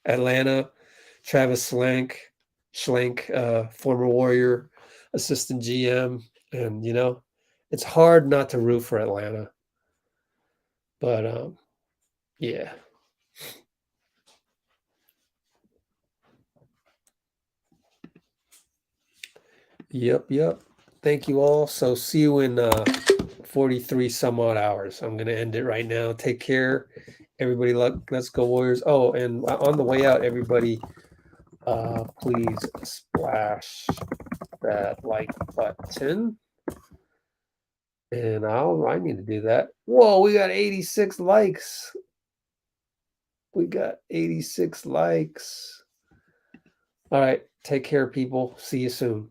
Atlanta, Travis Schlenk, former Warrior, assistant GM. And, it's hard not to root for Atlanta. But, yeah. Yep. Thank you all. So see you in 43 some odd hours. I'm going to end it right now. Take care. Everybody, let's go Warriors. Oh, and on the way out, everybody, please splash that like button. And I need to do that. Whoa, we got 86 likes. We got 86 likes. All right. Take care, people. See you soon.